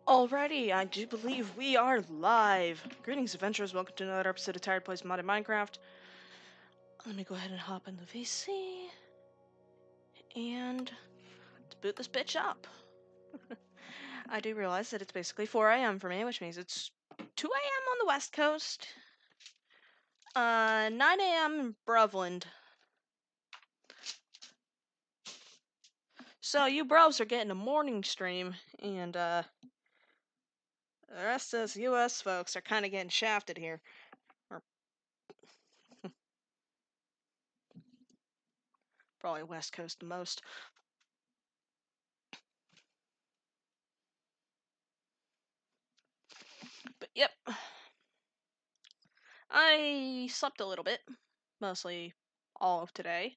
Alrighty, I do believe we are live. Greetings, adventurers. Welcome to another episode of Tired Place Modded Minecraft. Let me go ahead and hop in the VC and let's boot this bitch up. I do realize that it's basically 4 a.m. for me, which means it's 2 a.m. on the West Coast. 9 a.m. in Brevland. So you bros are getting a morning stream, and the rest of us US folks are kind of getting shafted here. Probably West Coast the most. But yep. I slept a little bit. Mostly all of today.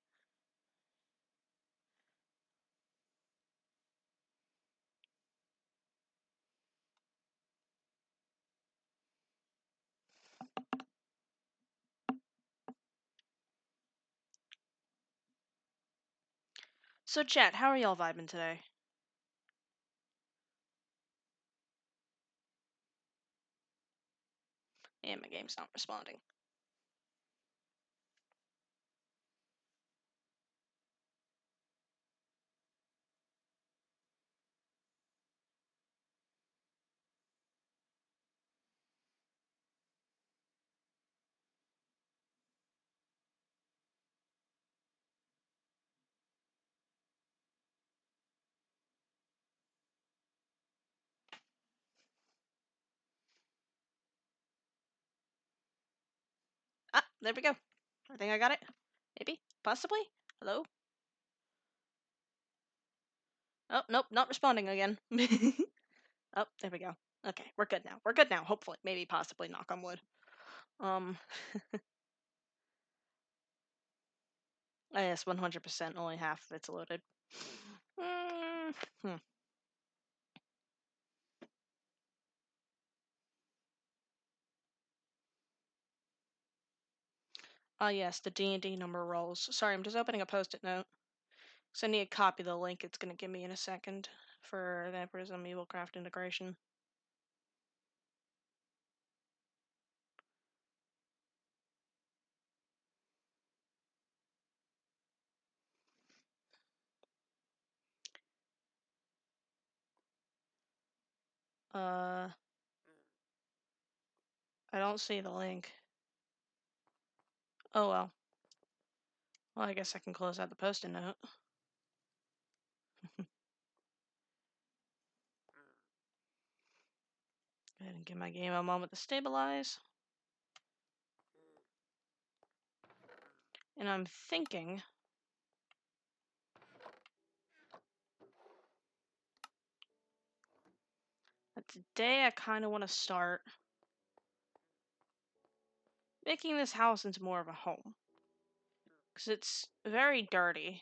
So chat, how are y'all vibing today? And my game's not responding. Ah, there we go. I think I got it. Maybe? Possibly? Hello? Oh, nope, not responding again. Oh, there we go. Okay, we're good now. We're good now, hopefully. Maybe, possibly, knock on wood. Yes, 100%, only half of it's loaded. Hmm. Ah, yes, the D&D number rolls. Sorry, I'm just opening a post-it note. So I need to copy the link it's going to give me in a second for the Prism Evilcraft integration. I don't see the link. Oh well. Well, I guess I can close out the post-it note. Go ahead and give my game a moment to stabilize. And I'm thinking that today I kind of want to start making this house into more of a home. Because it's very dirty.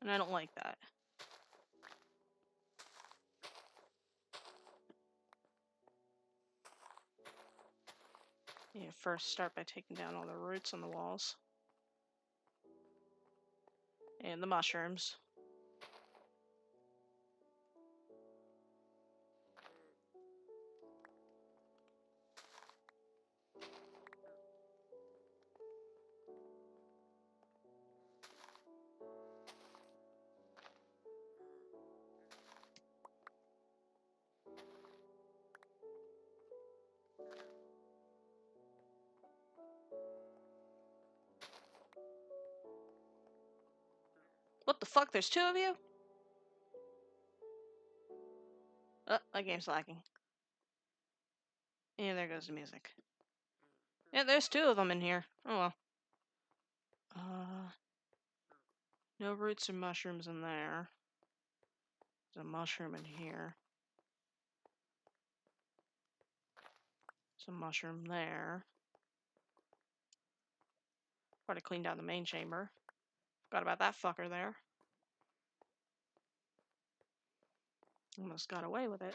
And I don't like that. You first start by taking down all the roots on the walls. And the mushrooms. What the fuck? There's two of you? Oh, my game's lagging. And there goes the music. Yeah, there's two of them in here. Oh well. No roots or mushrooms in there. There's a mushroom in here. There's a mushroom there. Probably cleaned out the main chamber. Forgot about that fucker there. Almost got away with it.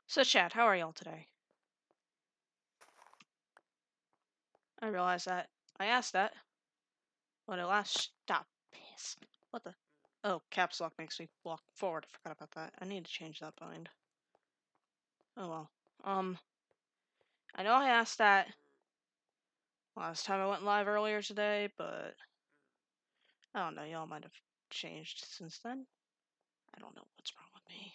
So, chat, how are y'all today? I realized that. I asked that. When it last stop. Piss. What the? Oh, caps lock makes me walk forward. I forgot about that. I need to change that bind. Oh well. I know I asked that last time I went live earlier today, but I don't know. Y'all might have changed since then. I don't know what's wrong with me.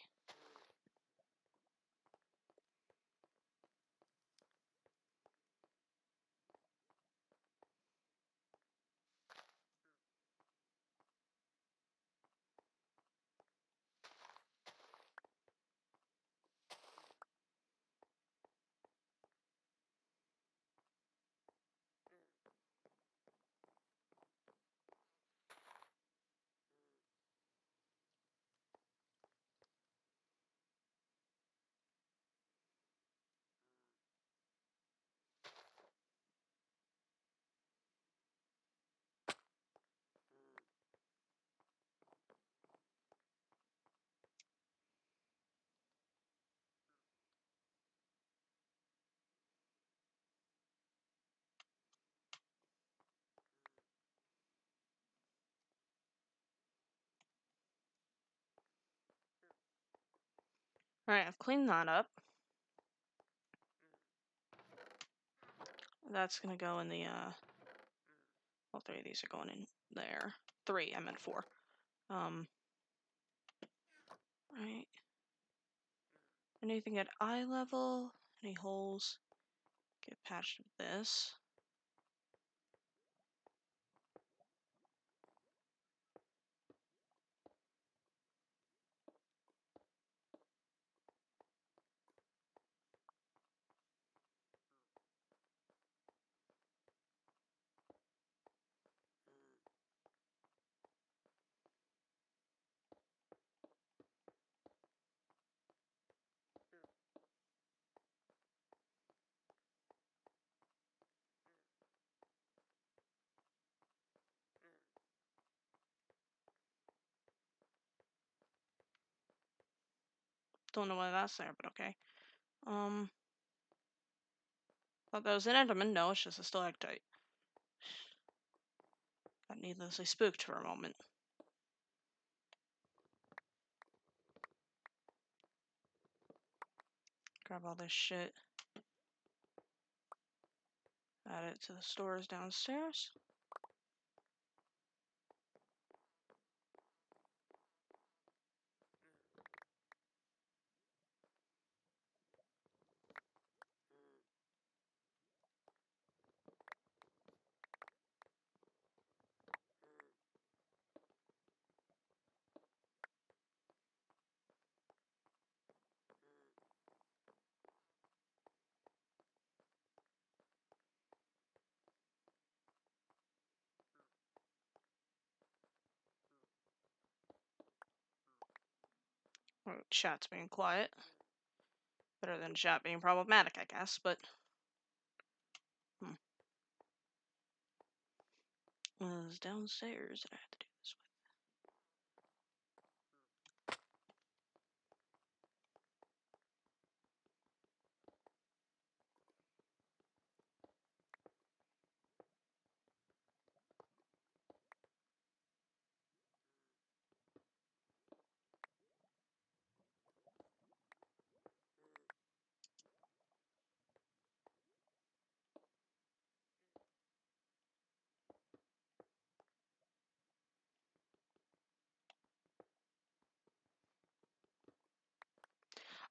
Alright, I've cleaned that up. That's gonna go in the, all three of these are going in there. 3, I meant 4. Right. Anything at eye level? Any holes? Get patched with this. Don't know why that's there, but okay. Thought that was an Enderman. No, it's just a stalactite. Got needlessly spooked for a moment. Grab all this shit. Add it to the stores downstairs. Oh, chat's being quiet. Better than chat being problematic, I guess, but... It was downstairs that I had to do this with.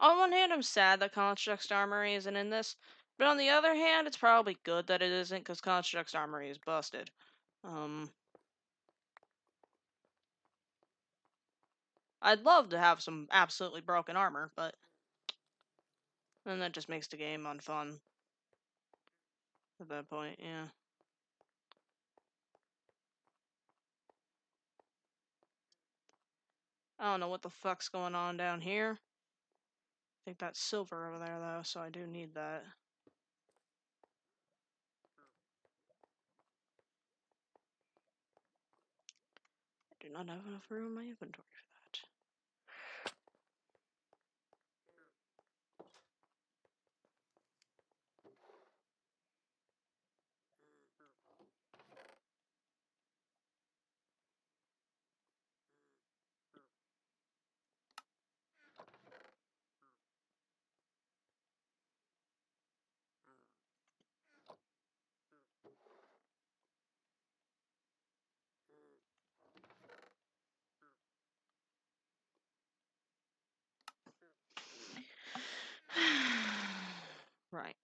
On one hand, I'm sad that Construct's Armory isn't in this, but on the other hand, it's probably good that it isn't, because Construct's Armory is busted. I'd love to have some absolutely broken armor, but then that just makes the game unfun. At that point, yeah. I don't know what the fuck's going on down here. think that's silver over there, though, so I do need that. I do not have enough room in my inventory for that. Right.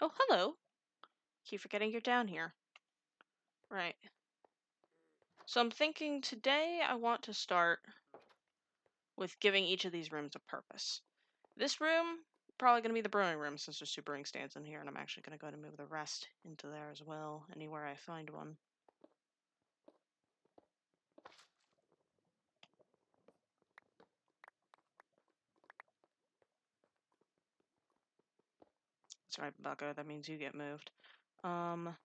Oh, hello. Keep forgetting you're down here. Right. So I'm thinking today I want to start with giving each of these rooms a purpose. This room, probably going to be the brewing room since there's 2 brewing stands in here, and I'm actually going to go ahead and move the rest into there as well, anywhere I find one. That's right, Bucko, that means you get moved. Forgot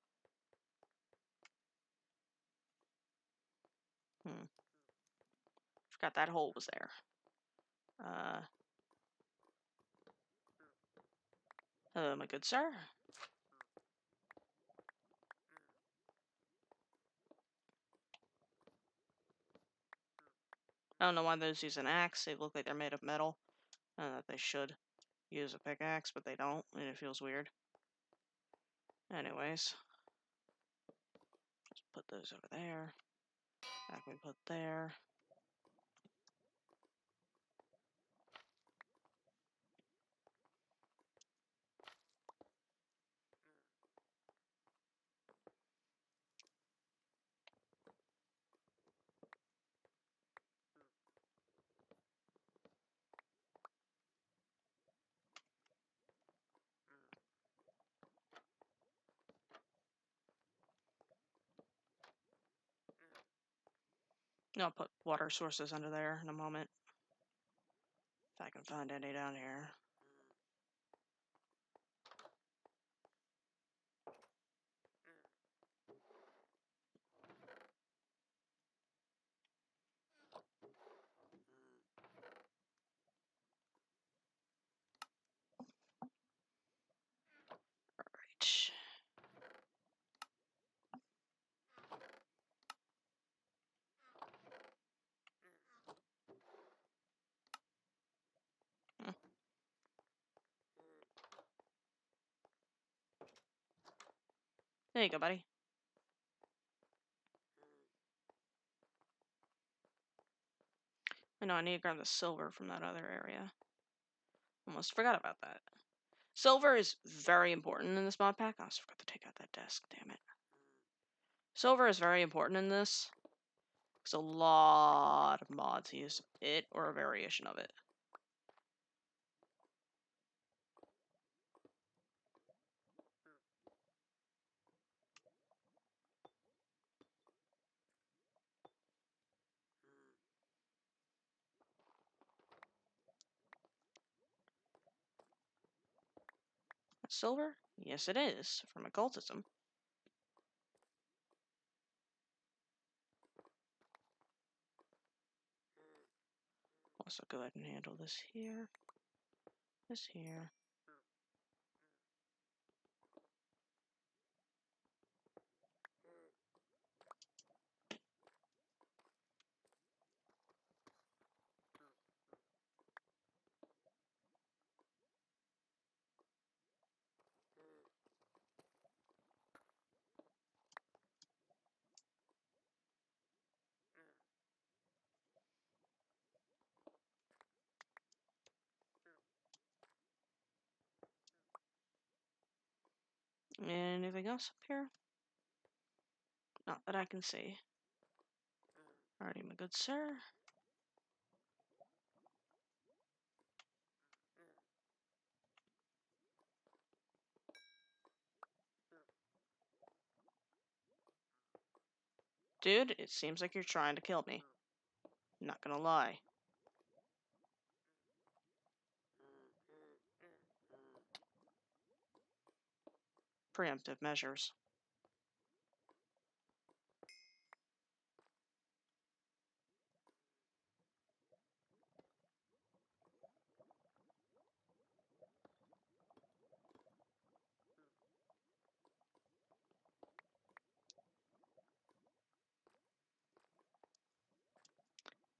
that hole was there. Hello, my good sir. I don't know why those use an axe. They look like they're made of metal. And that they should use a pickaxe, but they don't, and it feels weird. Anyways. Just put those over there. That can be put there. I'll put water sources under there in a moment. If I can find any down here. Alright. There you go, buddy. I know I need to grab the silver from that other area. Almost forgot about that. Silver is very important in this mod pack. I also forgot to take out that desk, damn it. Silver is very important in this. Because a lot of mods use it or a variation of it. Silver? Yes, it is. From occultism. Also, go ahead and handle this here. This here. Anything else up here? Not that I can see. Alrighty, my good sir. Dude, it seems like you're trying to kill me. Not gonna lie. Preemptive measures.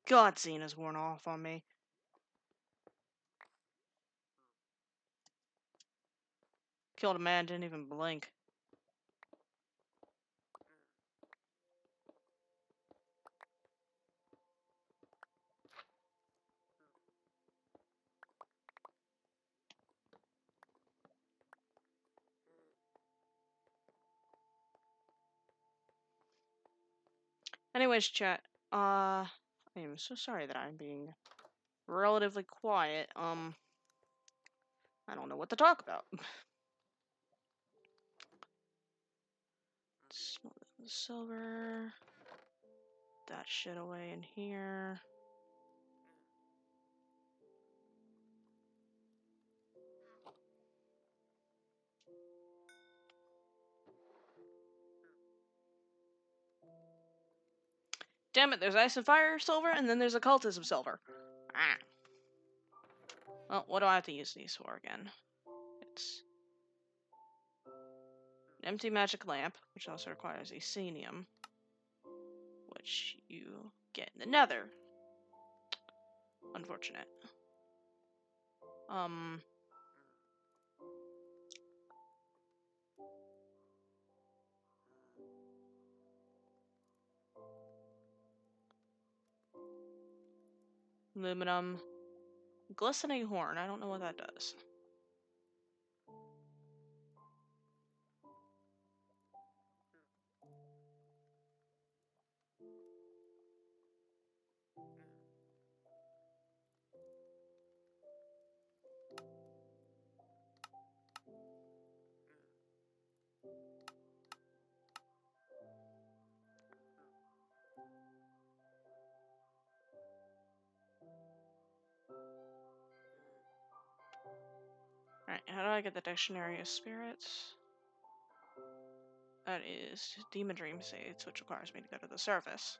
God, Xena's worn off on me. Killed a man, didn't even blink. Anyways, chat, I am so sorry that I'm being relatively quiet. I don't know what to talk about. Silver. That shit away in here. Damn it, there's ice and fire silver, and then there's occultism silver. Ah. Well, what do I have to use these for again? It's an empty magic lamp, which also requires Esenium, which you get in the nether. Unfortunate. Aluminum. Glistening horn, I don't know what that does. Alright, how do I get the Dictionary of Spirits? That is Demon Dream Seeds, which requires me to go to the surface.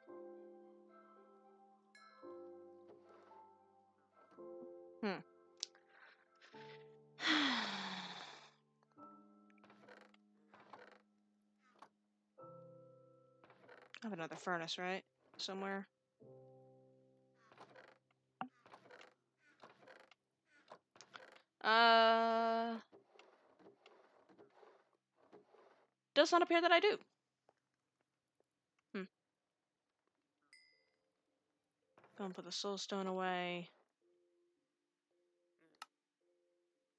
I have another furnace, right? Somewhere. Does not appear that I do. Go and put the soul stone away.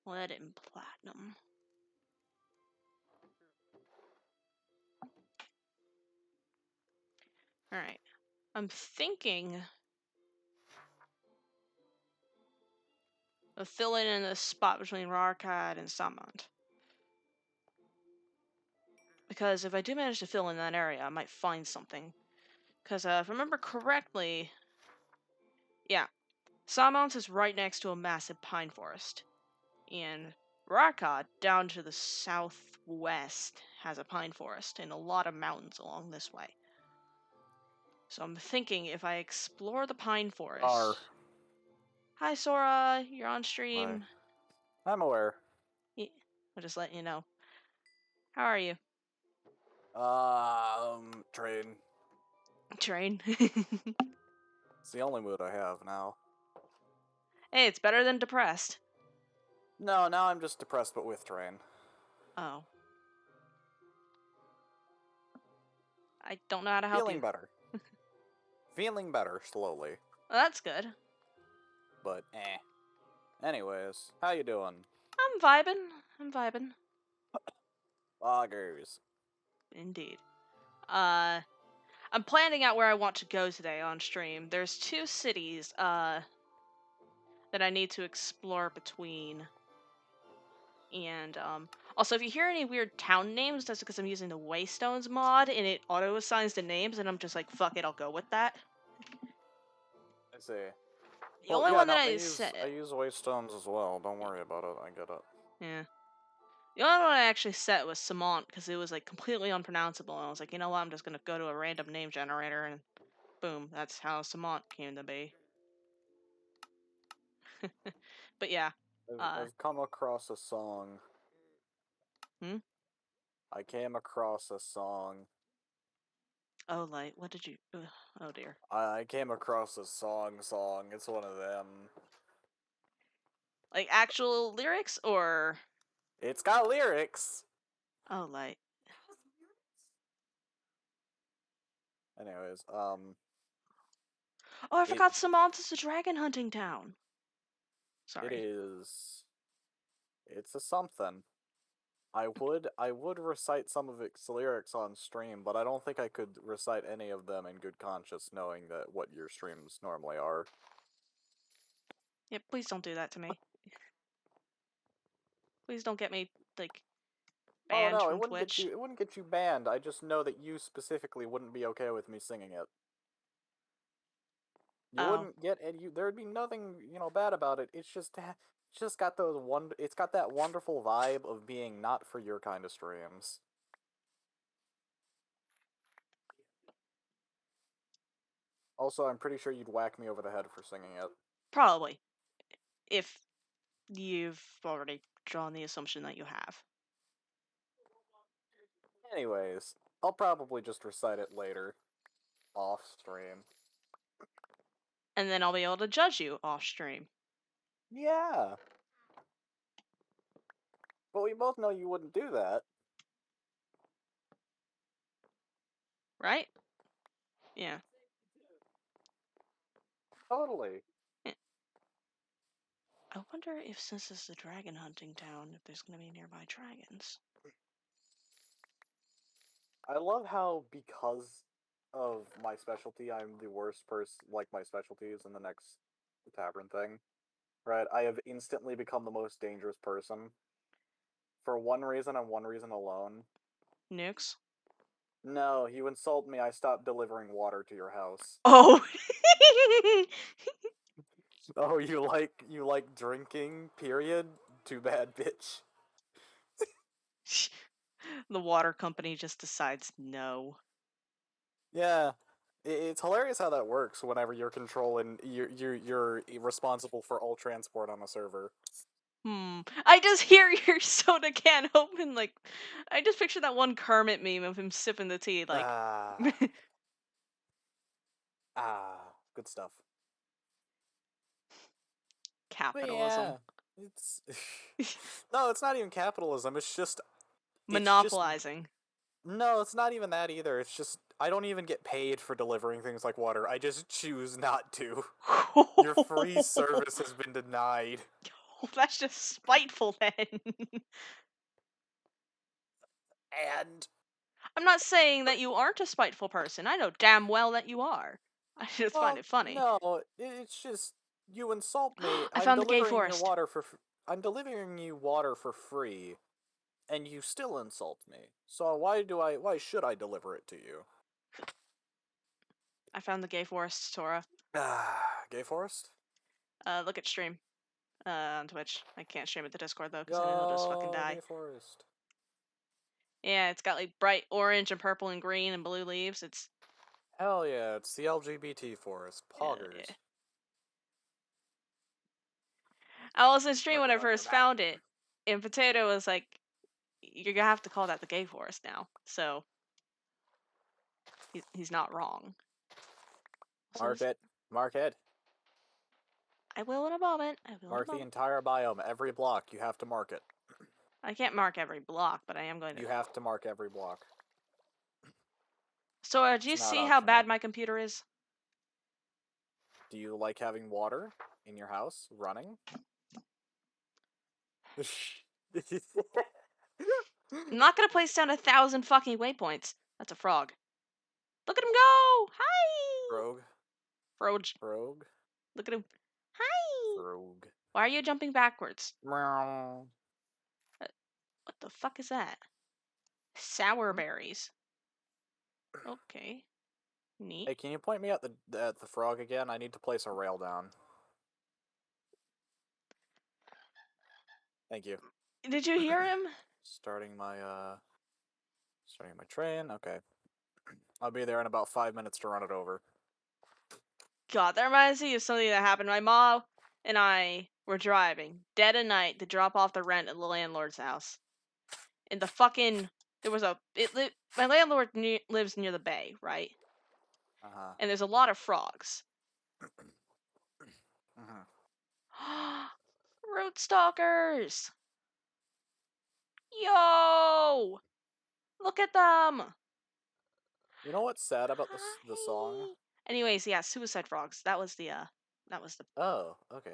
Lead and platinum. Alright. I'm thinking of filling in the spot between Rarkad and Samant. Because if I do manage to fill in that area, I might find something. Because if I remember correctly, yeah, Samant is right next to a massive pine forest. And Rarkad, down to the southwest, has a pine forest and a lot of mountains along this way. So I'm thinking if I explore the pine forest... Hi, Sora. You're on stream. Hi. I'm aware. Yeah, I'll just let you know. How are you? Train. Train. It's the only mood I have now. Hey, it's better than depressed. No, now I'm just depressed, but with train. Oh. I don't know how to help Feeling you. better. Feeling better, slowly. Well, that's good. But, Anyways, how you doing? I'm vibing. Loggers. Indeed. I'm planning out where I want to go today on stream. There's 2 cities, that I need to explore between. And also, if you hear any weird town names, that's because I'm using the Waystones mod, and it auto assigns the names, and I'm just like, fuck it, I'll go with that. I see. The Well, only yeah, one no, that I I use set, Waystones as well. Don't worry about it. I get it. yeah. The only one I actually set was Samant because it was like completely unpronounceable, and I was like, you know what, I'm just gonna go to a random name generator, and boom, that's how Samant came to be. But yeah, I've come across a song. hmm? I came across a song. Oh, like, what did you? Ugh, oh dear. I came across a song. It's one of them. Like actual lyrics or It's got lyrics. oh, like Anyways, oh, I it forgot Samant is a dragon hunting town. it Sorry. is. It's a something. I would recite some of its lyrics on stream, but I don't think I could recite any of them in good conscience, knowing that what your streams normally are. Yeah, please don't do that to me. Please don't get me like Oh banned no, from Twitch. it wouldn't get you banned. I just know that you specifically wouldn't be okay with me singing it. You Oh, wouldn't get and you there'd be nothing, bad about it. It's just got it's got that wonderful vibe of being not for your kind of streams. Also, I'm pretty sure you'd whack me over the head for singing it. probably. If you've already drawn the assumption that you have. Anyways, I'll probably just recite it later off stream. And then I'll be able to judge you off stream. Yeah. But we both know you wouldn't do that. Right? Yeah. Totally. Eh, I wonder if since this is a dragon hunting town, if there's gonna be nearby dragons. I love how because of my specialty, I'm the worst person. Like my specialty is in the next tavern thing, right? I have instantly become the most dangerous person for one reason and one reason alone. Nukes? No, you insult me. I stop delivering water to your house. Oh! Oh, you like drinking? Period. Too bad, bitch. The water company just decides no. Yeah, it's hilarious how that works. Whenever you're controlling, you're responsible for all transport on a server. I just hear your soda can open, like, I just picture that one Kermit meme of him sipping the tea, like, Ah, good stuff. But capitalism. yeah, it's no, it's not even capitalism. It's just Monopolizing. no, it's not even that either. It's just I don't even get paid for delivering things like water. I just choose not to. Your free service has been denied. That's just spiteful then. And I'm not saying that you aren't a spiteful person. I know damn well that you are. I just find well, it funny. no, it's just you insult me. I found the gay forest. I'm delivering you water for free, and you still insult me. So why should I deliver it to you? I found the gay forest, Sora. Gay Forest? Look at stream. On Twitch. I can't stream at the Discord though, because then he'll just fucking Go die. Gay Forest. Yeah, it's got like bright orange and purple and green and blue leaves. It's Hell yeah, it's the LGBT Forest. yeah. Poggers. I was in stream when Mark it I on your first map. found it, and Potato was like, "You're gonna have to call that the gay forest now." So he's not wrong. So Mark it. Mark it. I will in a moment. I will in a Mark the moment. entire biome. Every block, you have to mark it. I can't mark every block, but I am going to. You have to mark every block. So, do you It's not see how optional. bad my computer is? Do you like having water in your house running? I'm not gonna place down 1,000 fucking waypoints. That's a frog. Look at him go! Hi! Rogue. Froge. Rogue. Look at him. Hi! Rogue. Why are you jumping backwards? Meow. What the fuck is that? Sour berries. Okay. Neat. Hey, can you point me at the frog again? I need to place a rail down. Thank you. Did you hear him? Starting my train. Okay. I'll be there in about 5 minutes to run it over. God, that reminds me of something that happened. My mom and I were driving dead of night to drop off the rent at the landlord's house. And the fucking my landlord lives near the bay, right? Uh-huh. And there's a lot of frogs. Root stalkers! Yo! Look at them! You know what's sad about the song? Hi. Anyways, yeah, suicide frogs. That was the Oh, okay.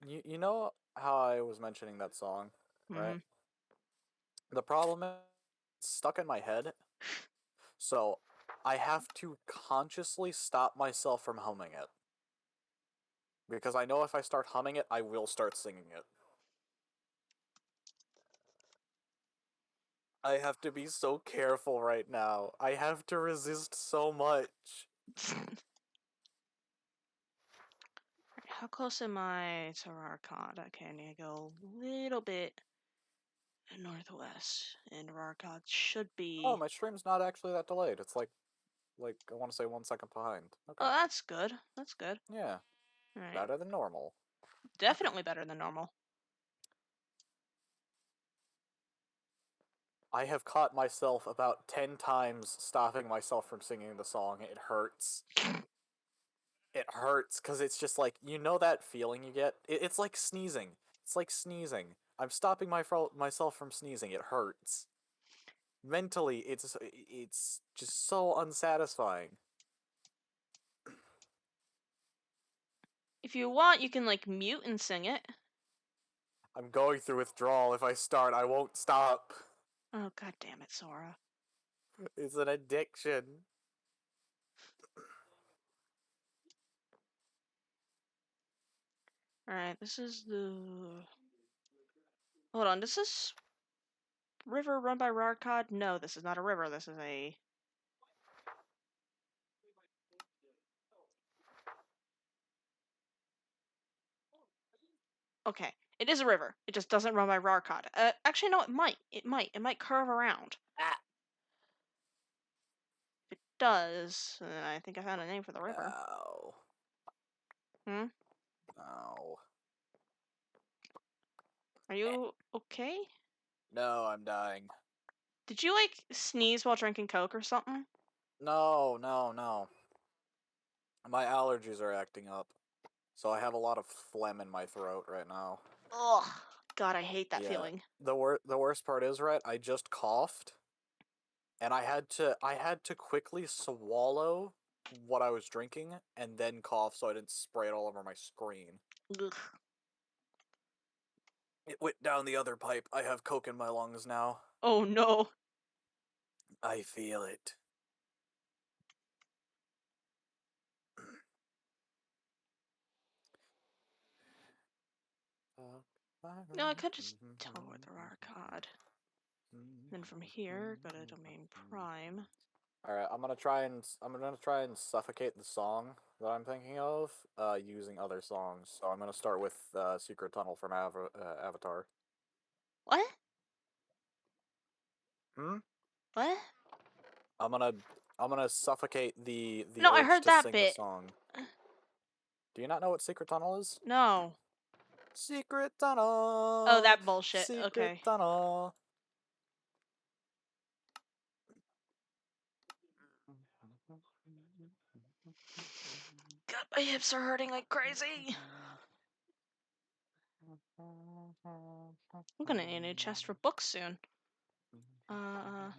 You know how I was mentioning that song, right? Mhm. The problem is it's stuck in my head, so I have to consciously stop myself from humming it. Because I know if I start humming it, I will start singing it. I have to be so careful right now. I have to resist so much. How close am I to Rarkad? Okay, I need to go a little bit northwest, and Rarkad should Oh, be. my stream's not actually that delayed. It's like I want to say 1 second behind. Okay. Oh, that's good. That's good. Yeah, All right, better than normal. definitely better than normal. I have caught myself about 10 times stopping myself from singing the song. It hurts. It hurts because it's just like, you know that feeling you get? It's like sneezing. It's like sneezing. I'm stopping myself from sneezing. It hurts. Mentally, it's just so unsatisfying. If you want, you can like mute and sing it. I'm going through withdrawal. If I start, I won't stop. Oh, god damn it, Sora. It's an addiction. Alright, this is the. Hold on, this is river run by Rarkad? No, this is not a river. This is a. Okay, it is a river. It just doesn't run by Rarkad. Actually, no, it might. It might. It might curve around. Ah. If it does, then I think I found a name for the river. Ow. Hmm? Ow. Are you okay? No, I'm dying. Did you, like, sneeze while drinking Coke or something? No, no, no. My allergies are acting up. So I have a lot of phlegm in my throat right now. Ugh. God, I hate that Yeah. feeling. The worst part is, right, I just coughed and I had to quickly swallow what I was drinking and then cough so I didn't spray it all over my screen. Ugh. It went down the other pipe. I have Coke in my lungs now. Oh no. I feel it. No, I could just teleport the Rarkad. Then from here, go to Domain Prime. Alright, I'm gonna try and suffocate the song that I'm thinking of, using other songs. So I'm gonna start with Secret Tunnel from Avatar. What? Hmm? What? I'm gonna suffocate the No, I urge heard to that sing the bit. song. Do you not know what Secret Tunnel is? No. Secret Oh, Tunnel, that bullshit. Secret Okay. Tunnel. God, my hips are hurting like crazy. I'm gonna need a new chest for books soon. Alright.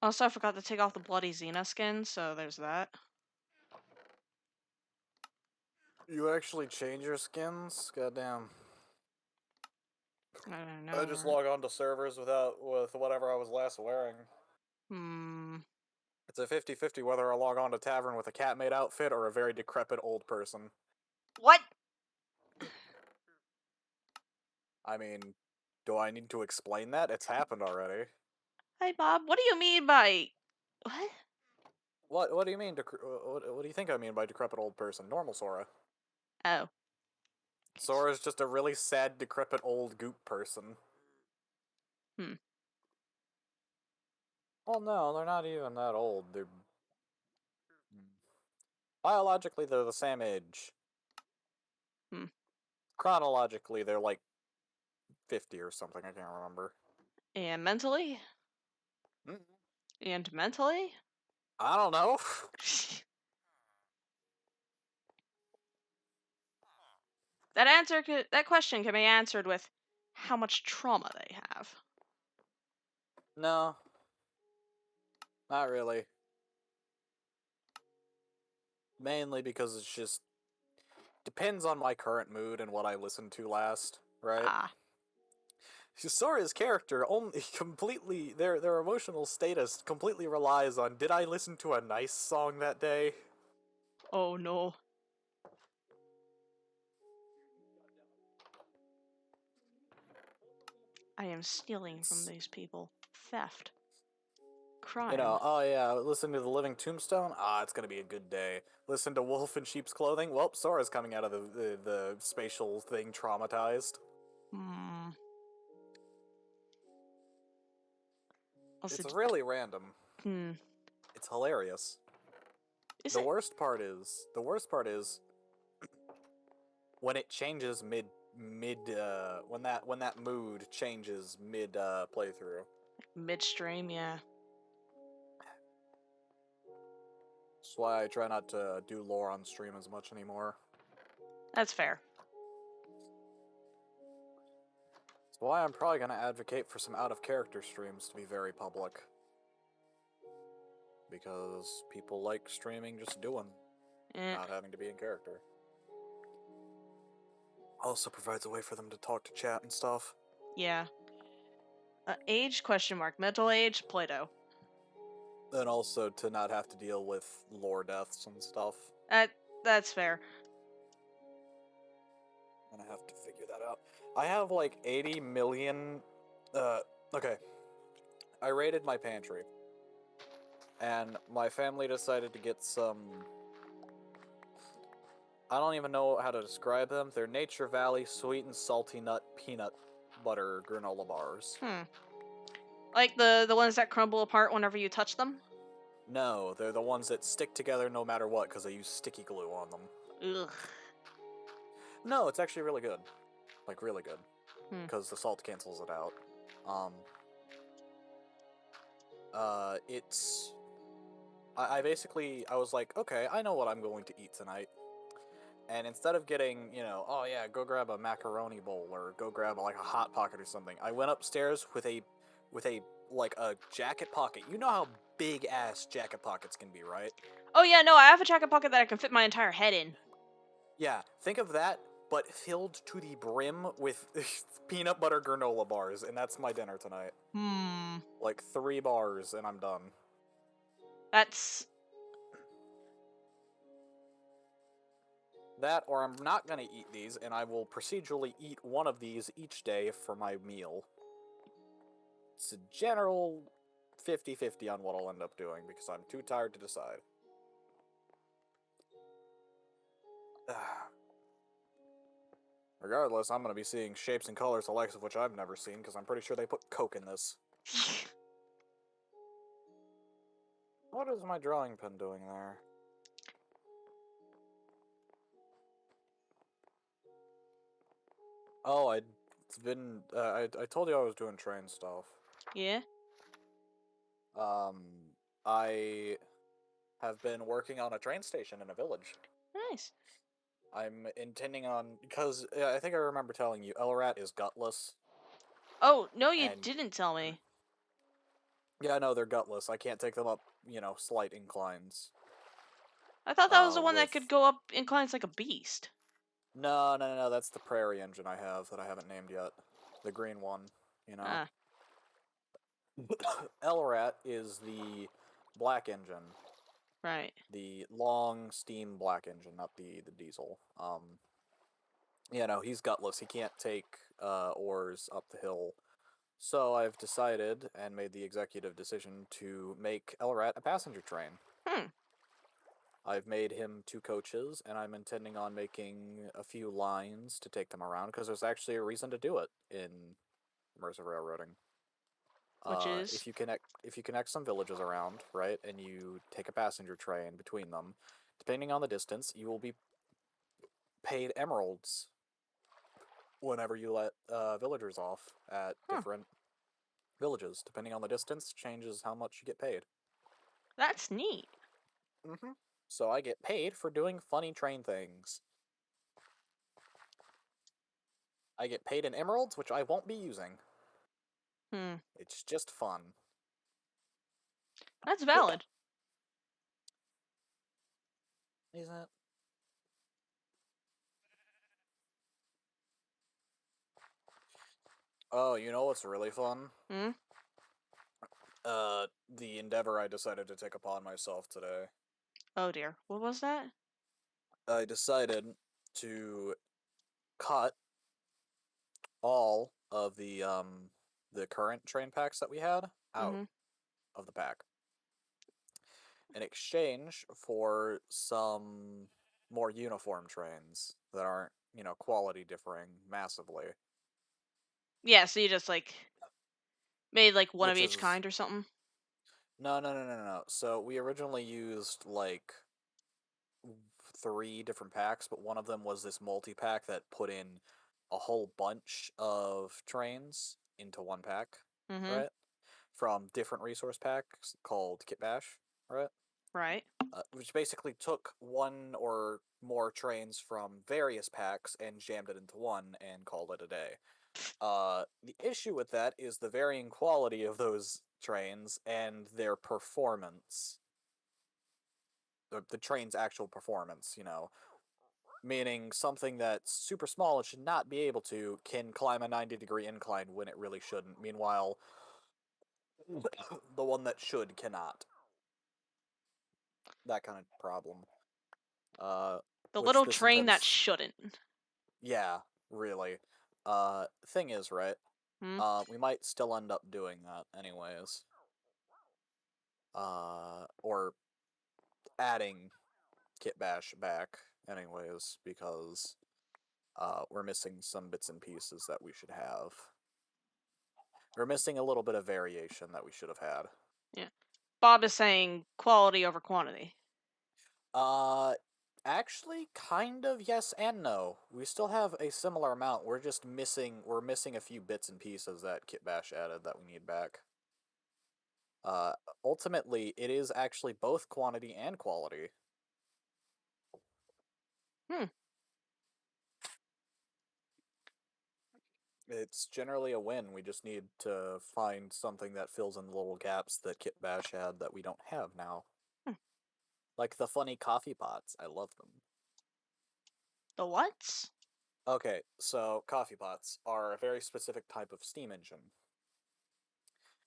Also, I forgot to take off the bloody Xena skin, so there's that. You actually change your skins? Goddamn. I don't know. I just log on to servers with whatever I was last wearing. It's a 50-50 whether I log on to Tavern with a cat-made outfit or a very decrepit old person. What? I mean, do I need to explain that? It's happened already. Hey, Bob. What do you mean by what? What do you mean? What do you think I mean by decrepit old person? Normal Sora. Oh. Sora's just a really sad, decrepit old goop person. Hmm. Well, no, they're not even that old. They're biologically they're the same age. Hmm. Chronologically, they're like 50 or something. I can't remember. And mentally? Mm, And mentally? I don't know. That question can be answered with how much trauma they have. No, not really. Mainly because it's just depends on my current mood and what I listened to last, right? Ah. Sora's character only completely their emotional status completely relies on did I listen to a nice song that day? Oh no. I am stealing from these people. Theft. Crime. You know, oh yeah, listen to the Living Tombstone. Ah, it's gonna be a good day. Listen to Wolf in Sheep's Clothing. Well, Sora's coming out of the spatial thing traumatized. Hmm. Also, It's really random. hmm. It's hilarious. Is The it? worst part is when it changes mid when that mood changes mid playthrough. Midstream, yeah. That's why I try not to do lore on stream as much anymore. That's fair. That's why I'm probably gonna advocate for some out of character streams to be very public. Because people like streaming just doing, not having to be in character. Also provides a way for them to talk to chat and stuff. Yeah. Age? Question mark. Mental age? Play-Doh. And also to not have to deal with lore deaths and stuff. That's fair. And I have to figure that out. I have like 80 million. Okay. I raided my pantry. And my family decided to get some. I don't even know how to describe them. They're Nature Valley sweet and salty nut peanut butter granola bars. Like the ones that crumble apart whenever you touch them? No, they're the ones that stick together no matter what because they use sticky glue on them. Ugh. No, it's actually really good. Like, really good. Because the salt cancels it out. It's... I was like, okay, I know what I'm going to eat tonight. And instead of getting, you know, oh yeah, go grab a macaroni bowl or go grab like a Hot Pocket or something, I went upstairs with a jacket pocket. You know how big ass jacket pockets can be, right? Oh yeah, no, I have a jacket pocket that I can fit my entire head in. Yeah, think of that, but filled to the brim with peanut butter granola bars, and that's my dinner tonight. Like 3 bars, and I'm done. That's... That, or I'm not gonna eat these, and I will procedurally eat one of these each day for my meal. It's a general 50-50 on what I'll end up doing, because I'm too tired to decide. Regardless, I'm gonna be seeing shapes and colors the likes of which I've never seen, because I'm pretty sure they put Coke in this. What is my drawing pen doing there? Oh, I told you I was doing train stuff. Yeah? I have been working on a train station in a village. Nice. I'm intending on, because I think I remember telling you, Elrat is gutless. Oh, no, you didn't tell me. Yeah, no, they're gutless. I can't take them up, you know, slight inclines. I thought that was the one that could go up inclines like a beast. No. That's the Prairie engine I have that I haven't named yet. The green one, you know. Ah, LRAT is the black engine. right. The long steam black engine, not the diesel. He's gutless. He can't take ores up the hill. So I've decided and made the executive decision to make LRAT a passenger train. Hmm. I've made him 2 coaches, and I'm intending on making a few lines to take them around because there's actually a reason to do it in immersive railroading. Which is? If you connect some villages around, right, and you take a passenger train between them, depending on the distance, you will be paid emeralds whenever you let villagers off at Huh. different villages. Depending on the distance, changes how much you get paid. That's neat. Mm-hmm. So I get paid for doing funny train things. I get paid in emeralds, which I won't be using. Hmm. It's just fun. That's valid. Is it? Oh, you know what's really fun? Hmm. The endeavor I decided to take upon myself today. Oh dear. What was that? I decided to cut all of the current train packs that we had out Mm-hmm. of the pack in exchange for some more uniform trains that aren't, quality differing massively. Yeah, so you just like made like one of Which each is kind or something? no. So we originally used like 3 different packs, but one of them was this multi pack that put in a whole bunch of trains into one pack, Mm-hmm. right? From different resource packs called Kit Bash, right? Right. Which basically took one or more trains from various packs and jammed it into one and called it a day. The issue with that is the varying quality of those trains and their performance. The train's actual performance, meaning something that's super small and should not be able to can climb a 90-degree incline when it really shouldn't. Meanwhile, the one that should cannot. That kind of problem. The Which little this train that intends. shouldn't. Yeah, really. Thing is, right? Hmm. We might still end up doing that anyways. Or adding Kit Bash back anyways because we're missing some bits and pieces that we should have. We're missing a little bit of variation that we should have had. Yeah. Bob is saying quality over quantity. Uh, actually, kind of yes and no. We still have a similar amount. We're missing a few bits and pieces that Kit Bash added that we need back. Uh, Ultimately, it is actually both quantity and quality. Hmm. It's generally a win. We just need to find something that fills in the little gaps that Kit Bash had that we don't have now. Hmm. Like the funny coffee pots. I love them. The what? Okay, so coffee pots are a very specific type of steam engine.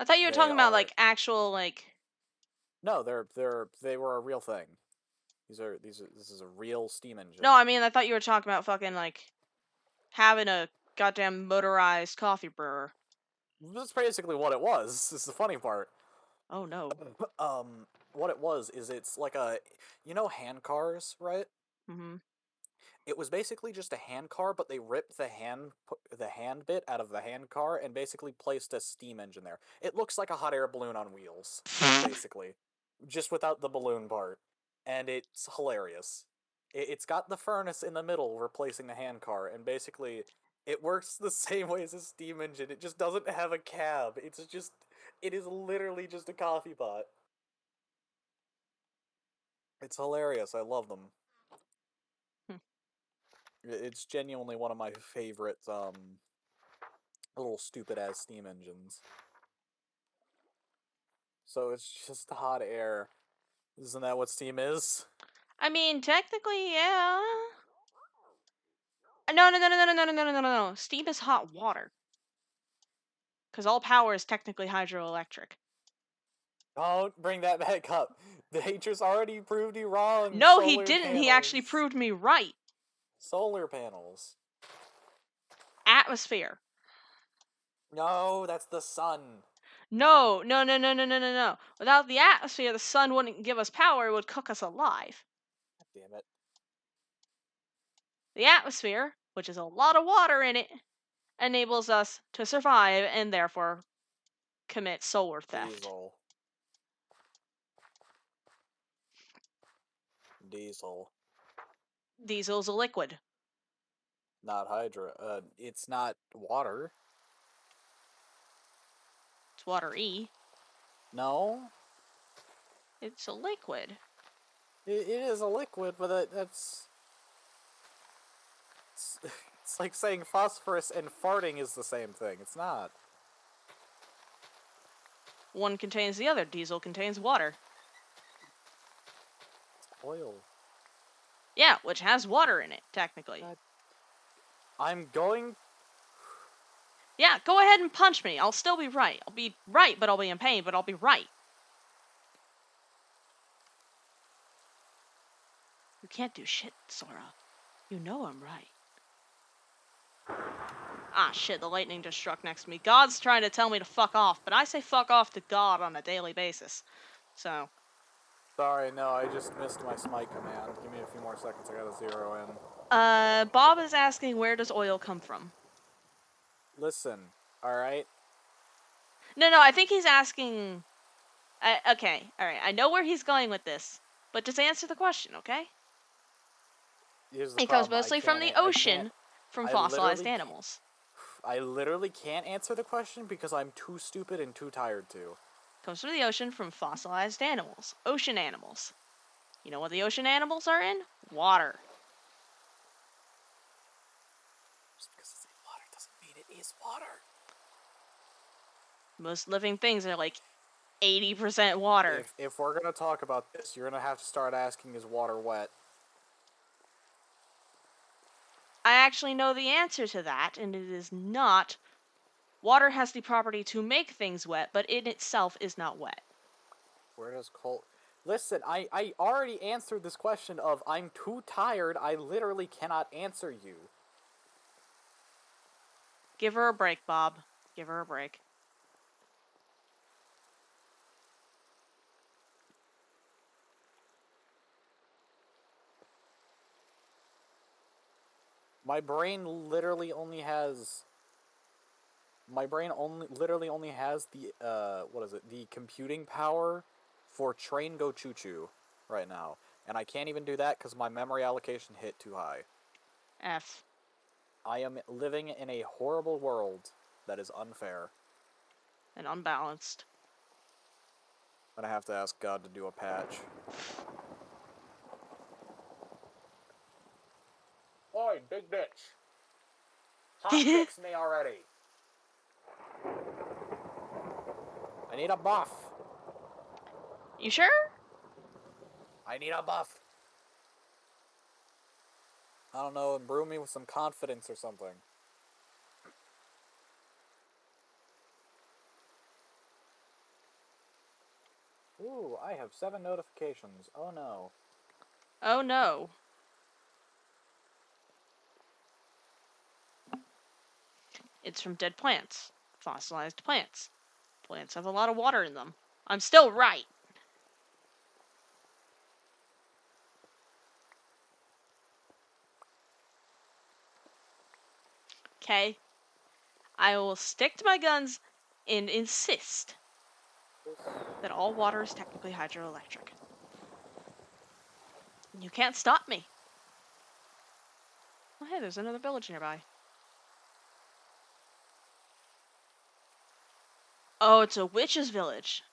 I thought you were They talking about are like actual like. no, they were a real thing. This is a real steam No, engine. I mean I thought you were talking about fucking like having a goddamn motorized coffee brewer. That's basically what it was. This is the funny part. Oh no. What it was is it's like hand cars, right? Mm-hmm. It was basically just a hand car, but they ripped the hand bit out of the hand car and basically placed a steam engine there. It looks like a hot air balloon on wheels, basically, just without the balloon part, and it's hilarious. It's got the furnace in the middle replacing the hand car, and basically it works the same way as a steam engine. It just doesn't have a cab. It is literally just a coffee pot. It's hilarious. I love them. Hmm. It's genuinely one of my favorite little stupid ass steam engines. So it's just hot air. Isn't that what steam is? I mean, technically, yeah. No, no, no, no, no, no, no, no, no, no, no. Steam is hot water. Because all power is technically hydroelectric. Don't bring that back up. Nature's already proved you wrong. No, he Solar didn't. He actually panels. proved me right. Solar panels. Atmosphere. No, that's the sun. No, no, no, no, no, no, no, no. Without the atmosphere, the sun wouldn't give us power. It would cook us alive. God damn it. The atmosphere, which is a lot of water in it, enables us to survive and therefore commit solar theft. Diesel. Diesel. Diesel's a liquid. Not hydro. It's not water. It's watery. No. It's a liquid. It is a liquid, but that's... It's like saying phosphorus and farting is the same thing. It's not. One contains the other. Diesel contains water. It's oil. Yeah, which has water in it, technically. I'm going... Yeah, go ahead and punch me. I'll still be right. I'll be right, but I'll be in pain, but I'll be right. You can't do shit, Sora. You know I'm right. Ah, shit, the lightning just struck next to me. God's trying to tell me to fuck off, but I say fuck off to God on a daily basis. So... Sorry, no, I just missed my smite command. Give me a few more seconds, I gotta zero in. Bob is asking, where does oil come from? Listen, alright? No, I think he's asking... okay, alright, I know where he's going with this, but just answer the question, okay? Here's the It comes problem, mostly from the ocean, from fossilized animals. I literally can't answer the question because I'm too stupid and too tired to. Comes from the ocean from fossilized animals. Ocean animals. You know what the ocean animals are in? Water. Just because it's in water doesn't mean it is water. Most living things are like 80% water. If we're gonna talk about this, you're gonna have to start asking, is water wet? I actually know the answer to that, and it is not. Water has the property to make things wet, but in itself is not wet. Where does cold... Listen, I already answered this question of, I'm too tired, I literally cannot answer you. Give her a break, Bob. Give her a break. My brain literally only has... literally only has the, what is it? The computing power for Train Go Choo Choo right now. And I can't even do that because my memory allocation hit too high. F. I am living in a horrible world that is unfair. And unbalanced. I'm gonna have to ask God to do a patch. Oi, big bitch! Hotfix me already! I need a buff! You sure? I need a buff! I don't know, imbue me with some confidence or something. Ooh, I have 7 notifications. Oh no. Oh no. It's from dead plants. Fossilized plants. Plants have a lot of water in them. I'm still right. Okay? I will stick to my guns and insist that all water is technically hydroelectric. You can't stop me. Oh, hey, there's another village nearby. Oh, it's a witch's village.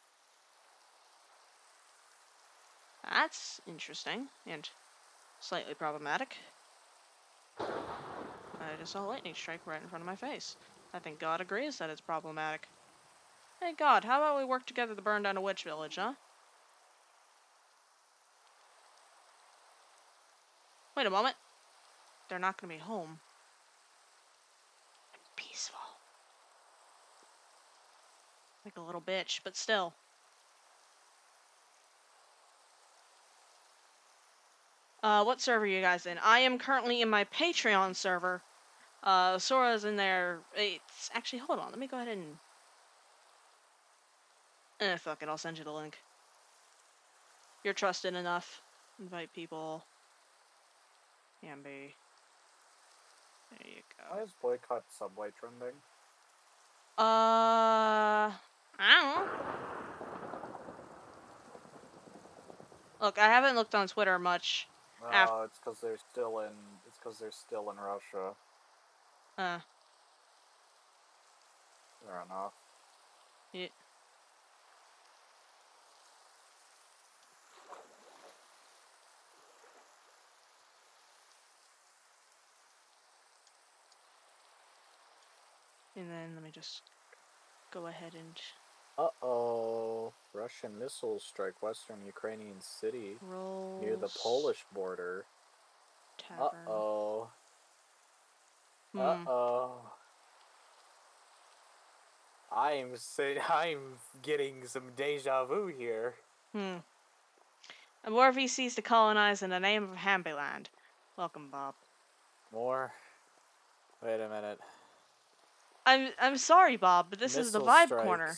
That's interesting and slightly problematic. I just saw a lightning strike right in front of my face. I think God agrees that it's problematic. Hey God, how about we work together to burn down a witch village, huh? Wait a moment. They're not gonna be home. Like a little bitch, but still. What server are you guys in? I am currently in my Patreon server. Sora's in there. It's actually, hold on, let me go ahead and... fuck it, I'll send you the link. You're trusted enough. Invite people. Hamby. There you Why go. is boycott Subway trending? I don't know. Look, I haven't looked on Twitter much. Oh, it's because they're still in. It's because they're still in Russia. Uh. Fair enough. Yeah. And then let me just go ahead and... Uh-oh. Russian missiles strike western Ukrainian city Rolls... near the Polish border. Tavern. Uh-oh. Hmm. Uh-oh. I'm getting some deja vu here. Hmm. More VCs to colonize in the name of Hambyland. Welcome, Bob. More? Wait a minute. I'm sorry, Bob, but this is the vibe corner.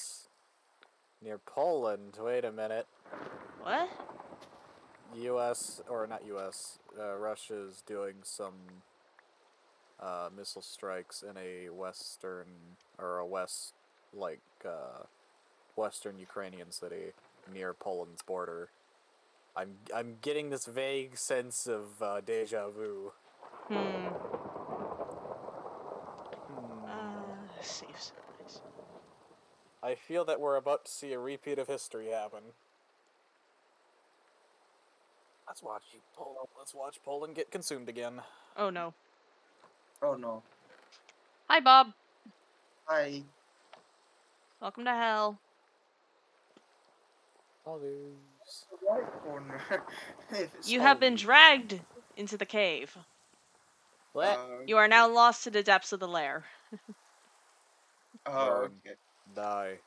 Near Poland. Wait a minute. What? U.S. or not U.S. Russia's doing some missile strikes in a western or a western Ukrainian city near Poland's border. I'm getting this vague sense of deja vu. Save supplies. I feel that we're about to see a repeat of history happen. Let's watch Poland get consumed again. Oh no. Oh no. Hi, Bob. Hi. Welcome to hell. Others. Right corner. You have been dragged into the cave. What? You are now lost to the depths of the lair. Oh, Burn. okay. Die.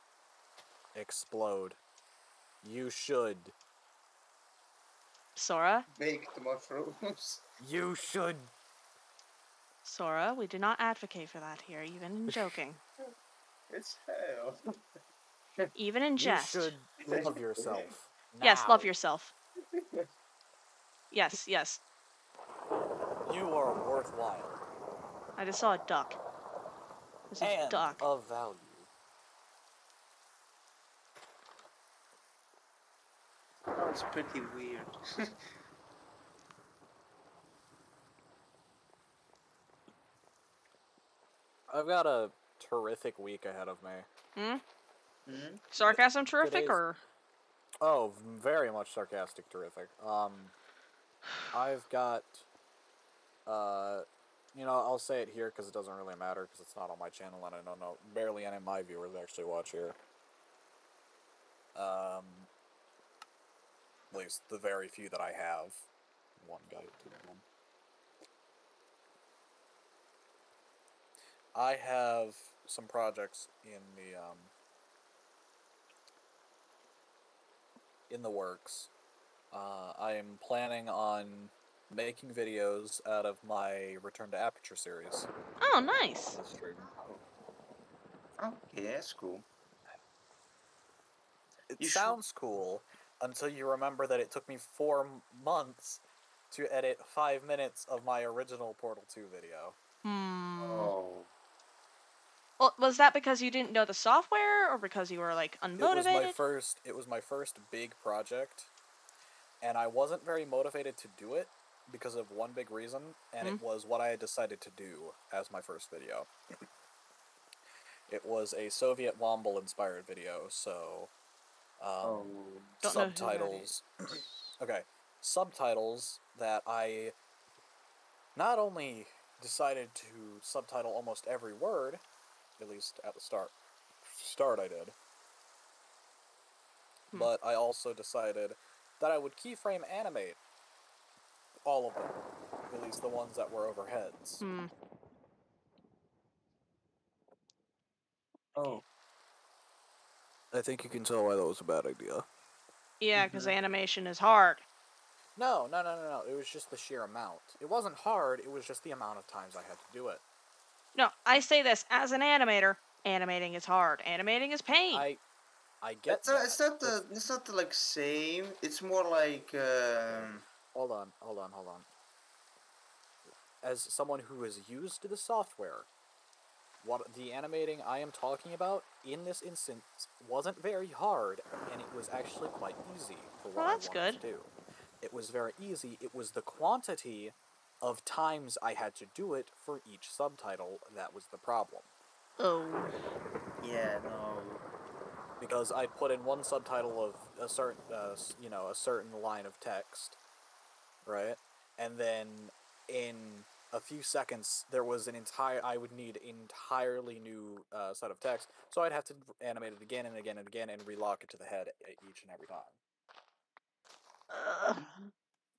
Explode. You should. Sora? Baked mushrooms. You should. Sora, we do not advocate for that here, even in joking. It's hell. Even in jest. You should love yourself. Yes, Now. love yourself. Yes, yes. You are worthwhile. I just saw a duck. There's a duck. Of value. Oh, it's pretty weird. I've got a terrific week ahead of me. Hmm? Sarcasm terrific, or? Oh, very much sarcastic terrific. I've got, I'll say it here because it doesn't really matter because it's not on my channel and I don't know, barely any of my viewers actually watch here. At least the very few that I have. One guy, two of them. I have some projects in the works. I am planning on making videos out of my Return to Aperture series. Oh, nice. This stream. Okay, that's cool. It sounds cool until you remember that it took me 4 months to edit 5 minutes of my original Portal 2 video. Oh. Well, was that because you didn't know the software, or because you were, like, unmotivated? It was my first big project, and I wasn't very motivated to do it because of one big reason, and it was what I had decided to do as my first video. It was a Soviet Womble-inspired video, so... subtitles. Okay, subtitles that I not only decided to subtitle almost every word, at least at the start I did, but I also decided that I would keyframe animate all of them, at least the ones that were overheads. Oh. I think you can tell why that was a bad idea. Yeah, because animation is hard. No. It was just the sheer amount. It wasn't hard, it was just the amount of times I had to do it. No, I say this as an animator. Animating is hard. Animating is pain. I get It's not, that. it's not the it's not the like same. It's more like Hold on. As someone who has used the software, what the animating I am talking about in this instance wasn't very hard, and it was actually quite easy for what Well, I that's wanted good. to do. It was very easy. It was the quantity of times I had to do it for each subtitle that was the problem. Oh. yeah, no. Because I put in one subtitle of a certain, a certain line of text, right, and then in a few seconds there was I would need entirely new set of text, so I'd have to animate it again and again and again and relock it to the head each and every time.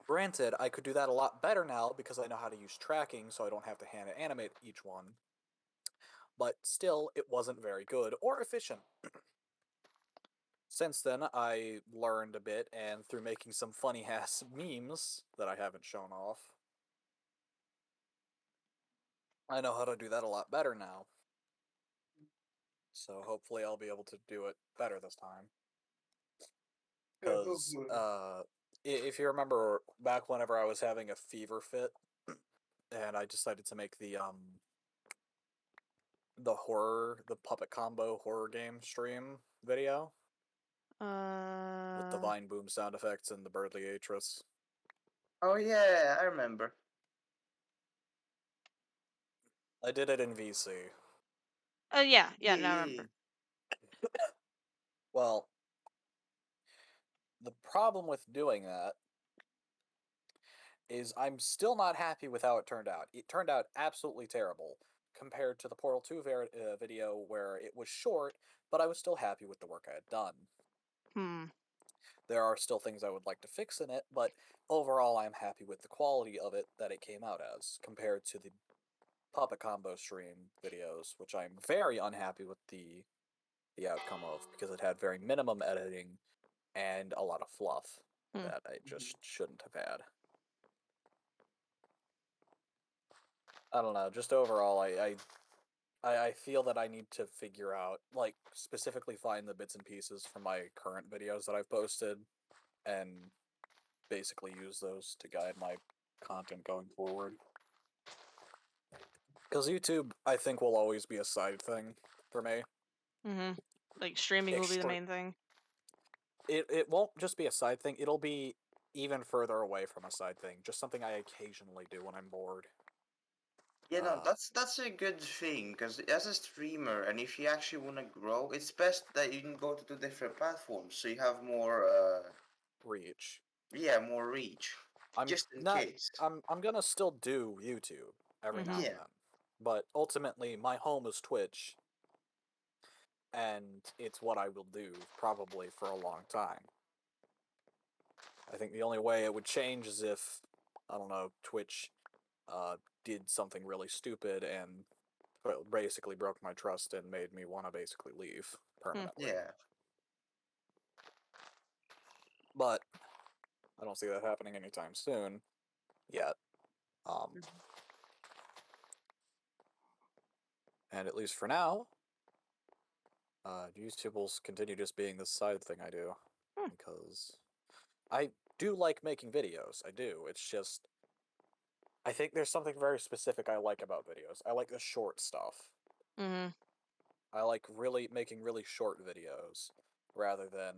Granted, I could do that a lot better now because I know how to use tracking, so I don't have to hand animate each one. But still, it wasn't very good or efficient. Since then, I learned a bit, and through making some funny ass memes that I haven't shown off, I know how to do that a lot better now. So hopefully I'll be able to do it better this time. Because, if you remember back whenever I was having a fever fit, and I decided to make the puppet combo horror game stream video with the Vine Boom sound effects and the Birdly Atris. Oh yeah, I remember. I did it in VC. Yeah, Yeah, now I yeah. remember. Well, the problem with doing that is I'm still not happy with how it turned out. It turned out absolutely terrible compared to the Portal 2 video where it was short, but I was still happy with the work I had done. There are still things I would like to fix in it, but overall I'm happy with the quality of it that it came out as, compared to the Puppet Combo stream videos, which I'm very unhappy with the outcome of, because it had very minimum editing and a lot of fluff that I just shouldn't have had. I don't know, just overall, I feel that I need to figure out, like, specifically find the bits and pieces from my current videos that I've posted, and basically use those to guide my content going forward. Because YouTube, I think, will always be a side thing for me. Like, streaming will be the main thing. It won't just be a side thing, it'll be even further away from a side thing, just something I occasionally do when I'm bored. Yeah, no, that's a good thing, because as a streamer, and if you actually want to grow, it's best that you can go to two different platforms, so you have more reach. Yeah, more reach. Just in case. I'm gonna still do YouTube every now and then, but ultimately my home is Twitch, and it's what I will do probably for a long time. I think the only way it would change is if, I don't know, Twitch did something really stupid and basically broke my trust and made me want to basically leave permanently. Yeah. But I don't see that happening anytime soon yet. And at least for now, YouTube will continue just being this side thing I do. Because I do like making videos. I do. It's just, I think there's something very specific I like about videos. I like the short stuff. I like making really short videos rather than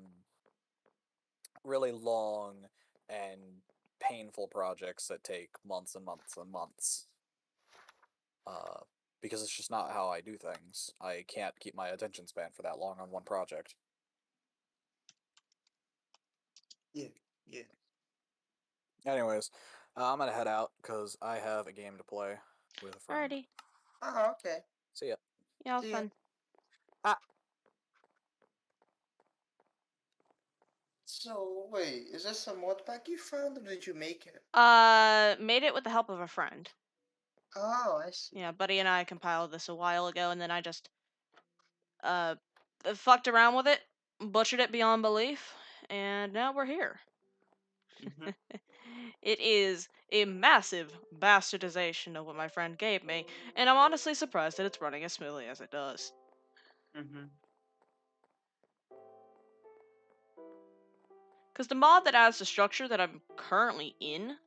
really long and painful projects that take months and months and months. Because it's just not how I do things. I can't keep my attention span for that long on one project. Yeah. Anyways, I'm gonna head out because I have a game to play with a friend. Alrighty. Oh, okay. See ya. Yeah, See ya. fun. So, wait, is this a mod pack you found, or did you make it? Made it with the help of a friend. Oh, I see. Yeah, Buddy and I compiled this a while ago, and then I just, fucked around with it butchered it beyond belief, and now we're here. Mm-hmm. It is a massive bastardization of what my friend gave me, and I'm honestly surprised that it's running as smoothly as it does. Mm-hmm. Because the mod that adds the structure that I'm currently in,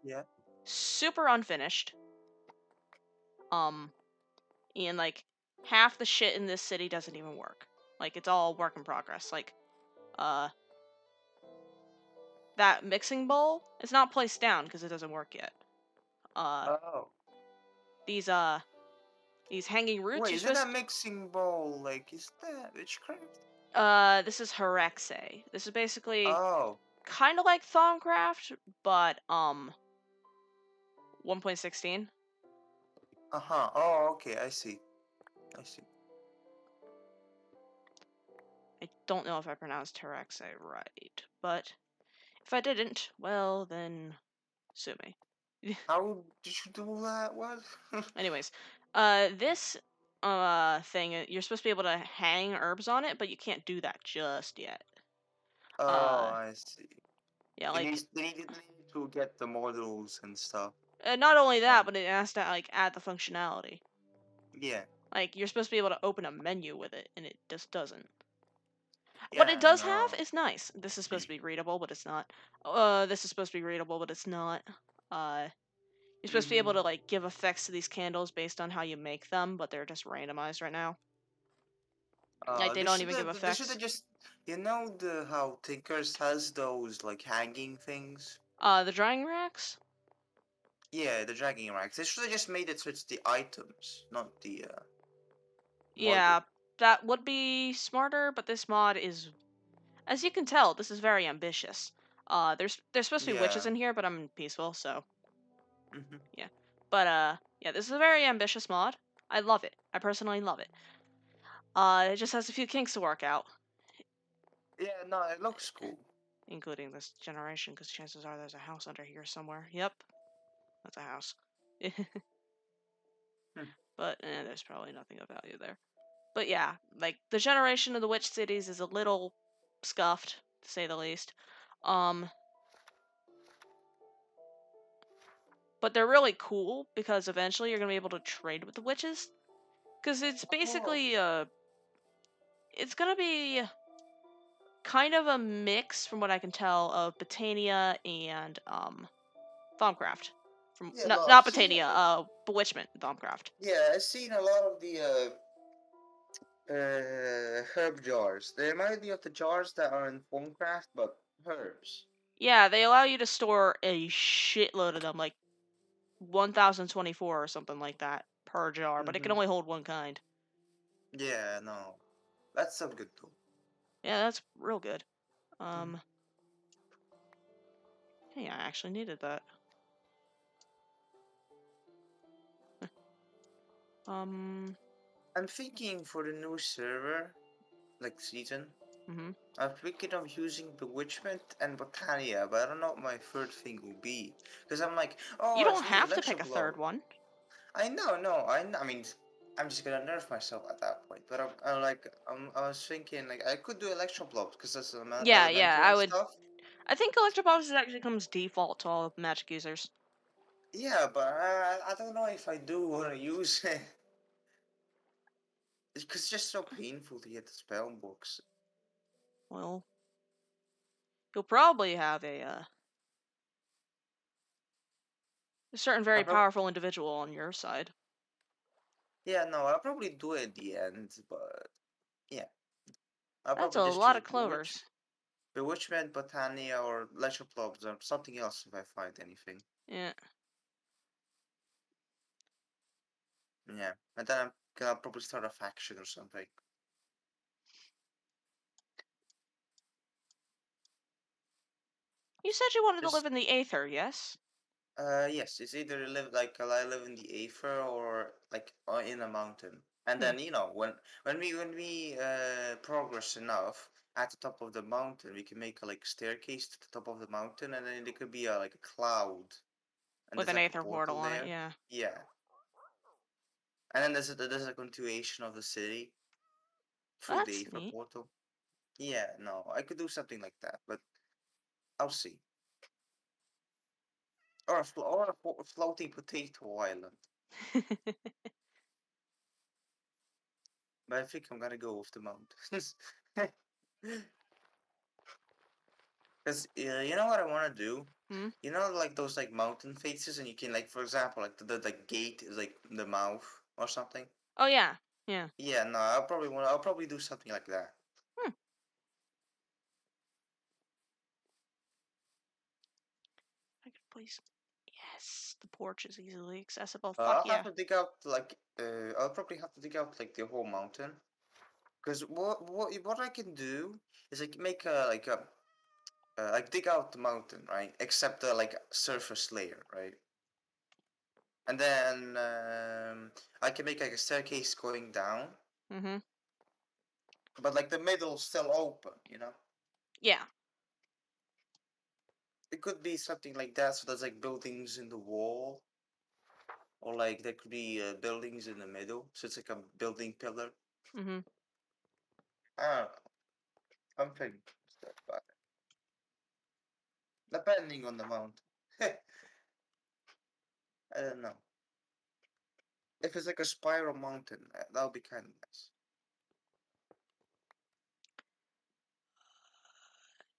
Yeah. super unfinished, and like half the shit in this city doesn't even work. Like it's all work in progress. Like, uh, that mixing bowl is not placed down because it doesn't work yet. Uh, Oh. these these hanging roots Wait, you're isn't that supposed. mixing bowl like is that witchcraft? This is Herexe. This is basically Oh. kind of like Thaumcraft, but 1.16. Uh-huh. Oh, okay, I see. I see. I don't know if I pronounced Herexe right, but if I didn't, well then sue me. How did you do that? What? Anyways, this thing, you're supposed to be able to hang herbs on it, but you can't do that just yet. Oh, Uh, I see. yeah, They like need they need to get the models and stuff. not only that, Um, but it has to like add the functionality. yeah. Like you're supposed to be able to open a menu with it, and it just doesn't. What it Yeah, does have no. is nice. This is supposed to be readable, but it's not. This is supposed to be readable, but it's not. You're supposed to be able Mm-hmm. to like give effects to these candles based on how you make them, but they're just randomized right now. Like they don't even give They should have effects. just the how Tinkers has those like hanging things. The drying racks. Yeah, the dragging racks. They should have just made it so it's the items, not the model. Yeah, that would be smarter, but this mod is, as you can tell, this is very ambitious. There's supposed to be witches Yeah. in here, but I'm peaceful, so Mm-hmm. yeah. But yeah, this is a very ambitious mod. I love it. I personally love it. It just has a few kinks to work out, Yeah, no, it looks cool. including this generation, because chances are there's a house under here somewhere. Yep, that's a house. Hmm. But there's probably nothing of value there. But yeah, like the generation of the witch cities is a little scuffed, to say the least. Um, but they're really cool because eventually you're gonna be able to trade with the witches. Because it's Oh, basically it's gonna be kind of a mix, from what I can tell, of Botania and Thaumcraft. From yeah, no, I've not seen Botania, Bewitchment Thaumcraft. yeah, I've seen a lot of the herb jars. They remind me of the jars that are in Phonecraft, but herbs. Yeah, they allow you to store a shitload of them, like 1024 or something like that per jar, but it can Mm-hmm. only hold one kind. Yeah, no, that's so good too. Yeah, that's real good. Mm. Um, hey, I actually needed that. Um, I'm thinking for the new server, like season. mhm. I'm thinking of using Bewitchment and Botania, but I don't know what my third thing will be. Because I'm like, oh, You I don't just need have to Electro pick a third Blow. one. I know, no, I mean, I'm just gonna nerf myself at that point. But I'm like, I was thinking, like, I could do Electro Blow because that's Yeah, elemental I and would. stuff. I think Electropopsis actually comes default to all magic users. Yeah, but I don't know if I do want to use it. Because it's just so painful to get the spell books. Well, you'll probably have a certain I very prob- powerful individual on your side. yeah, no, I'll probably do it at the end, but yeah. I'll That's probably a just lot choose of clovers. Bewitchment, Botania, or Leisure or something else if I find anything. Yeah. Yeah, and then I'm gonna probably start a faction or something. You said you wanted to live Just in the Aether, yes? yes, it's either live like I live in the Aether or like in a mountain. And Hmm. then when we progress enough at the top of the mountain, we can make a like staircase to the top of the mountain, and then there could be a like a cloud, and With there's an like a Aether portal portal on it, there. yeah. Yeah, and then there's a continuation of the city. through the That's Aether neat. portal. Yeah, no, I could do something like that, but I'll see. Or a floating potato island. But I think I'm gonna go with the mountains. Because you know what I want to do? Hmm? You know, like those like mountain faces, and you can like, for example, like the gate is like the mouth or something. Oh yeah, yeah. Yeah, no, I'll probably do something like that. Hmm. I could place. Yes, the porch is easily accessible. Fuck I'll yeah. have to dig out like I'll probably have to dig out like the whole mountain. Because what I can do is like make a like dig out the mountain, right? Except the like surface layer, right? And then I can make like a staircase going down, Mm-hmm. but like the middle's still open, you know? Yeah. It could be something like that, so there's like buildings in the wall, or like there could be buildings in the middle, so it's like a building pillar. Mm-hmm. I don't know, something stuff like that. Depending on the mountain. I don't know. If it's like a spiral mountain, that would be kind of nice.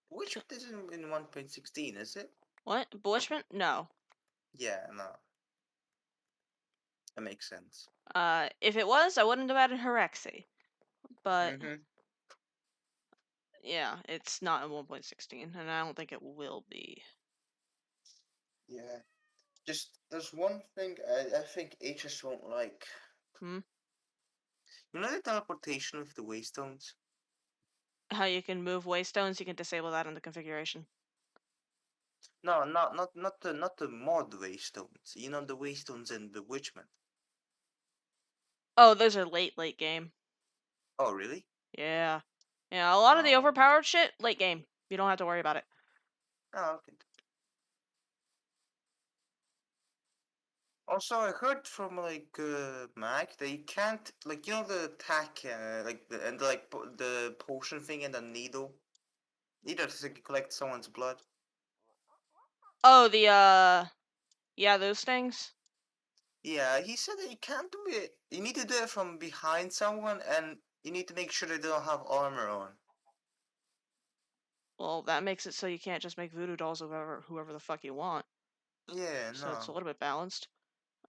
Which So, one is in 1.16, is it? what? Bewitchment? No. Yeah, no. That makes sense. If it was, I wouldn't have added Herexy. But Mm-hmm. yeah, it's not in 1.16, and I don't think it will be. Yeah. Just, there's one thing I think HS won't like. Hmm? You know the teleportation with the waystones? How you can move waystones, you can disable that in the configuration. No, not the mod waystones. You know the waystones in Bewitchment. Oh, those are late game. Oh, really? Yeah. Yeah, a lot of the Oh. overpowered shit, late game. You don't have to worry about it. Oh, okay. Also, I heard from like Mac that you can't like you know the attack like the and like the potion thing and the needle. Neither to collect someone's blood. Oh, yeah, those things. Yeah, he said that you can't do it. You need to do it from behind someone, and you need to make sure they don't have armor on. Well, that makes it so you can't just make voodoo dolls of whoever the fuck you want. Yeah, So it's a no. little bit balanced.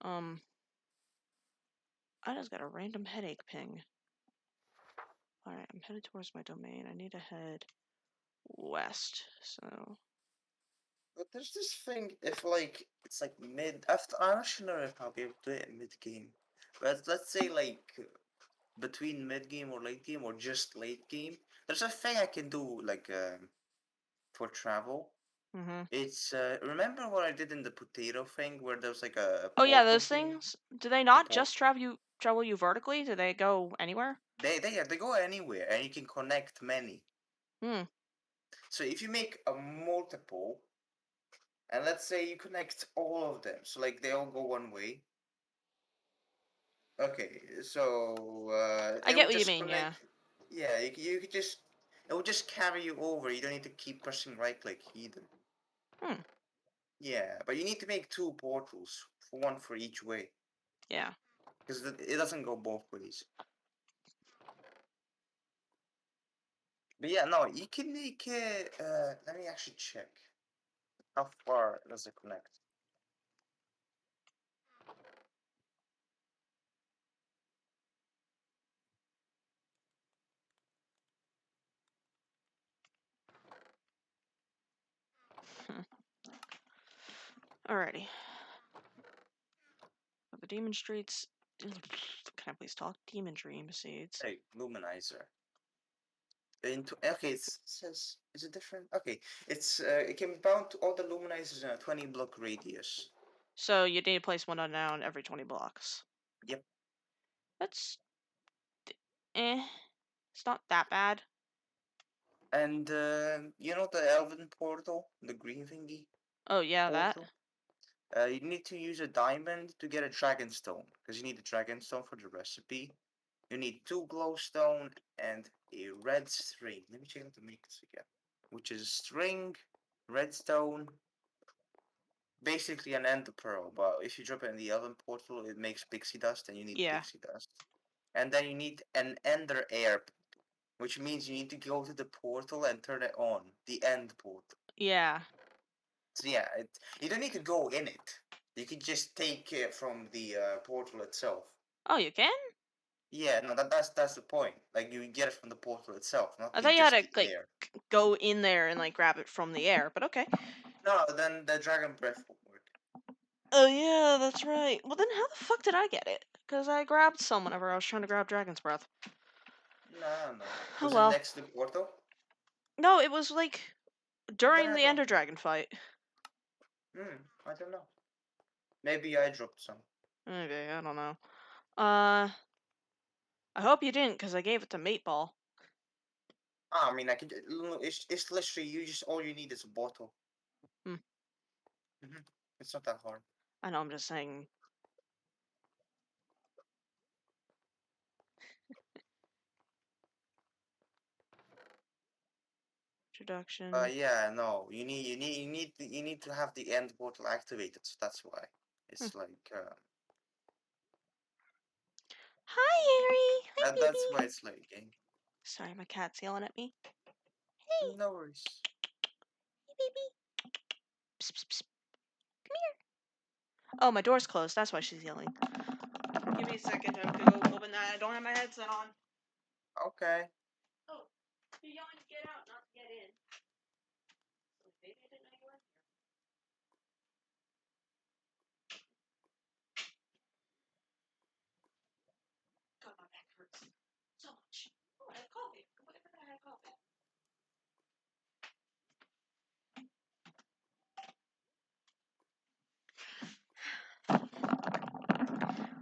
Um, I just got a random headache ping. Alright, I'm headed towards my domain. I need to head west, so... But there's this thing, if like, it's like mid, after, I'm not sure if I'll be able to do it mid game. But let's say like, between mid game or late game, or just late game, there's a thing I can do, like, for travel. Mm-hmm. It's, remember what I did in the potato thing, where there was like a Oh yeah, portal those thing? things? Do they The not port. just travel you vertically? Do they go anywhere? They go anywhere, and you can connect many. Hmm. So if you make a multiple, and let's say you connect all of them, so like they all go one way. Okay, so I it get will what you just mean, yeah. connect. Yeah, you could just it will just carry you over. You don't need to keep pressing right click either. Hmm. Yeah, but you need to make two portals, for one for each way, Yeah. because it doesn't go both ways. But yeah, no, you can make it. Let me actually check. How far does it connect? Alrighty. The demon streets... Can I please talk? Demon dream seeds. Hey, luminizer. Okay, it says is it different? Okay, it can be bound to all the luminizers in a 20 block radius. So you need to place one down every 20 blocks. Yep. That's... eh. It's not that bad. And you know the Elven portal, the green thingy Oh yeah, that. portal. You need to use a diamond to get a dragon stone because you need a dragon stone for the recipe. You need 2 glowstone and a red string. Let me check out the mix again. Which is string, redstone, basically an ender pearl, but if you drop it in the elven portal, it makes pixie dust, and you need Yeah. pixie dust. And then you need an ender air, which means you need to go to the portal and turn it on, the end portal. Yeah. So yeah, you don't need to go in it. You can just take it from the portal itself. Oh, you can? Yeah, no, that's the point. Like you get it from the portal itself, not I thought you had just to, the like, air. go in there and, like, grab it from the air, but okay. No, then the dragon breath won't work. Oh, yeah, that's right. Well, then how the fuck did I get it? Because I grabbed some whenever I was trying to grab Dragon's Breath. No, no. Oh, Was it well. next to the portal? No, it was, like, Then during I the don't. Ender Dragon fight. I don't know. Maybe I dropped some. Maybe, I don't know. I hope you didn't, because I gave it to Meatball. Ah, I mean, I could. It's literally you just all you need is a bottle. Hmm. It's not that hard. I know, I'm just saying. Introduction. Yeah, no. You need to have the end portal activated. So that's why. It's like Hi, Harry! Hi, that's why baby! it's lagging. Sorry, my cat's yelling at me. No worries. Hey, baby! Psst, psst, psst. Come here! Oh, my door's closed. That's why she's yelling. Give me a second. I have to go open that. I don't have my headset on. Okay. Oh, you're yelling to get out, not to get in. Maybe I didn't know you were here. God, my back hurts so much. Oh, I had coffee. What if I had coffee?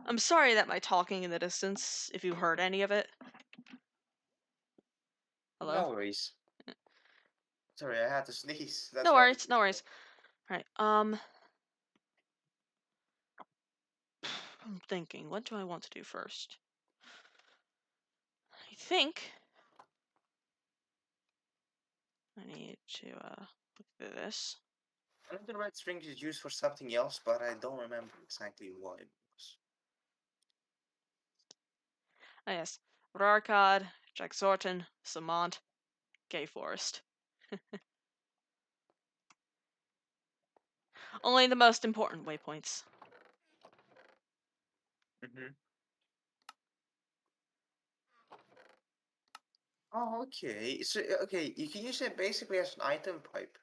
I'm sorry that my talking in the distance, if you heard any of it. Hello? No worries. Sorry, I had to sneeze. That's No why I worries, did no this. worries. Alright, I'm thinking, what do I want to do first? I think I need to, look through this. Another red string is used for something else, but I don't remember exactly what it was. Ah, yes. Rarkad, Jaxorton, Samant, Gay Forest. Only the most important waypoints. Oh, okay. So okay, you can use it basically as an item pipe.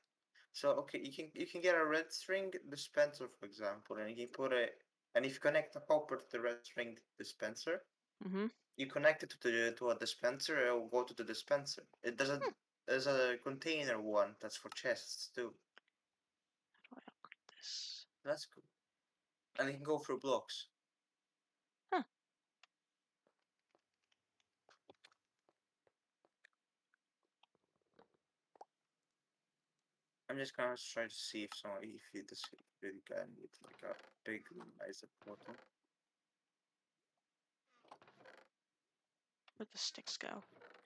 So okay, you can get a red string dispenser, for example, and you can put it. And if you connect the hopper to the red string dispenser, Mm-hmm. you connect it to a dispenser, it will go to the dispenser. It doesn't. There's a container one that's for chests too. How do I upgrade this? That's cool. And you can go through blocks. Huh. I'm just gonna try to see if this really can with like a big nice portal. Where'd the sticks go?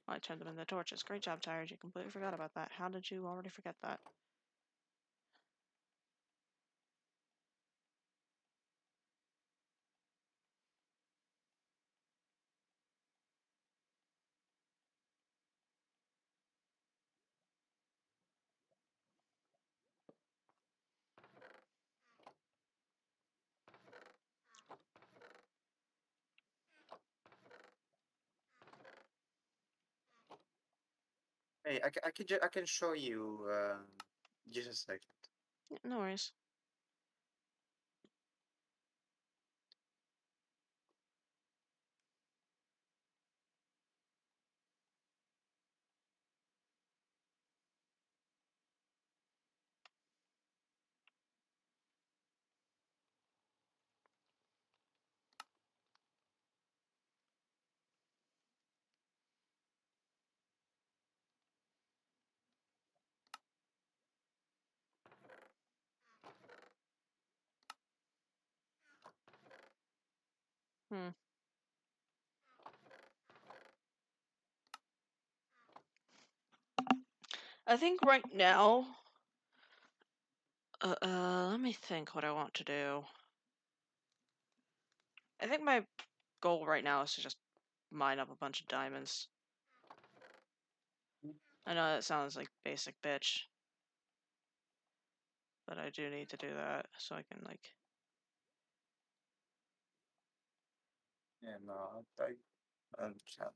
Oh, I turned them into torches. Great job, Tired. You completely forgot about that. How did you already forget that? Hey, I can show you just a second. Yeah, no worries. I think right now. Let me think what I want to do. I think my goal right now is to just mine up a bunch of diamonds. I know that sounds like basic bitch, but I do need to do that so I can like. Yeah, no, I understand.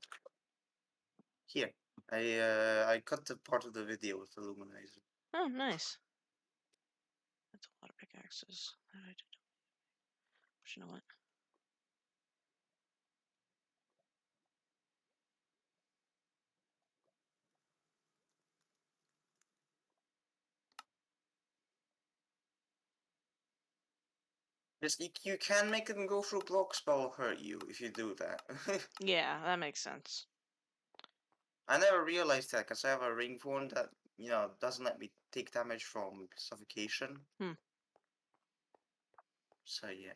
Here, I cut the part of the video with the luminizer. Oh, nice. That's a lot of pickaxes that I did. But you know what? Just you can make them go through blocks, but will hurt you if you do that. Yeah, that makes sense. I never realized that because I have a ring phone that doesn't let me take damage from suffocation. Hmm. So yeah.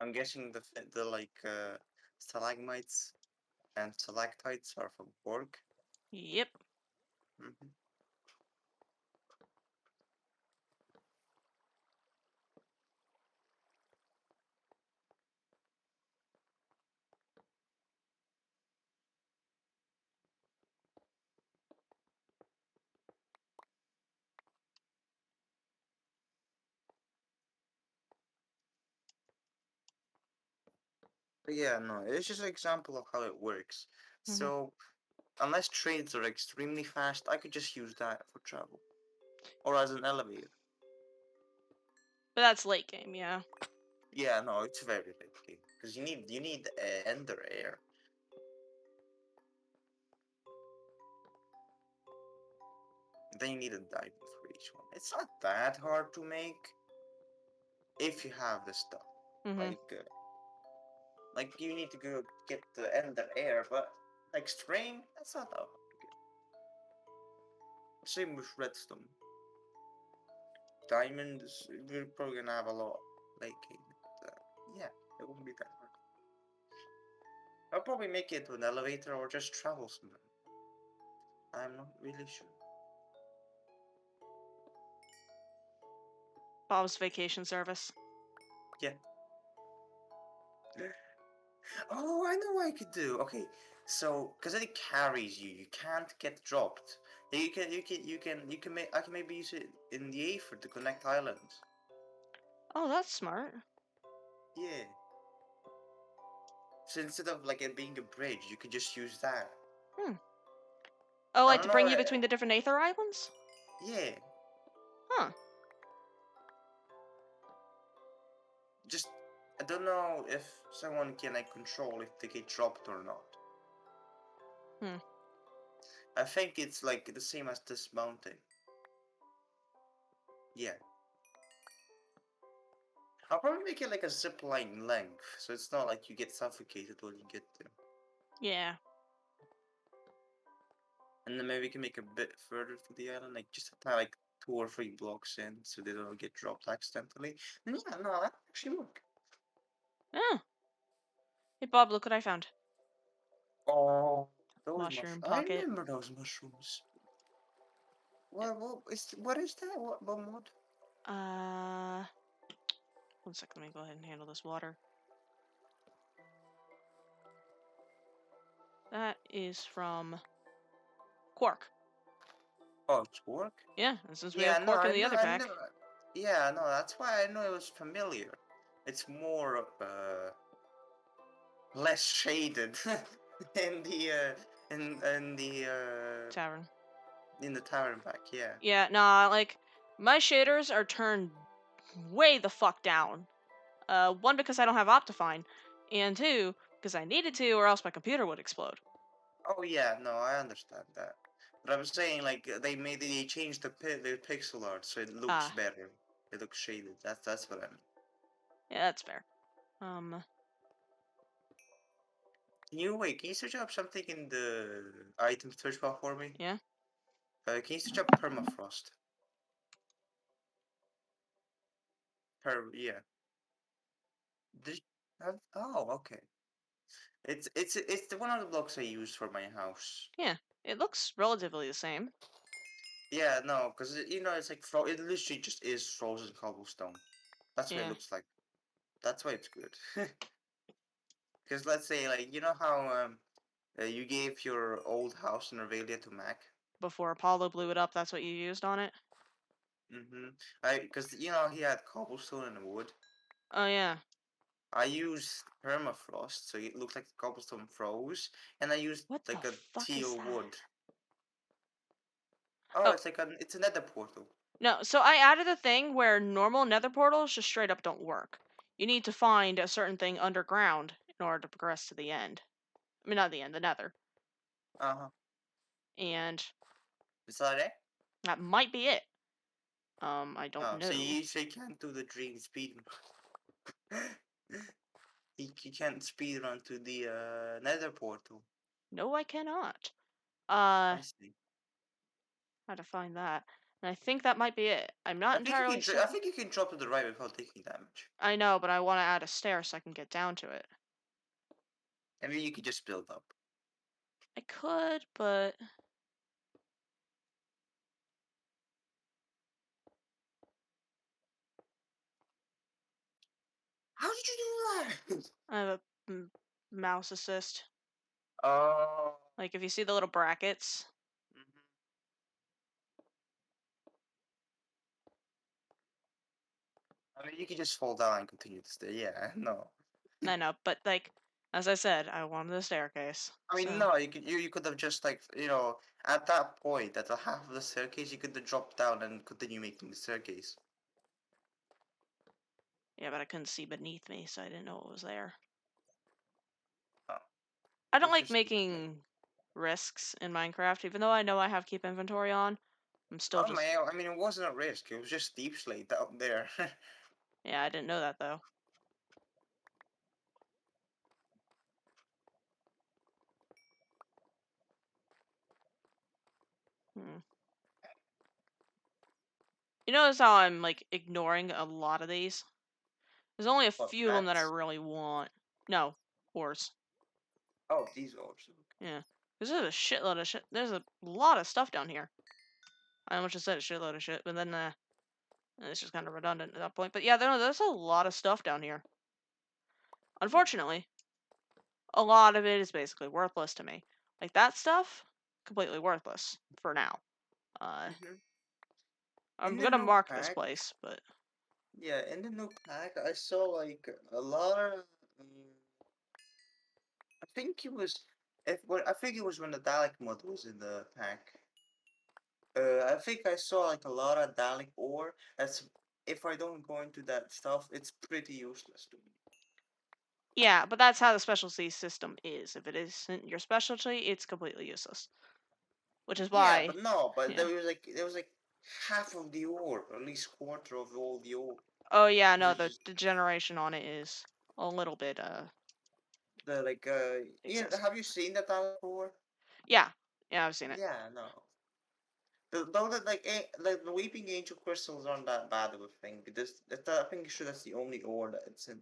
I'm guessing the stalagmites and stalactites are from pork. Yep. Hmm. But yeah, no, it's just an example of how it works. Mm-hmm. So unless trains are extremely fast, I could just use that for travel or as an elevator. But that's late game, yeah. Yeah, no, it's very late because you need ender air. Then you need a diamond for each one. It's not that hard to make if you have the stuff. Mm-hmm. Like you need to go get the ender air, but like string, that's not that hard to get. Same with redstone. Diamonds, we're probably gonna have a lot late game. But, yeah, it won't be that hard. I'll probably make it to an elevator or just travel somewhere. I'm not really sure. Bob's vacation service. Yeah. Oh, I know what I could do. Okay, so because it carries you, you can't get dropped. You can make. I can maybe use it in the Aether to connect islands. Oh, that's smart. Yeah. So instead of like it being a bridge, you could just use that. Hmm. Oh, I like don't to know. bring you between the different Aether Islands? Yeah. Huh. Just I don't know if someone can like control if they get dropped or not. Hmm. I think it's like the same as this mountain. Yeah. I'll probably make it like a zip line length, so it's not like you get suffocated when you get there. Yeah. And then maybe we can make a bit further to the island, like just like 2 or 3 blocks in, so they don't get dropped accidentally. And yeah, no, that actually work. Oh. Hey, Bob, look what I found. Oh, those Mushroom mushrooms! I pocket. remember those mushrooms. What is that? What mod? Uh, 1 sec. Let me go ahead and handle this water. That is from Quark. Oh, it's work. Yeah, and since we Yeah, have no, Quark in I the know, other I know. pack. Yeah, no, that's why I know it was familiar. It's more less shaded in the Tavern. in the tavern pack. Yeah. Yeah, nah, like, my shaders are turned way the fuck down. One, because I don't have Optifine, and two, because I needed to, or else my computer would explode. Oh yeah, no, I understand that. But I'm saying like they changed the pixel art so it looks Ah, better. It looks shaded. That's what I mean. yeah, that's fair. Can you search up something in the item search bar for me? Yeah. Can you search up permafrost? Yeah. Did oh, okay. It's the one of the blocks I use for my house. Yeah. It looks relatively the same. Yeah, no, because it's like it literally just is frozen cobblestone. That's what it Yeah. looks like. That's why it's good. Because let's say like how you gave your old house in Revelia to Mac. Before Apollo blew it up, that's what you used on it. Because he had cobblestone and wood. Oh yeah. I used permafrost, so it looked like the cobblestone froze, and I used What the like a fuck is teal that? wood. Oh, Oh it's a nether portal. no. So I added a thing where normal Nether portals just straight up don't work. You need to find a certain thing underground in order to progress to the end. I mean, not the end, the Nether. Uh-huh. And Is that it? that might be it. I don't Oh, know. so you can't do the dream speed. You can't speed run to the nether portal. No, I cannot. Uh, I see. how to find that? And I think that might be it. I'm not entirely I certain. think you can drop to the right without taking damage. I know, but I want to add a stair so I can get down to it. I mean, you could just build up. I could, but How did you do that? I have a mouse assist. Oh. Like if you see the little brackets. Mhm. I mean, you could just fall down and continue to stay. Yeah, no. I know, but like as I said, I wanted a staircase. I mean, So no. You could have just like at that point at the half of the staircase, you could have dropped down and continue making the staircase. yeah, but I couldn't see beneath me, so I didn't know what was there. Oh, I don't that's like just stupid. making risks in Minecraft, even though I know I have keep inventory on. I'm still Oh just man, I mean, it wasn't a risk. It was just deep slate out there. yeah, I didn't know that though. Hmm. You notice how I'm like ignoring a lot of these? There's only a What few of them that I mats? really want. No, ores. Oh, these orbs. Yeah. Because there's a shitload of shit. There's a lot of stuff down here. I almost just said a shitload of shit, but then it's just kind of redundant at that point. But yeah, there's a lot of stuff down here. Unfortunately, a lot of it is basically worthless to me. Like that stuff, completely worthless for now. Uh, Mm-hmm. In I'm the gonna new mark this pack, place, but yeah, in the new pack, I saw like a lot of. I think it was. I think it was when the Dalek mod was in the pack. I think I saw like a lot of Dalek ore. That's if I don't go into that stuff, it's pretty useless to me. yeah, but that's how the specialty system is. If it isn't your specialty, it's completely useless. Which is Yeah, why, but no, but yeah. there was like half of the ore, or at least quarter of all the ore. Oh yeah, no, This the is generation on it is a little bit the like excessive. have you seen the Dalek ore? Yeah, yeah, I've seen it. Yeah, no. Though that like the Weeping Angel crystals aren't that bad of a thing because I think sure that's the only ore that it's in.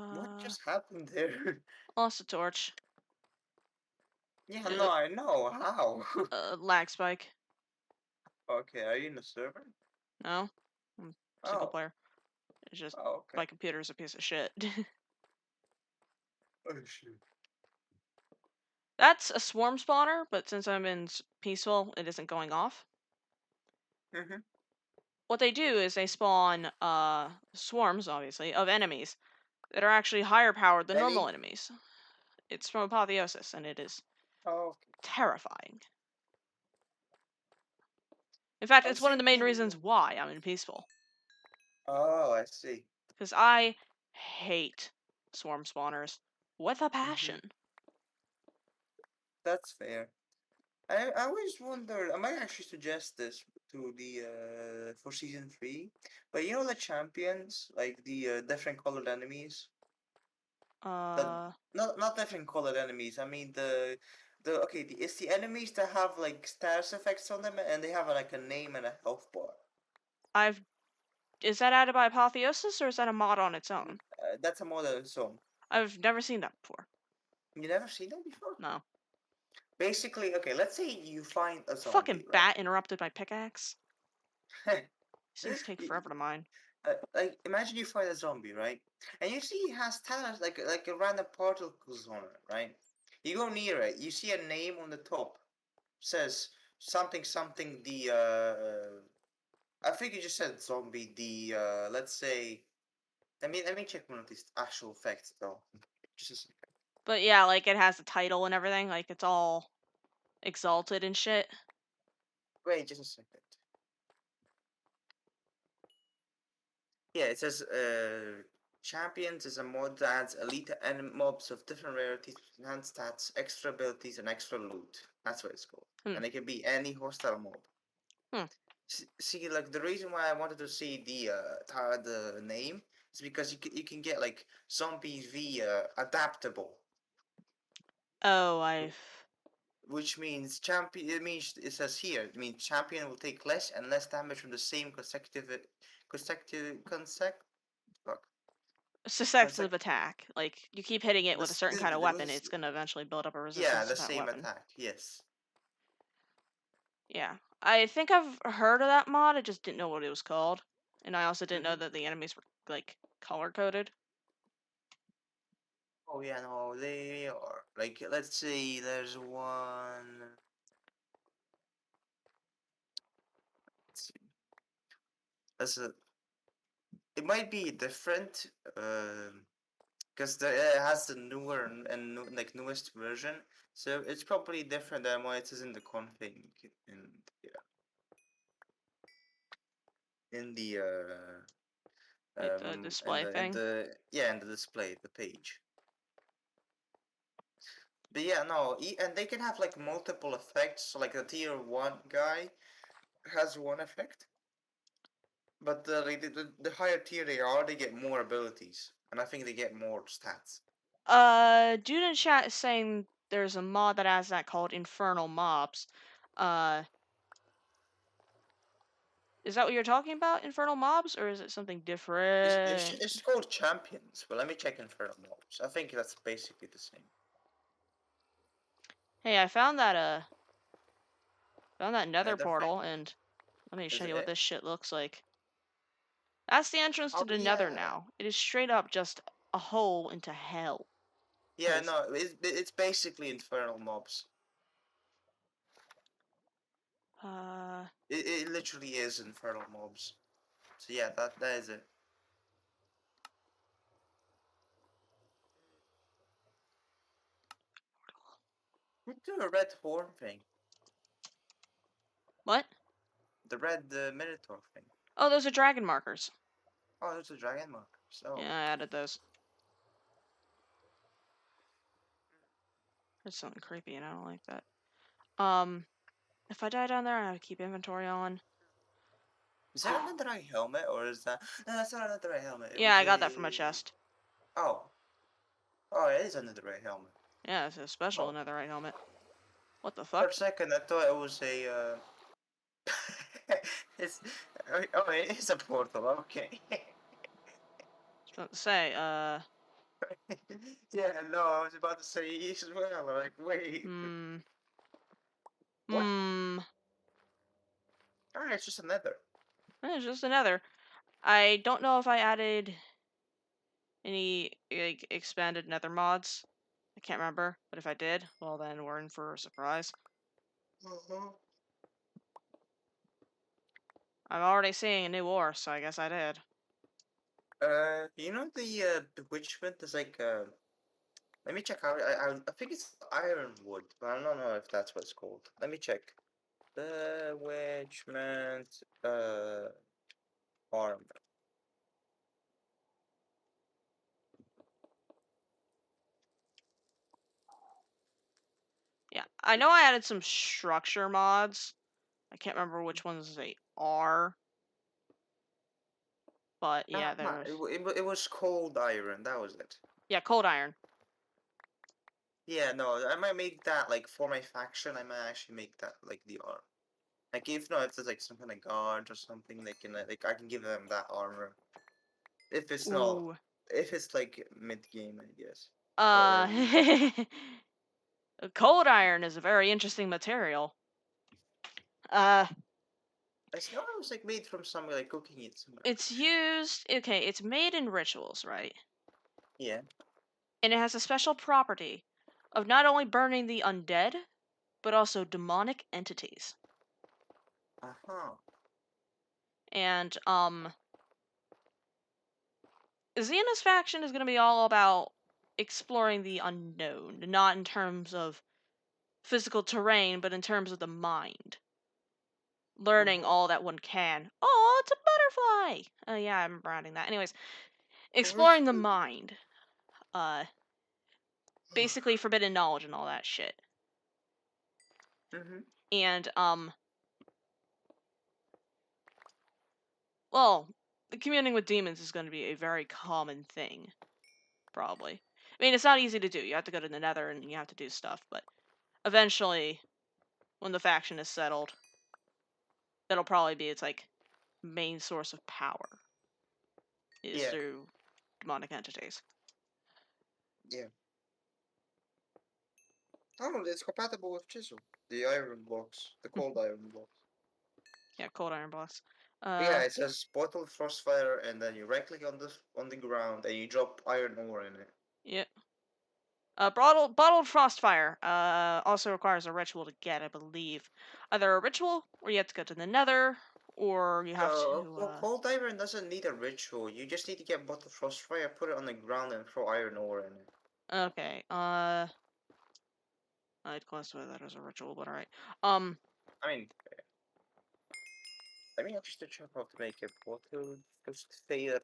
What Uh, just happened there? lost a torch. Yeah, And no, I know how. lag spike. Okay, are you in the server? No, I'm single Oh, player. It's just oh, okay. my computer's a piece of shit. Oh shoot. That's a swarm spawner, but since I'm in peaceful, it isn't going off. Mhm. What they do is they spawn swarms, obviously, of enemies that are actually higher powered than normal Any? enemies. It's from Apotheosis, and it is Oh, okay. terrifying. In fact, I it's was one of the main thinking. reasons why I'm in peaceful. Oh, I see. Because I hate swarm spawners with a Mhm. passion. That's fair. I always wondered. I might actually suggest this to the for season 3. But you know the champions, like the different colored enemies. Not different colored enemies. I mean it's the enemies that have like status effects on them and they have like a name and a health bar. Is that added by Apotheosis or is that a mod on its own? That's a mod of its own. I've never seen that before. You never seen that before? No. Basically, okay, let's say you find a zombie, Fucking right? bat interrupted my pickaxe. These things take forever to mine. Like imagine you find a zombie, right? And you see he has talents like a random particles on it, right? You go near it, you see a name on the top, says something something the I think you just said zombie the let's say let me check one of these actual facts though. Just a second. But yeah, like it has a title and everything. Like it's all exalted and shit. Wait, just a second. Yeah, it says champions is a mod that adds elite mobs of different rarities, enhanced stats, extra abilities, and extra loot. That's what it's called. And it can be any hostile mob. See, like the reason why I wanted to see the name is because you can get like zombies v adaptable. Oh, Which means champion. It means it says here. It means champion will take less and less damage from the same successive attack. Like you keep hitting it with a certain kind of weapon, this it's gonna eventually build up a yeah, resistance the to that same weapon. attack. Yes. Yeah, I think I've heard of that mod. I just didn't know what it was called, and I also didn't know Mhm. that the enemies were like color coded. Oh yeah, no, they are. Like, let's see, there's one. Let's see. That's a. It might be different, because it has the newer like newest version, so it's probably different than what it is in the config in the Like the display in thing. the yeah in the display the page. But yeah, no, and they can have like multiple effects. So like the tier 1 guy has one effect, but like the higher tier they are, they get more abilities, and I think they get more stats. Dude in chat is saying there's a mod that has that called Infernal Mobs. Is that what you're talking about, Infernal Mobs, or is it something different? It's called champions. Well, let me check Infernal Mobs. I think that's basically the same. Hey, I found that nether Nether thing? portal, and let me Is show it you what it? this shit looks like. That's the entrance to Oh the nether yeah. now. It is straight up just a hole into hell. Yeah, no, it's basically Infernal Mobs. It literally is Infernal Mobs. So yeah, that is it. Let's do a red horn thing. What? The red Minotaur thing. Oh, those are dragon markers. Oh, there's a dragon marker. So Yeah, I added those. There's something creepy, and I don't like that. If I die down there, I have to keep inventory on. is that another eye helmet or is that no? That's not another eye helmet. It Yeah, was I got that from a a chest. oh oh it is another eye helmet. Yeah, it's a special Oh, netherite helmet. What the for fuck? a second I thought it was a it's oh it is a portal. Okay. I was about to say, Yeah, no, I was about to say as well. Like, wait, hmm. what? Hmm. Oh, it's just another. It's just another. I don't know if I added any like expanded nether mods. I can't remember, but if I did, well then we're in for a surprise. Uh-huh. I'm already seeing a new war, so I guess I did. You know the bewitchment is like let me check out. I think it's ironwood, but I don't know if that's what it's called. Let me check. Bewitchment armor. Yeah, I know I added some structure mods. I can't remember which ones they are. But yeah, Ah, there's. it was cold iron. That was it. Yeah, cold iron. Yeah, no, I might make that like for my faction. I might actually make that like the arm. Like if there's like some kind of guard or something, they can like I can give them that armor. If it's not, Ooh. if it's like mid game, I guess. Or Uh, early. cold iron is a very interesting material. Uh, I know it was like made from somewhere like cooking it somewhere. it's used. Okay, it's made in rituals, right? Yeah. And it has a special property of not only burning the undead, but also demonic entities. Uh-huh. And Xena's faction is going to be all about exploring the unknown, not in terms of physical terrain, but in terms of the mind. Learning Mm-hmm. all that one can. Oh, it's a butterfly! Yeah, I'm writing that. Anyways, exploring the mind. Basically forbidden knowledge and all that shit. Mm-hmm. And, well, communing with demons is going to be a very common thing. Probably. I mean, it's not easy to do. You have to go to the nether and you have to do stuff, but eventually, when the faction is settled, that'll probably be its, like, main source of power. Is Yeah. through demonic entities. Yeah. Oh, it's compatible with chisel. The iron blocks, the cold iron blocks. Yeah, cold iron blocks. Yeah, it says bottle frostfire, and then you right click on the ground and you drop iron ore in it. Yeah. Bottled frostfire also requires a ritual to get, I believe. Either a ritual, or you have to go to the nether, or you have No, to, well, cold iron doesn't need a ritual. You just need to get bottle frostfire, put it on the ground, and throw iron ore in it. okay, I'd classify that as a ritual, but alright. I mean, let me actually check how to make a bottle frostfire.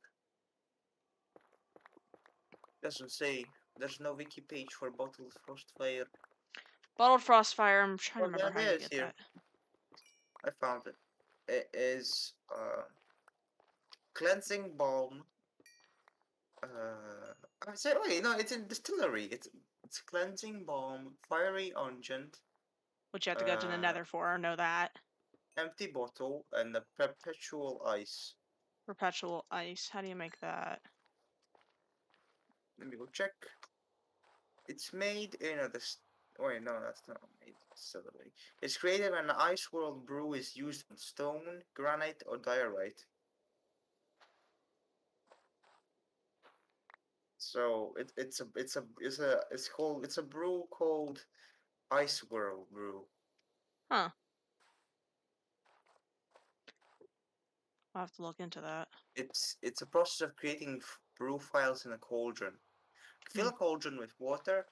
Doesn't say. There's no wiki page for bottle frostfire. Bottled frostfire, I'm trying to Oh, remember there how it you is get here. that. I found it. It is cleansing balm. I say, wait, no, it's in distillery. It's cleansing balm, fiery unguent, Which you have to go to the uh, nether for, I know that. empty bottle, and the perpetual ice. Perpetual ice, how do you make that? Let me go check. It's made in a wait, no, that's not made distillery. It's created when an ice world brew is used on stone, granite, or diorite. So it's a brew called Ice World Brew. Huh. I'll have to look into that. It's a process of creating brew files in a cauldron. Fill Hmm. a cauldron with water.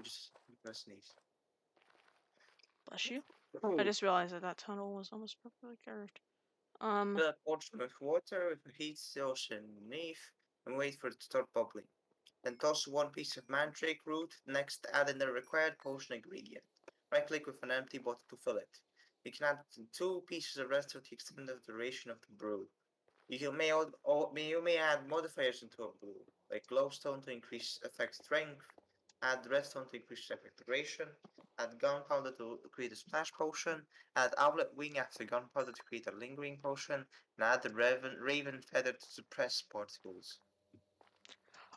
Just I'm gonna sneeze. Bless you. I Ooh. just realized that that tunnel was almost perfectly curved. Fill a cauldron with water with a heat source underneath and wait for it to start bubbling. Then toss one piece of mandrake root. Next, add in the required potion ingredient. Right click with an empty bottle to fill it. You can add two pieces of resto to extend the duration of the brew. You may add modifiers into a brew, like glowstone to increase effect strength, add redstone to increase effect duration, add gunpowder to create a splash potion, add owlet wing after gunpowder to create a lingering potion, and add the raven feather to suppress particles.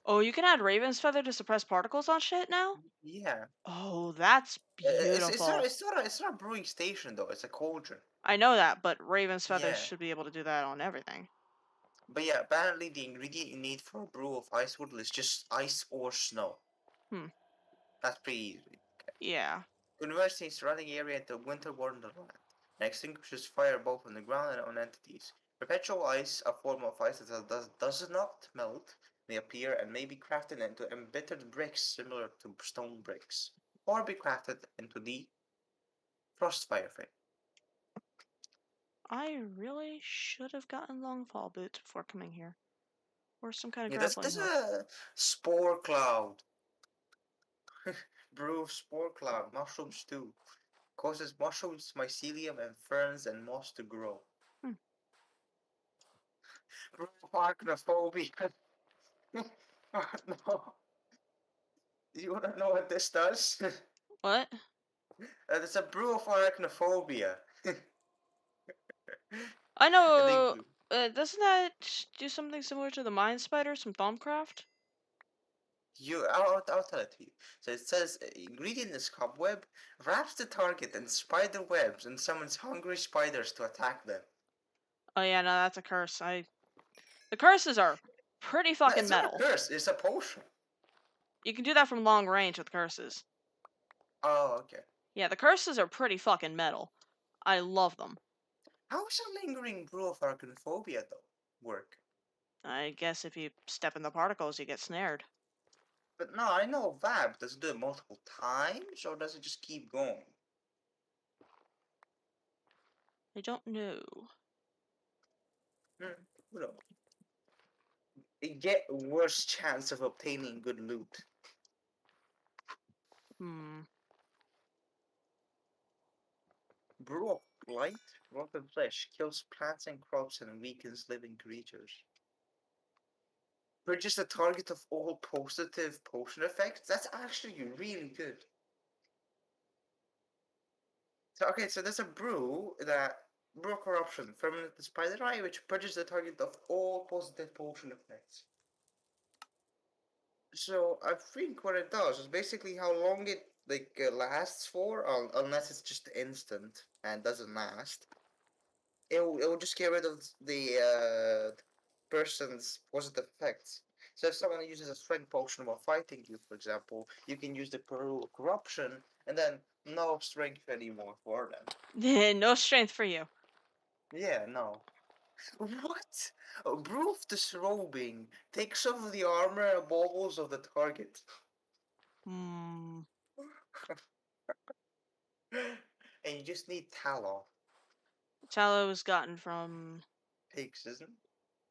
Oh, you can add Raven's Feather to suppress particles on shit now? Yeah, Oh, that's beautiful. it's not a brewing station though. It's a cauldron. I know that, but Raven's Feathers Yeah, should be able to do that on everything. but yeah, apparently the ingredient you need for a brew of ice wood is just ice or snow. Hmm. That's pretty easy. Yeah. Converts the surrounding area into winter wonderland, and extinguishes fire both on the ground and on entities. Perpetual ice, a form of ice that does not melt, may appear and may be crafted into embittered bricks similar to stone bricks, or be crafted into the frostfire thing. I really should have gotten Longfall boots before coming here. Or some kind of Yeah, grappling that's hook. a spore cloud. Brew of spore cloud, mushroom stew. Causes mushrooms, mycelium, and ferns and moss to grow. Hmm. Brew of arachnophobia. Oh, no. You wanna know what this does? What? It's a brew of arachnophobia. I And they know. Doesn't that do something similar to the Mind Spiders from Thaumcraft? I'll tell it to you. So it says ingredient is cobweb, wraps the target in spider webs and summons hungry spiders to attack them. Oh yeah, no, that's a curse. The curses are pretty No, fucking it's not a metal. curse, it's a potion. You can do that from long range with curses. Oh, okay. Yeah, the curses are pretty fucking metal. I love them. How does a lingering brew of arachnophobia though work? I guess if you step in the particles, you get snared. But no, I know VAB. Does it do it multiple times or does it just keep going? I don't know. Who knows? You get worse chance of obtaining good loot. Hmm. Brew of blight, rotten flesh, kills plants and crops and weakens living creatures. Purges the target of all positive potion effects. That's actually really good. So okay, so there's a brew corruption, ferment the spider eye, which purges the target of all positive potion effects. So I think what it does is basically how long it lasts for, unless it's just instant and doesn't last. It will just get rid of the person's positive effects. So if someone uses a strength potion while fighting you, for example, you can use the corruption and then no strength anymore for them. No strength for you. Yeah, no. What? A brew of disrobing takes off the armor and baubles of the target. Hmm. And you just need tallow. Tallow is gotten from Pigs, isn't it?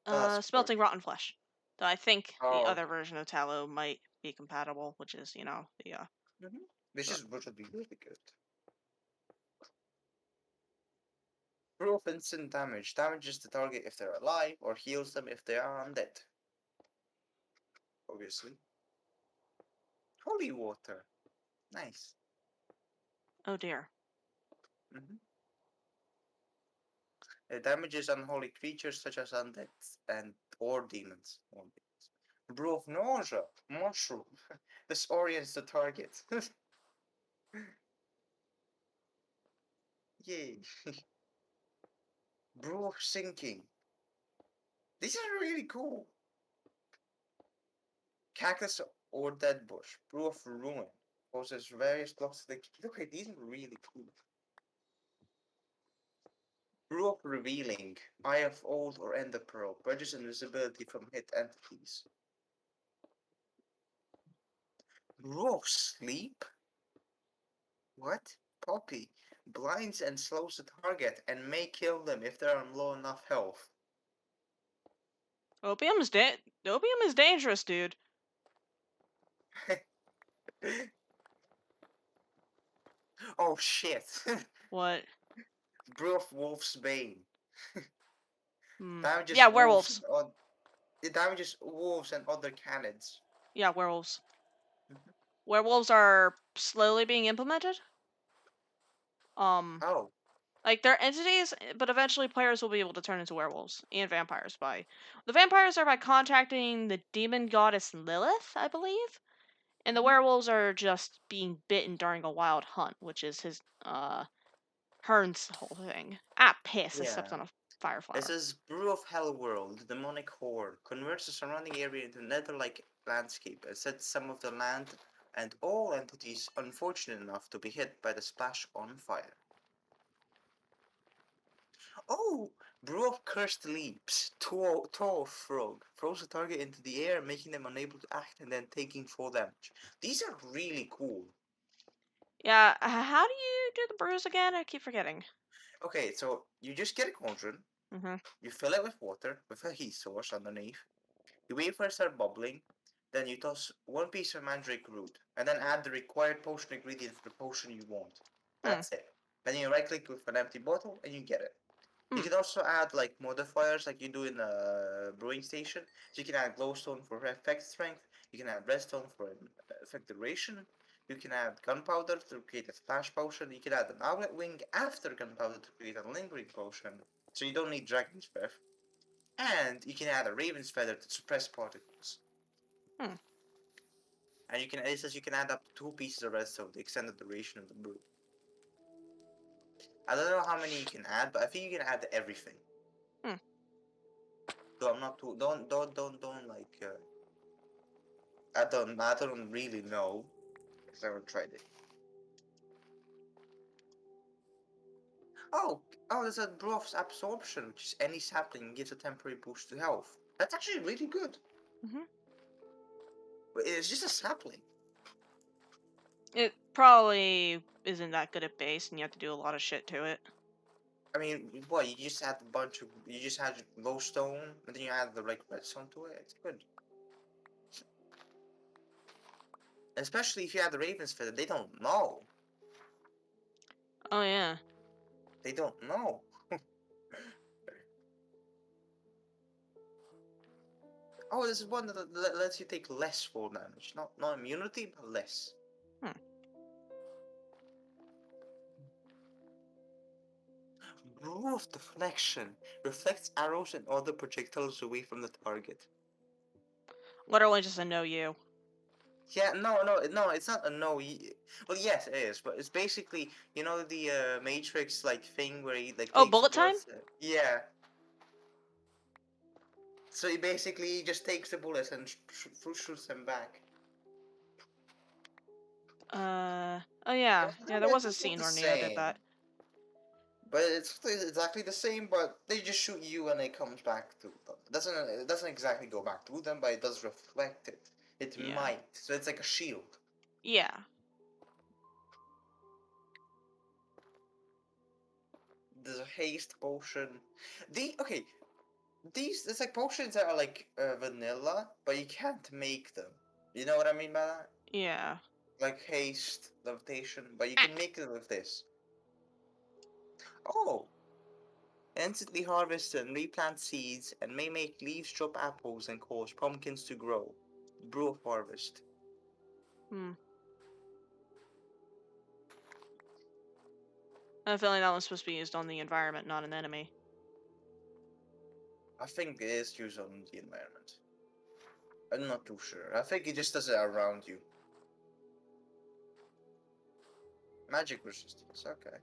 Oh, that's pork. smelting rotten flesh. Though I think the Oh, other version of tallow might be compatible, which is, the mm-hmm. Which would be really good. Brew of instant damage damages the target if they're alive or heals them if they are undead. Obviously. Holy water. Nice. oh dear. Mm-hmm. It damages unholy creatures such as undead and or demons. Brew of nausea. Mushroom. Disorients the target. Yay. Brew of sinking. These are really cool. Cactus or dead bush. Brew of ruin. Poses various blocks to the. Okay, these are really cool. Brew of revealing. Eye of old or ender pearl. Purges invisibility from hit entities. Brew of sleep. What? Poppy. Blinds and slows the target and may kill them if they're on low enough health. Opium is dangerous, dude. Oh shit. What? Brew of Wolf's Bane. Hmm. Damages Yeah, wolves werewolves. and it damages wolves and other canids. Yeah, werewolves. Werewolves are slowly being implemented. Um, Oh, like they're entities, but eventually players will be able to turn into werewolves and vampires by the vampires are by contacting the demon goddess Lilith, I believe. And the mhm. werewolves are just being bitten during a wild hunt, which is his Hearn's whole thing. Ah, piss! I stepped Yeah. on a fire This flower. is Brew of Hellworld, the demonic horde, converts the surrounding area into nether-like landscape and sets some of the land and all entities unfortunate enough to be hit by the splash on fire. Oh! Brew of Cursed Leaps, Toe Frog, throws the target into the air, making them unable to act and then taking full damage. These are really cool. Yeah, how do you do the brews again? I keep forgetting. Okay, so you just get a cauldron, Mm-hmm. you fill it with water with a heat source underneath. You wait for it to start bubbling, then you toss one piece of mandrake root, and then add the required potion ingredient for the potion you want. Hmm. That's it. Then you right click with an empty bottle and you get it. You Hmm. can also add like modifiers like you do in a brewing station. So you can add glowstone for effect strength, You can add redstone for an effective duration. You can add gunpowder to create a splash potion. You can add an outlet wing after gunpowder to create a lingering potion. So you don't need dragon's breath. And you can add a raven's feather to suppress particles. Hmm. And it says you can add up to 2 pieces of redstone to extend the duration of the brew. I don't know how many you can add, but I think you can add everything. Hmm. So I'm not too don't like I don't really know because I haven't tried it. Oh, there's a brew of absorption, which is any sapling gives a temporary boost to health. That's actually really good. Mhm. But it's just a sapling. It probably isn't that good at base, and you have to do a lot of shit to it. I mean, what, you just add you just add glowstone, and then you add the like redstone to it. It's good. Especially if you add the Raven's Feather, they don't know. Oh yeah. They don't know. Oh, this is one that lets you take less fall damage. Not immunity, but less. Hmm. Brew of Deflection. Reflects arrows and other projectiles away from the target. Literally just a no you. Yeah, no, it's not a no. Well, yes, it is, but it's basically, you know, the Matrix like thing where he like Oh, takes the bullet time? bullets. Yeah. So he basically just takes the bullets and shoots them back. Oh yeah. Yeah, there was a It's not scene the where Neo did same, that. but it's exactly the same. But they just shoot you and it comes back to them. It doesn't exactly go back to them, but it does reflect it. It Yeah. might. So it's like a shield. Yeah. There's a haste potion. It's like potions that are like vanilla, but you can't make them. You know what I mean by that? Yeah. Like haste, levitation, but you Ah. can make them with this. Oh, instantly harvest and replant seeds and may make leaves drop apples and cause pumpkins to grow. Brew of harvest. Hmm. I have a feeling that one's supposed to be used on the environment, not an enemy. I think it is used on the environment. I'm not too sure. I think it just does it around you. Magic resistance, okay.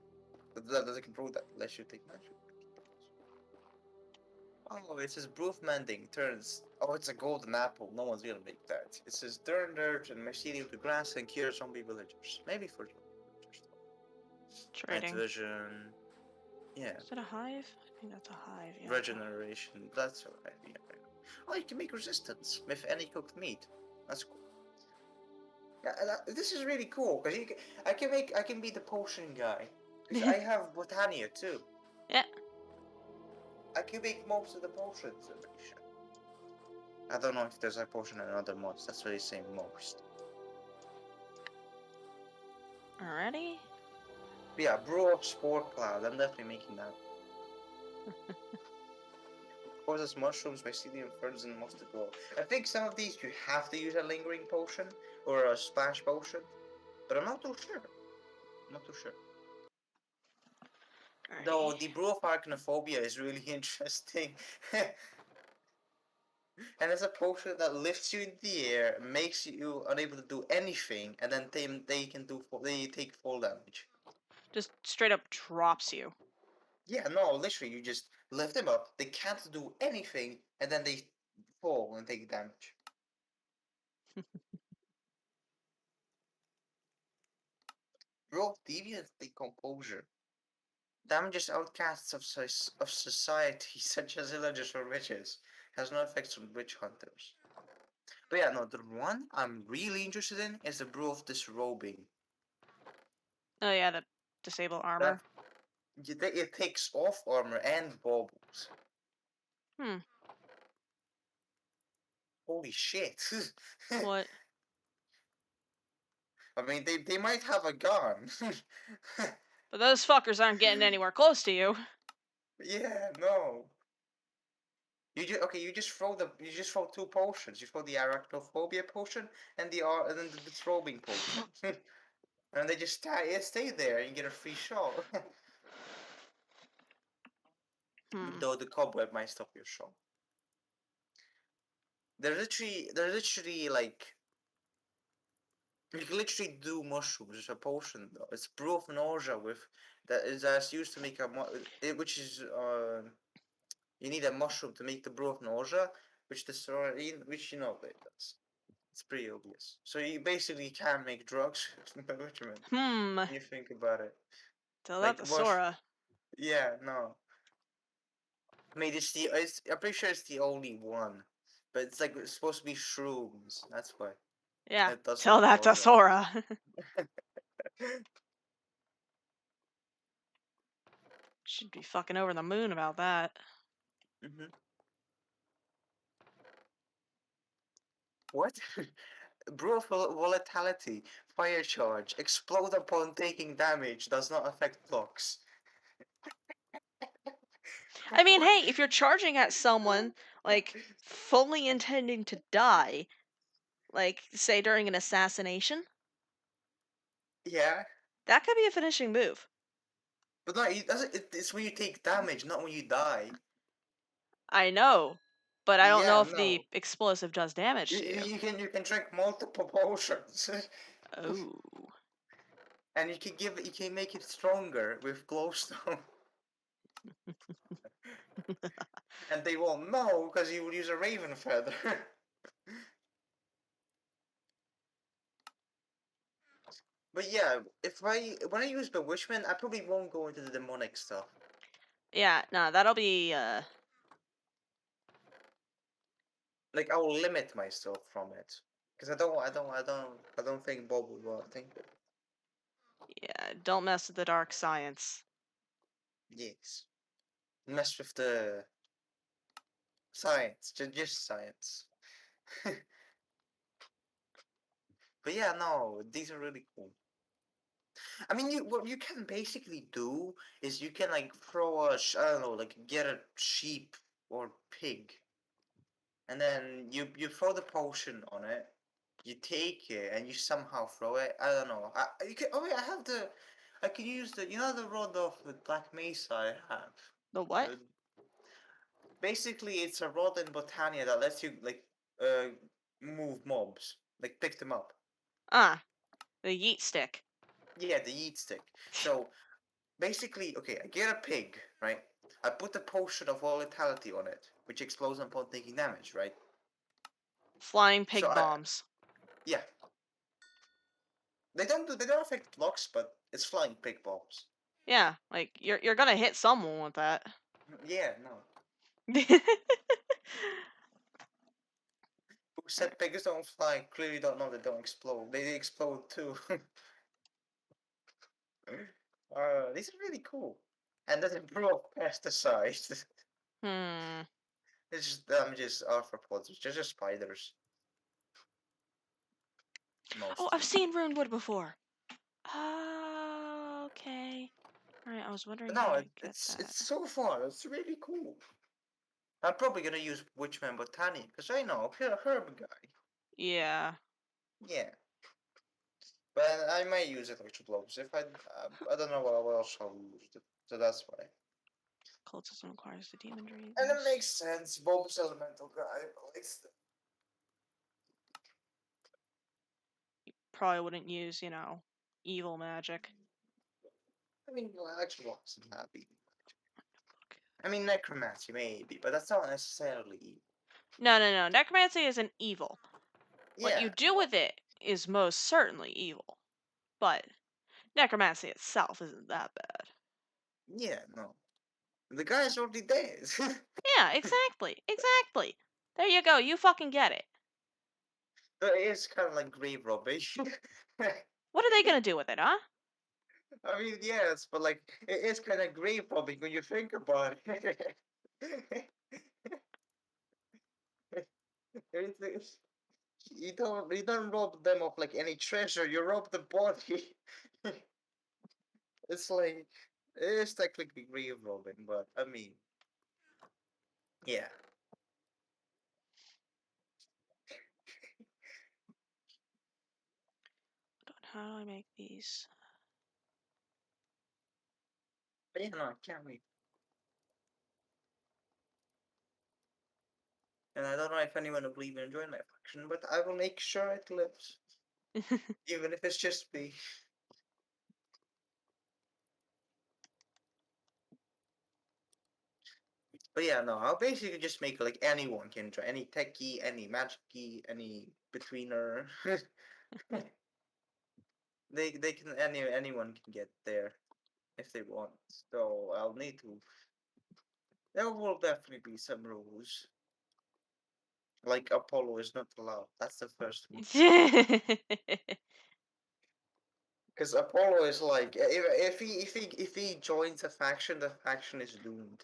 But that doesn't prove that unless you take magic. Oh, it says brew of mending turns. Oh, it's a golden apple. No one's gonna make that. It says turn dirt and mycelium to grass and cure zombie villagers. Maybe for zombie villagers. Night Trading. vision. Yeah. Is that a hive? I think that's a hive, yeah. Regeneration. That's alright. Yeah. Oh, you can make resistance with any cooked meat. That's cool. Yeah, this is really cool because I can be the potion guy because I have Botania too. Yeah. I can make most of the potions. I'm pretty sure. I don't know if there's a potion in other mods. That's what they say most. Alrighty. But yeah, brew of spore cloud. I'm definitely making that. Causes mushrooms, mycelium, ferns, and moss to grow. I think some of these you have to use a lingering potion or a splash potion, but I'm not too sure. I'm not too sure. Though Alrighty. the brew of arachnophobia is really interesting. And it's a potion that lifts you in the air, makes you unable to do anything, and then they take fall damage. Just straight up drops you. Yeah, no, literally, you just lift them up. They can't do anything, and then they fall and take damage. Brew of deviant decomposure damages outcasts of society, such as villagers or witches. Has no effects on witch hunters. But yeah, no, the one I'm really interested in is the brew of disrobing. Oh yeah, the disable That armor. it takes off armor and baubles. Hmm. Holy shit! What? I mean, they might have a gun. But those fuckers aren't getting anywhere close to you. Yeah, no. You just throw two potions. You throw the arachnophobia potion and and then the disrobing potion, and they just stay there and you get a free shot. Though the cobweb might stop your shot. They're literally like you can literally do mushrooms as a potion though. It's brew of nausea with that's used to make which is you need a mushroom to make the brew of nausea, which you know what it does. It's pretty obvious. So you basically can make drugs with bitumen. When you think about it, Tell that like to mush. Sora. Yeah, no. I mean, I'm pretty sure it's the only one, but it's supposed to be shrooms. That's why Yeah, it does tell have that to nausea. Sora. Should be fucking over the moon about that. hmm What? Brew of volatility, fire charge, explode upon taking damage, does not affect blocks. I mean, What? hey, if you're charging at someone, like, fully intending to die, like, say during an assassination, Yeah, that could be a finishing move. but no, it's when you take damage, not when you die. I know, but I don't know Yeah, if the no. explosive does damage to you. You can drink multiple potions, Oh. and you can make it stronger with glowstone, and they won't know because you will use a raven feather. But yeah, if when I use bewitchment, I probably won't go into the demonic stuff. Yeah, no, that'll be, Like I will limit myself from it because I don't think Bob would want to think it. yeah, don't mess with the dark science. Yes, mess with the science, just science. But yeah, no, these are really cool. I mean, what you can basically do is you can like throw I don't know, like get a sheep or pig, and then you throw the potion on it. You take it and you somehow throw it. I don't know. You can. Oh wait, I can use the rod of the Black Mesa I have. The what? The, Basically, it's a rod in Botania that lets you like uh move mobs, like pick them up. Ah, the yeet stick. Yeah, the yeet stick. So basically, okay, I get a pig, right? I put the potion of volatility on it, which explodes upon taking damage, right? Flying So pig bombs. yeah, they don't affect blocks, but it's flying pig bombs. Yeah, like, you're gonna hit someone with that. Yeah, no. Who said pigs don't fly? Clearly don't know they don't explode. They explode too. These are really cool. And that improve pesticides. Hmm. It's just damages arthropods, which are just spiders. Oh, I've Mostly. seen ruined wood before. Ah, okay. Alright, I was wondering But how no, to get that. it's so fun. It's really cool. I'm probably gonna use Witchman Botany, because I know, herb guy. Yeah. Yeah. But I might use Electroglobes if I don't know what else I'll use it. So that's why. Cultism requires the demon And it dreams. makes sense. Bob's elemental guy likes the Probably wouldn't use, evil magic. I mean, Electroglobes is happy. I mean, necromancy maybe, but that's not necessarily evil. No, no, no. Necromancy isn't evil. What Yeah, you do no. with it is most certainly evil. But necromancy itself isn't that bad. Yeah, no. The guy's already dead. Yeah, exactly. Exactly. There you go. You fucking get it. But it is kind of like grave robbing. What are they gonna do with it, huh? I mean, yes, but like it is kind of grave robbing when you think about it. It's- you don't rob them of like any treasure. You rob the body. It's like it is technically grave robbing, but I mean, yeah. how do I make these? But yeah, no, I can't wait. And I don't know if anyone will even join my faction, but I will make sure it lives. Even if it's just me. But yeah, no, I'll basically just make like anyone can join. Any techie, any magic-y, any betweener. they can anyone can get there if they want. So I'll need to. There will definitely be some rules. Like Apollo is not allowed. That's the first one. Because Apollo is like if he joins a faction, the faction is doomed.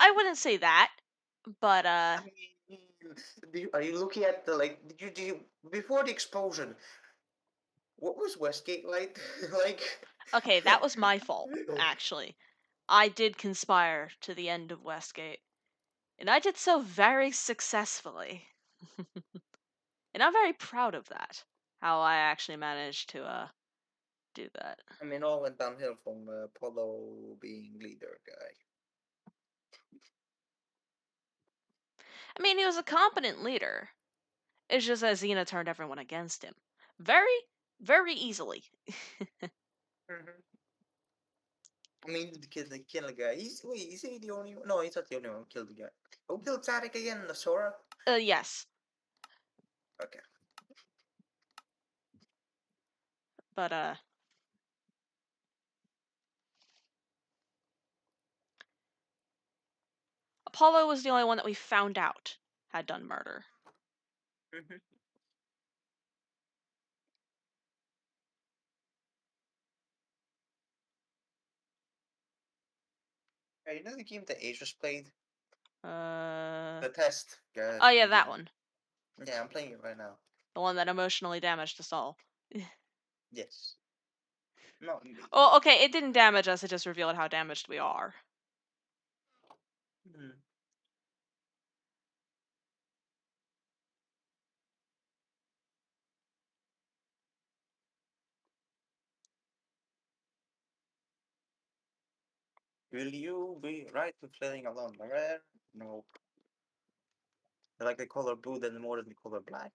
I wouldn't say that, but I mean, are you looking at the like? Did you before the explosion? What was Westgate like? Like, okay, that was my fault, actually. I did conspire to the end of Westgate, and I did so very successfully. And I'm very proud of that. How I actually managed to do that. I mean, all went downhill from Apollo being leader guy. I mean, he was a competent leader. It's just that Xena turned everyone against him. Very, very easily. I mean, the kid, like, kill the guy. Wait, is he the only one? No, he's not the only one who killed the guy. Who killed Tarek again? The Sora? Yes. Okay. But, Apollo was the only one that we found out had done murder. Hey, you know the game that Asus played? Uh. The test. Oh, yeah, Game. that one. Yeah, I'm playing it right now. The one that emotionally damaged us all. Yes. Not me. Well, okay, it didn't damage us, it just revealed how damaged we are. Hmm. Will you be right with playing alone? Rare? No. I like the color blue than more than the color black.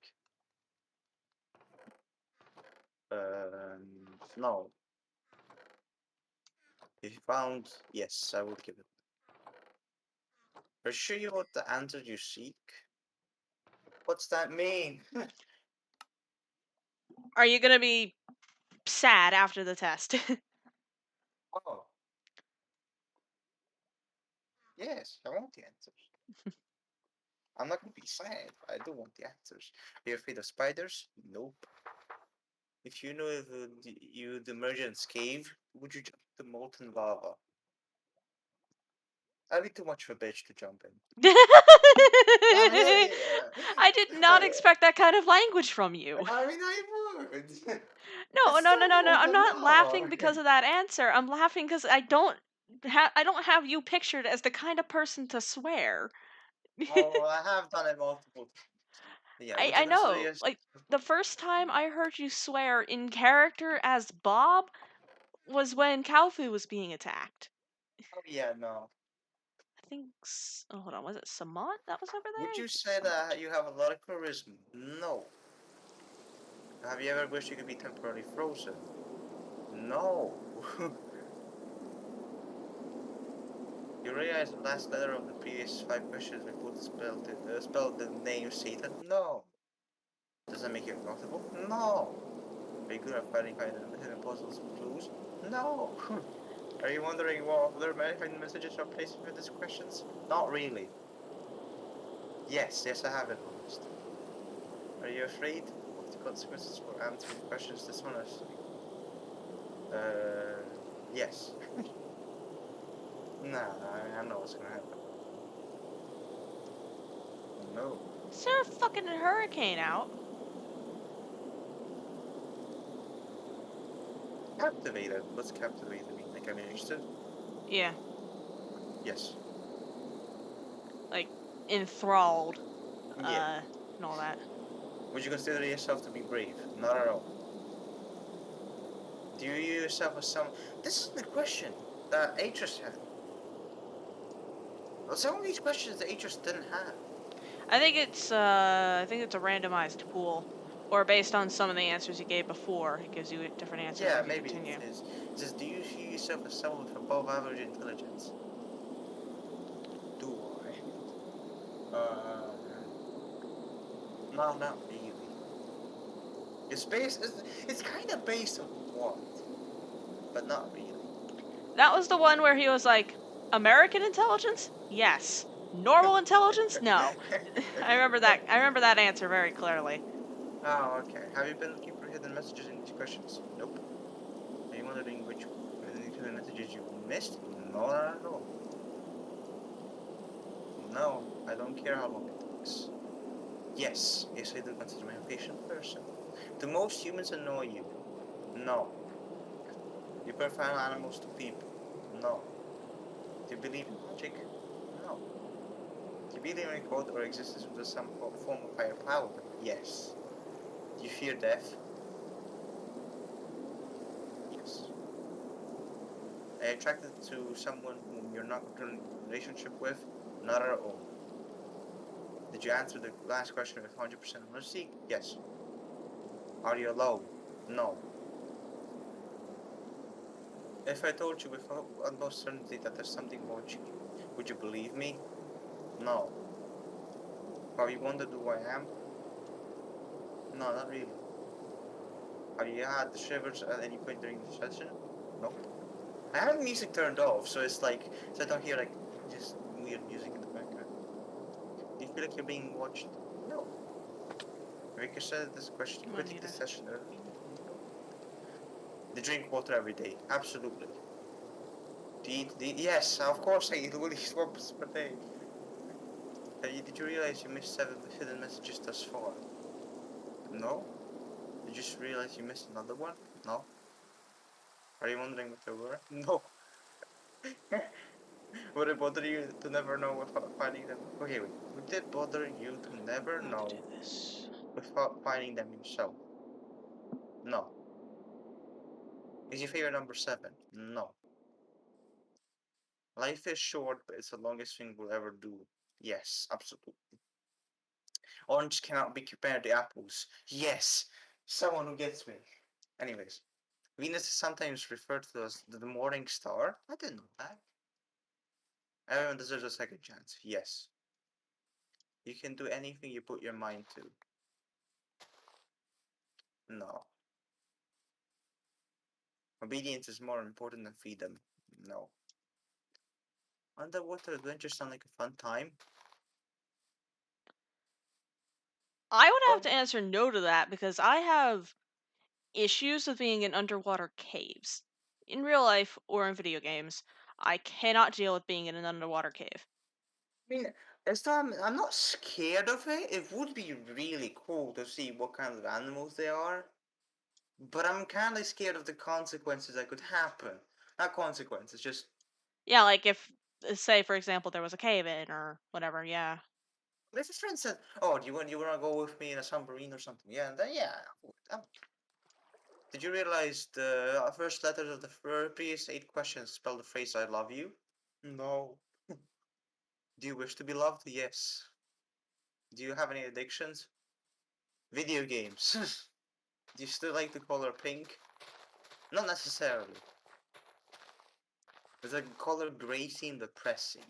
No. If you found, yes, I would give it. Are you sure you want the answer you seek? What's that mean? Are you gonna be sad after the test? Oh. Yes, I want the answers. I'm not gonna be sad. I do want the answers. Are you afraid of spiders? Nope. If you know you'd emerge in a cave, would you jump the molten lava? I'd be too much of a bitch to jump in. I did not expect that kind of language from you. I mean, I would. No, It's no, the no, no, no. I'm molten not laughing lava. because of that answer. I'm laughing because I don't have you pictured as the kind of person to swear. Oh, I have done it multiple times. Yeah, would you I consider know. yourself? Like the first time I heard you swear in character as Bob was when Kalfu was being attacked. Oh yeah, no. I think. Oh, hold on. Was it Samant that was over there? Would I you think say Samant. that you have a lot of charisma? No. Have you ever wished you could be temporarily frozen? No. You realize the last letter of the previous 5 questions before the spell the name Satan? No. Does that make you uncomfortable? No. Are you good at finding hidden puzzles and clues? No. Are you wondering what other hidden messages are placed with these questions? Not really. Yes, I have it honest. Are you afraid of the consequences for answering questions dishonestly? Yes. Nah, I know what's gonna happen. No. Is there a fucking hurricane out? Captivated. What's captivated mean? Like I'm interested? Yeah, Yes. like enthralled, Yeah. and all that. Would you consider yourself to be brave? Not at all. Do you view yourself as some? This is the question that Atris had. Well, some of these questions that Atris didn't have. I think it's a randomized pool, or based on some of the answers you gave before, it gives you a different answer Yeah, if you maybe it continue. is. It says, do you view yourself as someone with above average intelligence? Do I? No, not really. It's kind of based on what, but not really. That was the one where he was like, American intelligence? Yes. Normal intelligence? No. I remember that answer very clearly. Oh, okay. Have you been looking for hidden messages in these questions? Nope. Are you wondering which hidden messages you missed? No, not at all. No, I don't care how long it takes. Yes, yes, I do consider myself a patient person. Do most humans annoy you? No. Do you prefer animals to people? No. Do you believe in magic? No. Do you believe in God or existence of some form of higher power? Yes. Do you fear death? Yes. Are you attracted to someone whom you're not currently in a relationship with? Not at all. Did you answer the last question with 100% honesty? Yes. Are you alone? No. If I told you with utmost certainty that there's something about you, would you believe me? No. Have you wondered who I am? No, not really. Have you had the shivers at any point during the session? Nope. I have music turned off, so it's like, so I don't hear like just weird music in the background. Do you feel like you're being watched? No. Rika said this question, I'm quitting the unmuted. session early? No. They drink water every day? Absolutely. Yes, of course I eat woolly swabs per day. Did you realize you missed 7 hidden messages thus far? No. Did you just realize you missed another one? No. Are you wondering what they were? No. Would it bother you to never know without finding them? Okay, wait. Would it bother you to never How to do know this? without finding them yourself? No. Is your favorite number 7? No. Life is short, but it's the longest thing we'll ever do. Yes, absolutely. Orange cannot be compared to apples. Yes, someone who gets me. Anyways, Venus is sometimes referred to as the morning star. I didn't know that. Everyone deserves a second chance. Yes. You can do anything you put your mind to. No. Obedience is more important than freedom. No. Underwater adventures sound like a fun time. I would have Well, to answer no to that because I have issues with being in underwater caves. In real life or in video games, I cannot deal with being in an underwater cave. I mean, I'm not scared of it. It would be really cool to see what kind of animals they are. But I'm kind of scared of the consequences that could happen. Not consequences, just Yeah, like if, say, for example, there was a cave in or whatever, yeah. if a friend said, "Oh, do you want to go with me in a submarine or something?" Yeah, and then yeah. Did you realize the first letters of the previous 8 questions spell the phrase "I love you"? No. Do you wish to be loved? Yes. Do you have any addictions? Video games. Do you still like the color pink? Not necessarily. Does the color gray seem depressing?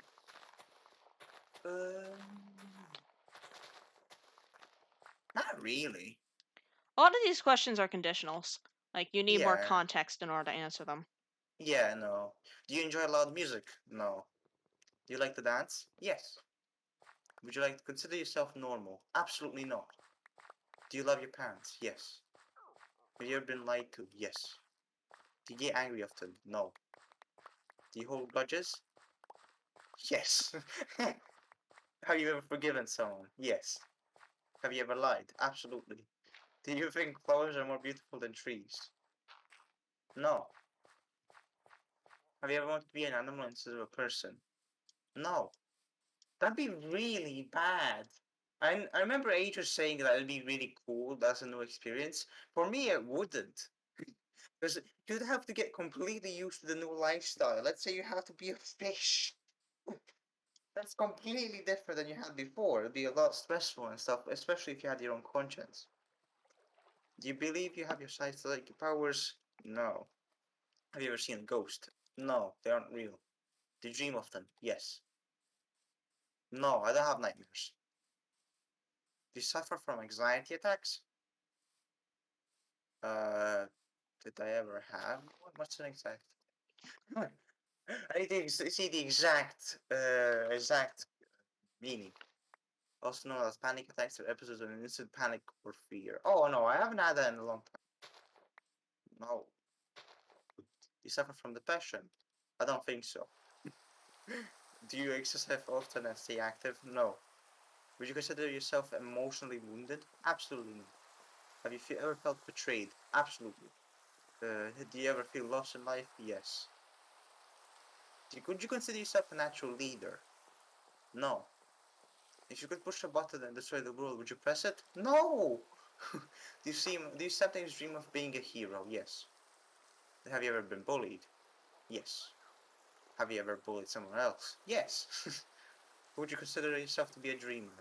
Not really. A lot of these questions are conditionals. Like, you need more Yeah. context in order to answer them. Yeah, no. Do you enjoy loud music? No. Do you like to dance? Yes. Would you like to consider yourself normal? Absolutely not. Do you love your parents? Yes. Have you ever been lied to? Yes. Do you get angry often? No. Do you hold grudges? Yes. Have you ever forgiven someone? Yes. Have you ever lied? Absolutely. Do you think flowers are more beautiful than trees? No. Have you ever wanted to be an animal instead of a person? No. That'd be really bad. I remember Age was saying that it'd be really cool. That's a new experience. For me, it wouldn't. Because you'd have to get completely used to the new lifestyle. Let's say you have to be a fish. That's completely different than you had before. It'd be a lot stressful and stuff, especially if you had your own conscience. Do you believe you have your psychic powers? No. Have you ever seen a ghost? No, they aren't real. Do you dream of them? Yes. No, I don't have nightmares. Do you suffer from anxiety attacks? Uh, did I ever have one? What's an anxiety? I need to see the exact meaning. Also known as panic attacks or episodes of instant panic or fear. Oh no, I haven't had that in a long time. No. You suffer from depression? I don't think so. Do you exercise often and stay active? No. Would you consider yourself emotionally wounded? Absolutely not. Have you ever felt betrayed? Absolutely. Do you ever feel lost in life? Yes. Could you consider yourself a natural leader? No. If you could push a button and destroy the world, would you press it? No. Do you sometimes dream of being a hero? Yes. Have you ever been bullied? Yes. Have you ever bullied someone else? Yes. Would you consider yourself to be a dreamer?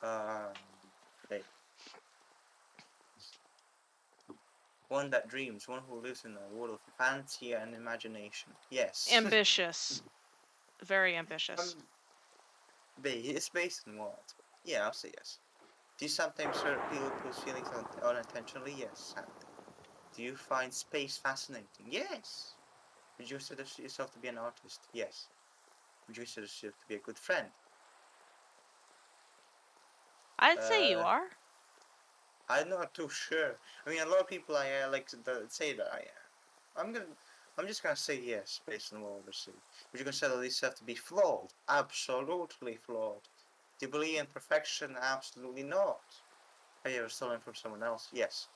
Okay. One that dreams, one who lives in a world of fantasy and imagination. Yes. Ambitious. Very ambitious. It's based on what? Yeah, I'll say yes. Do you sometimes hurt people's feelings unintentionally? Yes, sadly. Do you find space fascinating? Yes. Would you consider yourself to be an artist? Yes. Would you consider yourself to be a good friend? I'd say you Uh, are. I'm not too sure. I mean, a lot of people like to say that I am. I'm just gonna say yes based on what we see. Would you consider yourself to be flawed? Absolutely flawed. Do you believe in perfection? Absolutely not. Have you ever stolen from someone else? Yes.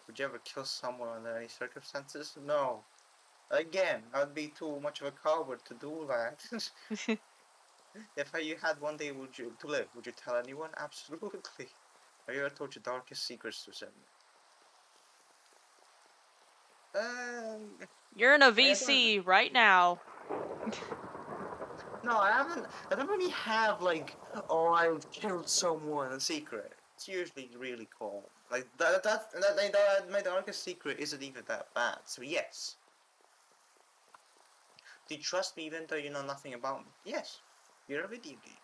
Would you ever kill someone under any circumstances? No. Again, I'd be too much of a coward to do that. If you had one day to live, would you tell anyone? Absolutely. Have you ever told your darkest secrets to someone? You're in a I don't. VC right now. No, I haven't. I don't really have like, oh, I've killed someone in secret. It's usually really calm. Like my darkest secret isn't even that bad. So yes. Do you trust me even though you know nothing about me? Yes. You're a video game.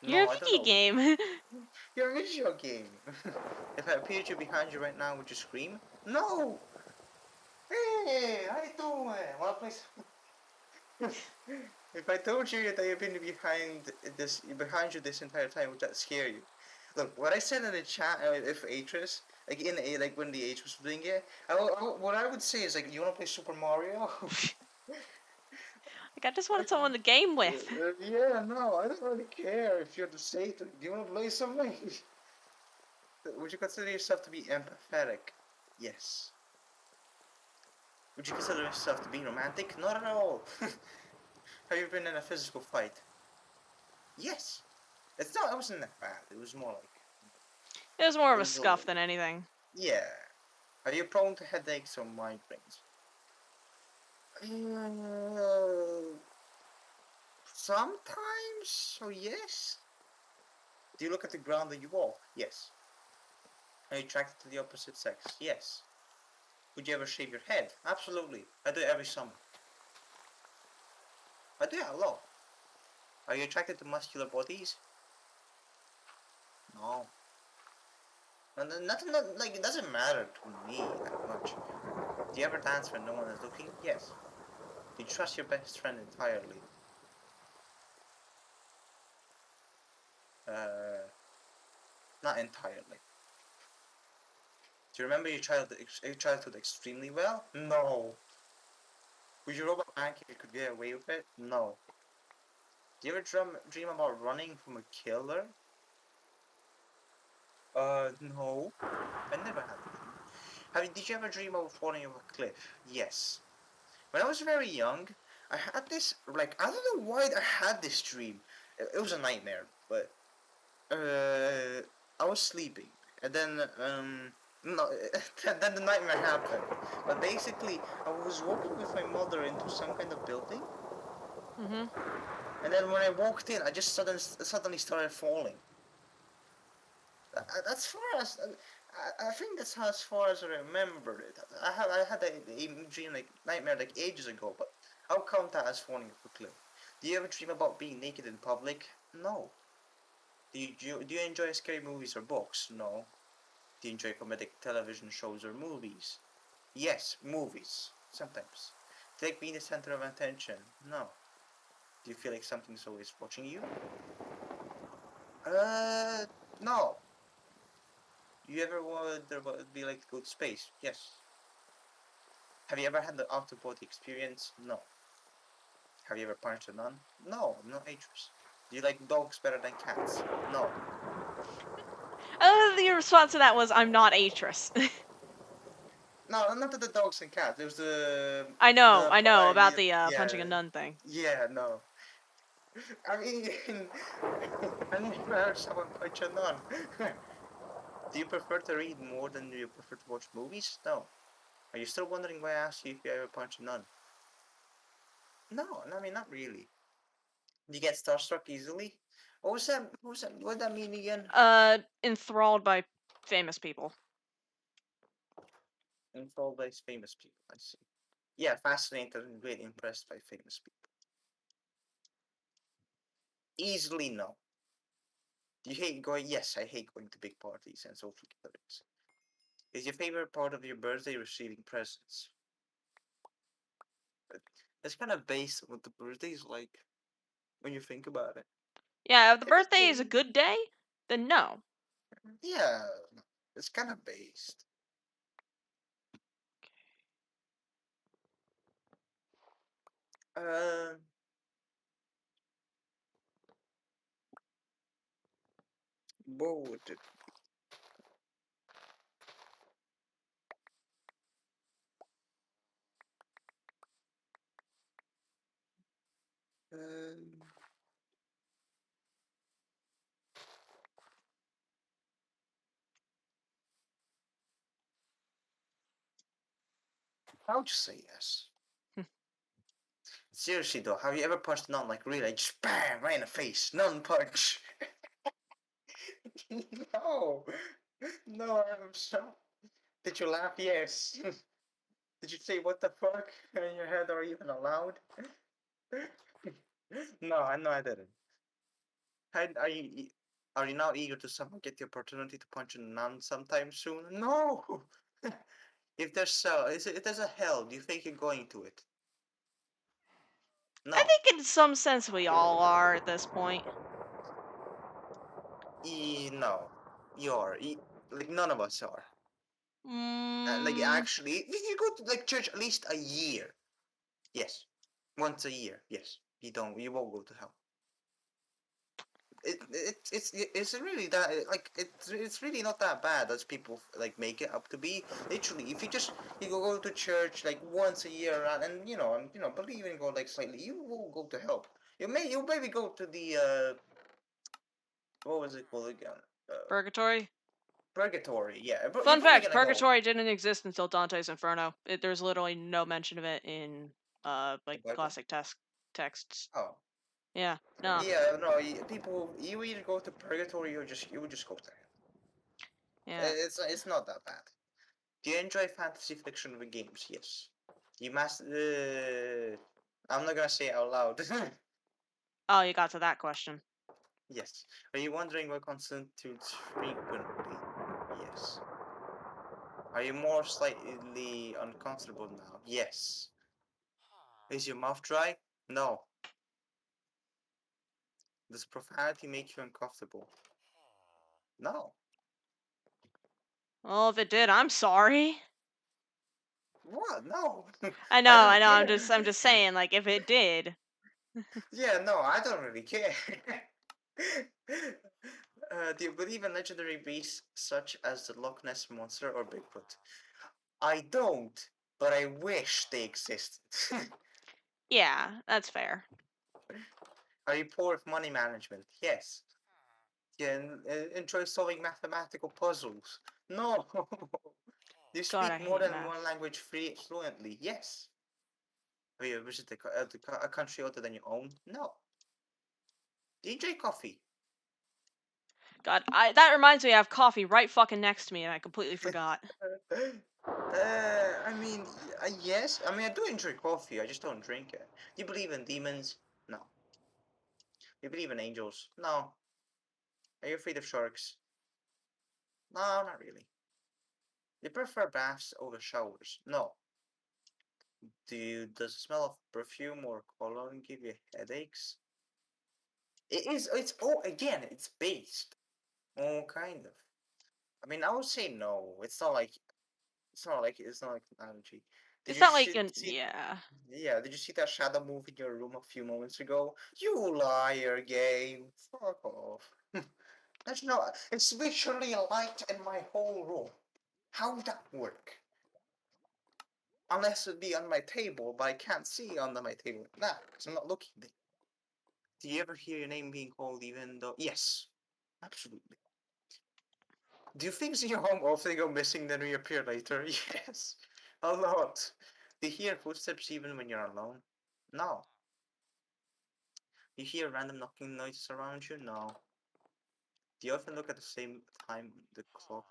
You're a No, I don't video know. game. You're a video game. If I appeared to behind you right now, would you scream? No. Hey, how you doing? Wanna play some? If I told you that you've been behind you this entire time, would that scare you? Look, what I said in the chat, if Atris, like in a like when the H was doing it, what I would say is like, you wanna play Super Mario? Like, I just wanted someone to game with. Yeah, no, I don't really care if you're the Satan. Do you wanna play something? Would you consider yourself to be empathetic? Yes. Would you consider yourself to be romantic? Not at all. Have you been in a physical fight? Yes. It's not. It wasn't that bad. It was more like It was more it of a was. scuff than anything. Yeah. Are you prone to headaches or migraines? Uh, sometimes. So yes. Do you look at the ground that you walk? Yes. Are you attracted to the opposite sex? Yes. Would you ever shave your head? Absolutely. I do it every summer. I do it a lot. Are you attracted to muscular bodies? No. Nothing that, like, it doesn't matter to me that much. Do you ever dance when no one is looking? Yes. Do you trust your best friend entirely? Uh, not entirely. Do you remember your childhood extremely well? No. Would you rob a bank if you could get away with it? No. Do you ever dream about running from a killer? No. I never had a dream. Did you ever dream of falling off a cliff? Yes. When I was very young, I had this, like, I don't know why I had this dream. It was a nightmare, but, I was sleeping. And then, No, then the nightmare happened. But basically, I was walking with my mother into some kind of building, Mm-hmm. and then when I walked in, I just suddenly started falling. That's far as I think that's as far as I remember it. I had a dream like nightmare like ages ago, but I'll count that as falling off a cliff. Do you ever dream about being naked in public? No. Do you enjoy scary movies or books? No. Do you enjoy comedic television shows or movies? Yes, movies. Sometimes. Do you like being the center of attention? No. Do you feel like something's always watching you? No. You ever wonder what it'd be like to go to space? Yes. Have you ever had the out of body experience? No. Have you ever punched a nun? No, I'm not ageless. Do you like dogs better than cats? No. Your response to that was, "I'm not Atris." No, not the dogs and cats. It was I know about the punching a yeah, nun thing. yeah, no. I mean, I never heard someone punch a nun. Do you prefer to read more than you prefer to watch movies? No. Are you still wondering why I asked you if you ever punch a nun? No, I mean not really. Do you get starstruck easily? What was that? What was that? What did that mean again? Enthralled by famous people. Info by famous people. I see. Yeah, fascinated and really impressed by famous people. Easily no. Do you hate going? Yes, I hate going to big parties and social gatherings. Is your favorite part of your birthday receiving presents? It's kind of based on what the birthday is like when you think about it. Yeah, if the It could birthday is a be. good day, then no. Yeah, it's kind of based. Uh, what would it? Um, I would just say yes. Seriously though, have you ever punched none like really, like just bam right in the face, none punch? No, no, I'm so. Did you laugh? Yes. Did you say what the fuck in your head or even aloud? No, I know I didn't. Are you now eager to somehow get the opportunity to punch a nun sometime soon? No. If there's a hell, do you think you're going to it? I No. think in some sense we all are at this point. No. Like none of us are. Like Mm, actually, if you go to like church at least a year. Yes. Once a year. Yes. You won't go to hell. It's really that like it's really not that bad as people like make it up to be. Literally, if you go to church like once a year and believe in God like slightly, you will go to hell. You maybe go to the what was it called again? Uh, Purgatory. Purgatory. Yeah, but you're Fun probably fact: gonna go Purgatory didn't exist until Dante's Inferno. There's literally no mention of it in the like Bible. classic texts. Oh, Yeah, no. yeah. No, people you either go to purgatory or you would just go to hell. Yeah. It's not that bad. Do you enjoy fantasy fiction with games? Yes. Do you master? I'm not gonna say it out loud. Oh, you got to that question. Yes. Are you wondering what constitutes frequently? Yes. Are you more slightly uncomfortable now? Yes. Is your mouth dry? No. Does profanity make you uncomfortable? No. Well, if it did, I'm sorry. What? No. I know, I I don't know. care. I'm just saying. Like, if it did, Yeah, no, I don't really care. Do you believe in legendary beasts such as the Loch Ness Monster or Bigfoot? I don't, but I wish they existed. yeah, that's fair. Are you poor with money management? Yes. Do you enjoy solving mathematical puzzles? No. Do you God, I speak more hate than math. one language fluently? Yes. Have you visited a country other than your own? No. Do you enjoy coffee? God, that reminds me, I have coffee right fucking next to me, and I completely forgot. I mean, yes. I mean, I do enjoy coffee. I just don't drink it. Do you believe in demons? No. Do you believe in angels? No. Are you afraid of sharks? No, not really. Do you prefer baths over showers? No. Does the smell of perfume or cologne give you headaches? It is. It's oh again. It's based. Oh, kind of. I mean, I would say no. It's not like an allergy. Did It's you not like see, an see yeah. Yeah, did you see that shadow move in your room a few moments ago? You liar, game. Fuck off. There's no. It's literally a light in my whole room. How would that work? Unless it be on my table, but I can't see under my table now because I'm not looking there. Do you ever hear your name being called even though? Yes, absolutely. Do things in your home often go missing then reappear later? Yes, a lot. Do you hear footsteps even when you're alone? No. You hear random knocking noises around you? No. Do you often look at the same time on the clock?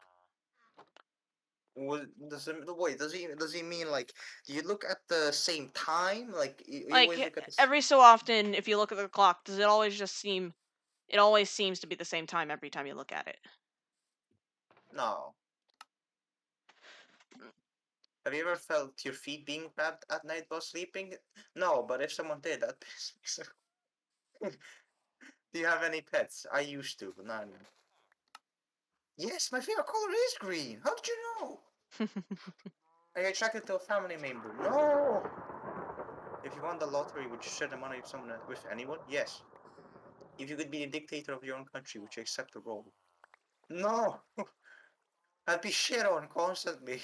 Wait, does he mean like do you look at the same time? Like you always Like look at this? every so often, if you look at the clock, does it always just seem? It always seems to be the same time every time you look at it. No. Have you ever felt your feet being grabbed at night while sleeping? No, but if someone did, that piss me so. Do you have any pets? I used to, but not anymore. Yes, my favorite color is green. How did you know? Are you attracted to a family member? No. If you won the lottery, would you share the money with someone with anyone? Yes. If you could be the dictator of your own country, would you accept the role? No. I'd be shit on constantly.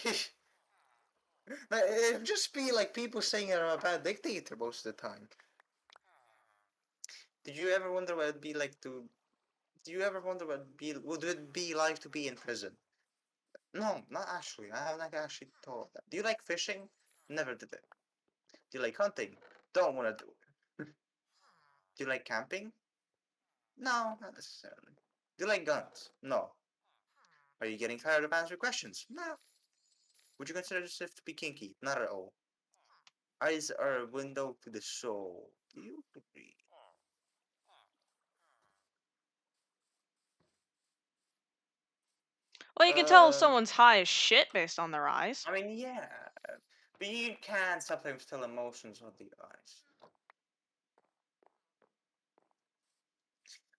Like, it'd just be like people saying I'm a bad dictator most of the time. Did you ever wonder what it'd be like to? Do you ever wonder what would it be like to be in prison? No, not actually. I haven't actually thought of that. Do you like fishing? Never did it. Do you like hunting? Don't want to do it. Do you like camping? No, not necessarily. Do you like guns? No. Are you getting tired of answering questions? No. Would you consider yourself to be kinky? Not at all. Eyes are a window to the soul. Do you agree? Well, you can tell if Uh, someone's high as shit based on their eyes. I mean, yeah, but you can sometimes tell emotions with the eyes.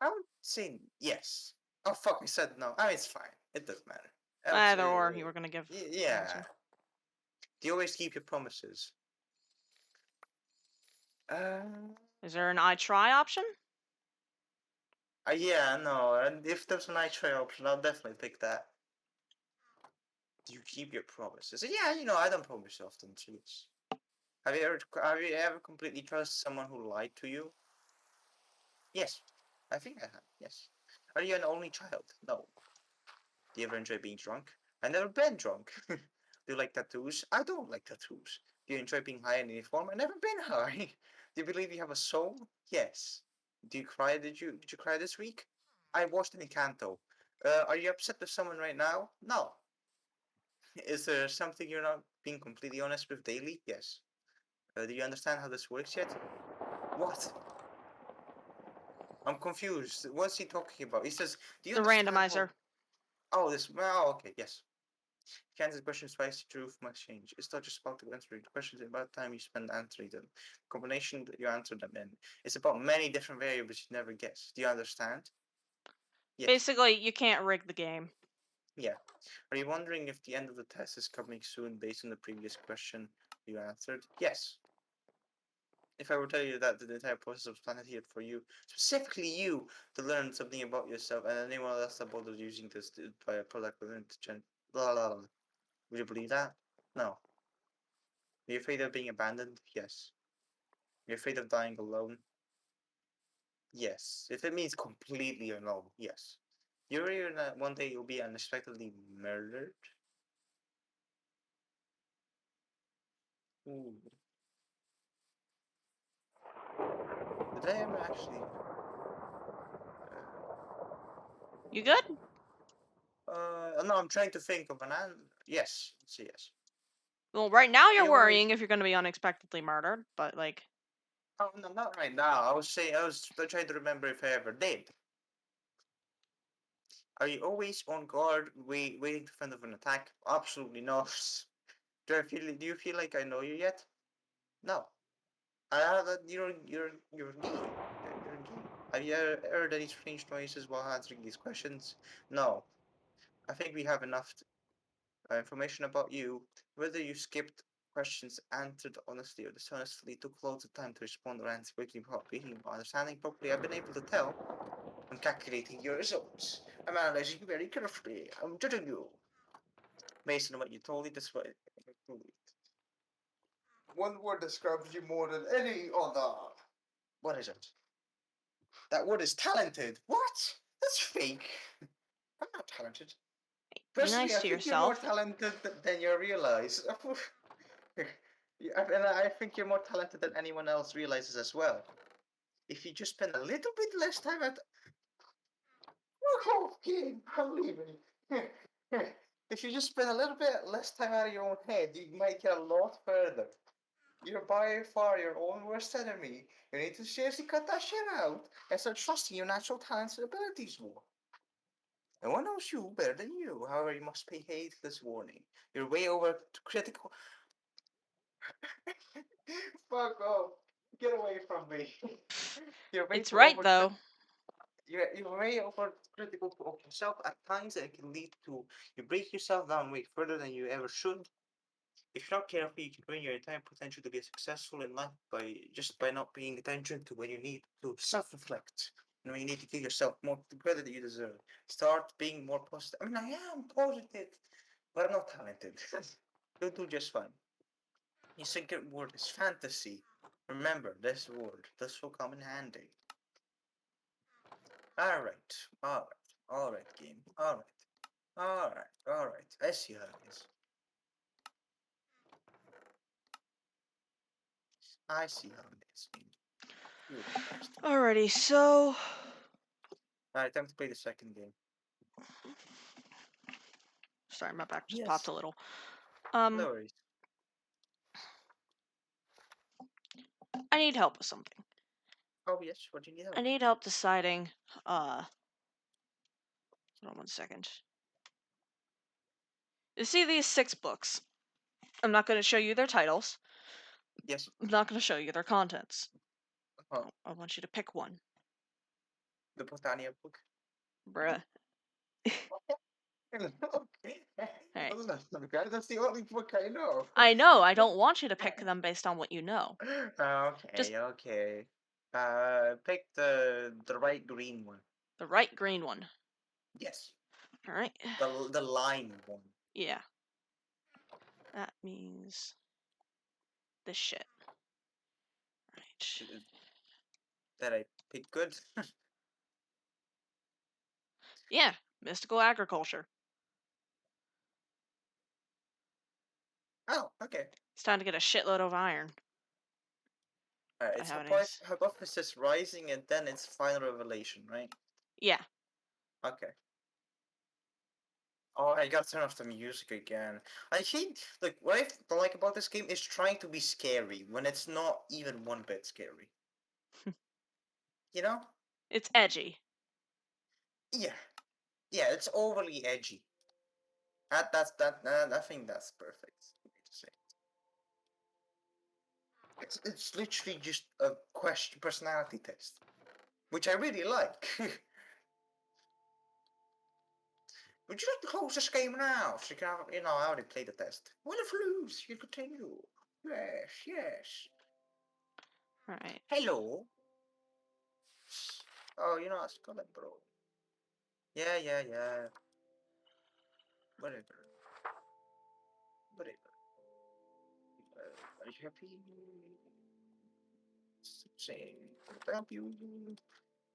I would say yes. Oh fuck! I said no. I mean, it's fine. It doesn't matter. I would Either or, say, you were gonna give an yeah. answer. Do you always keep your promises? Uh, Is there an I try option? yeah, no. And if there's an I-try option, I'll definitely pick that. Do you keep your promises? Yeah, I don't promise often. So yes. Have you ever completely trusted someone who lied to you? Yes, I think I have. Yes. Are you an only child? No. Do you ever enjoy being drunk? I've never been drunk. Do you like tattoos? I don't like tattoos. Do you enjoy being high in uniform? I've never been high. Do you believe you have a soul? Yes. Do you cry? Did you cry this week? I watched Encanto. Are you upset with someone right now? No. Is there something you're not being completely honest with daily? Yes. Do you understand how this works yet? What? I'm confused. What's he talking about? He says, "Do you The understand how?" randomizer. Oh, this. Oh, okay. Yes. You can't answer questions twice. The truth must change. It's not just about the answering the questions. It's about the time you spend answering them. The combination that you answer them in. It's about many different variables you never guess. Do you understand? Yes. Basically, you can't rig the game. Yeah. Are you wondering if the end of the test is coming soon based on the previous question you answered? Yes. If I were to tell you that the entire process was planned here for you, specifically you, to learn something about yourself and anyone else that bothers using this by a product within the blah, blah, blah. Would you believe that? No. Are you afraid of being abandoned? Yes. You're afraid of dying alone? Yes. If it means completely alone, yes. You're worried that one day you'll be unexpectedly murdered? Ooh. Did I ever actually? You good? No, I'm trying to think of an answer. Yes, it's a yes. Well, right now I you're always. worrying if you're going to be unexpectedly murdered, but like, Oh no, not right now. I was saying I was trying to remember if I ever did. Are you always on guard, waiting to fend off an attack? Absolutely not. Do you feel like I know you yet? No. You're gay. You're gay. Have you ever heard any strange noises while answering these questions? No. I think we have enough information about you. Whether you skipped questions, answered honestly or dishonestly, took loads of time to respond or answer quickly without reading or understanding properly, I've been able to tell. I'm calculating your results. I'm analyzing you very carefully. I'm judging you. Based on what you told me, that's what I told you. One word describes you more than any other. What is it? That word is talented. What? That's fake. I'm not talented. be Personally, nice I to think you're more yourself. talented than you realize. And I think you're more talented than anyone else realizes as well. If you just spend a little bit less time at. Oh, okay, I'm leaving. If you just spend a little bit less time out of your own head, you might get a lot further. You're by far your own worst enemy. You need to seriously cut that shit out and start trusting your natural talents and abilities more. No one knows you better than you. However, you must pay heed to this warning. You're way over critical. Fuck off. Get away from me. You're way It's too right, over. though. You're way over critical of yourself at times, and it can lead to you break yourself down way further than you ever should. If you're not careful, you can ruin your entire potential to be successful in life by not paying attention to when you need to self-reflect and when you need to give yourself more the credit that you deserve. Start being more positive. I mean, I am positive, but I'm not talented. You'll do just fine. Your second word is fantasy. Remember this word. This will come in handy. Alright, alright, game. Alright. I see how it is. I see how it is, game. You're the best. Alrighty, so Alright, time to play the second game. sorry, my back just popped Yes. a little. No worries. I need help with something. Oh yes, what do you need I help? need help deciding. Hold on 1 second. You see these 6 books? I'm not going to show you their titles. Yes. I'm not going to show you their contents. Uh-huh. I want you to pick one. The Botania book. Bruh. Okay. Alright. That's the only book I know. I know, I don't want you to pick them based on what you know. Just Okay. Pick the right green one. the right green one. Yes. Alright. The lime one. Yeah. That means this shit. Right. That I picked good. Yeah, mystical agriculture. Oh, okay. It's time to get a shitload of iron. It's have any hypothesis rising and then it's final revelation, right? Yeah. Okay. Oh, I gotta turn off the music again. I hate, like, what I don't like about this game is trying to be scary when it's not even one bit scary. You know? It's edgy. Yeah. Yeah, it's overly edgy. I think that's perfect way to say. It's literally just a question personality test, which I really like. Would you like to host this game now? So you can have, I already played the test. Well, if you lose, you continue. Yes. Alright. Hello. Oh, you're not Scotland, bro. Yeah. Whatever. Are you happy? Say, help you.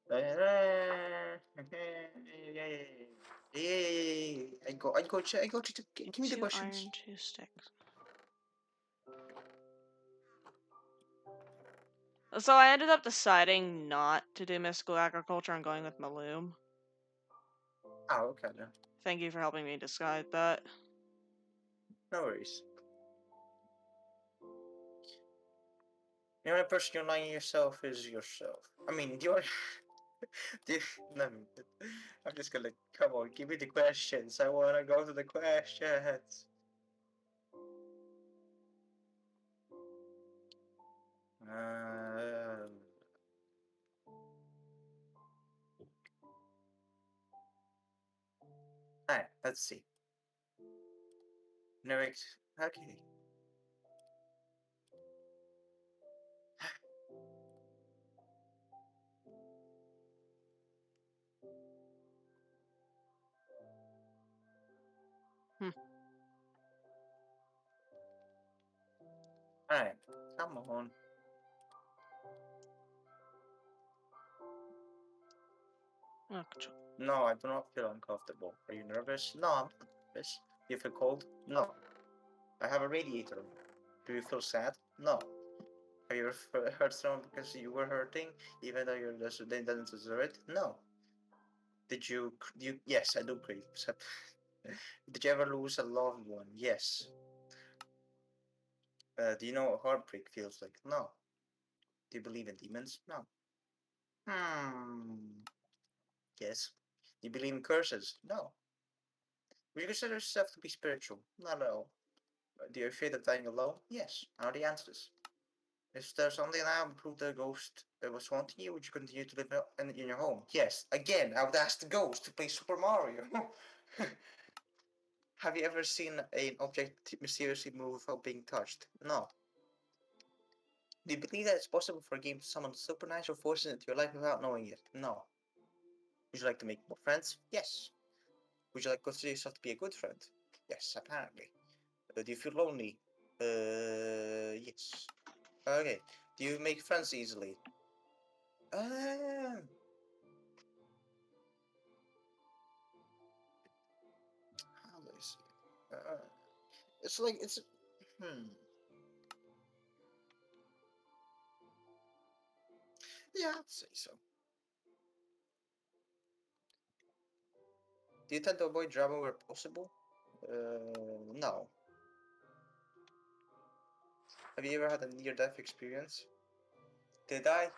Yeah. I go. Give me the 2 questions. iron, 2 sticks. So I ended up deciding not to do mystical agriculture and going with Maloom. Oh, okay then. Thank you for helping me decide that. No worries. The only person you're lying yourself is yourself. I mean, you're. No, I'm just gonna come on. Give me the questions. I wanna go to the questions. Alright, let's see. No, okay. Hmm. Alright, come on. Oh, control. No, I do not feel uncomfortable. Are you nervous? No, I'm not nervous. Do you feel cold? No. I have a radiator. Do you feel sad? No. Have you ever hurt someone because you were hurting, even though they didn't deserve it? No. Did you? Yes, I do crave. Did you ever lose a loved one? Yes. Do you know what heartbreak feels like? No. Do you believe in demons? No. Hmm. Yes. Do you believe in curses? No. Would you consider yourself to be spiritual? Not at all. Do you afraid of dying alone? Yes. Are the answers? Is there something now to prove the ghost was haunting you? Would you continue to live in your home? Yes. Again, I would ask the ghost to play Super Mario. Have you ever seen an object mysteriously move without being touched? No. Do you believe that it's possible for a game to summon supernatural forces into your life without knowing it? No. Would you like to make more friends? Yes. Would you like to consider yourself to be a good friend? Yes, apparently. Do you feel lonely? Yes. Okay. Do you make friends easily? Uh, how do I see it? It's like, it's, hmm. Yeah, I'd say so. Do you tend to avoid drama where possible? No. Have you ever had a near-death experience? Did I?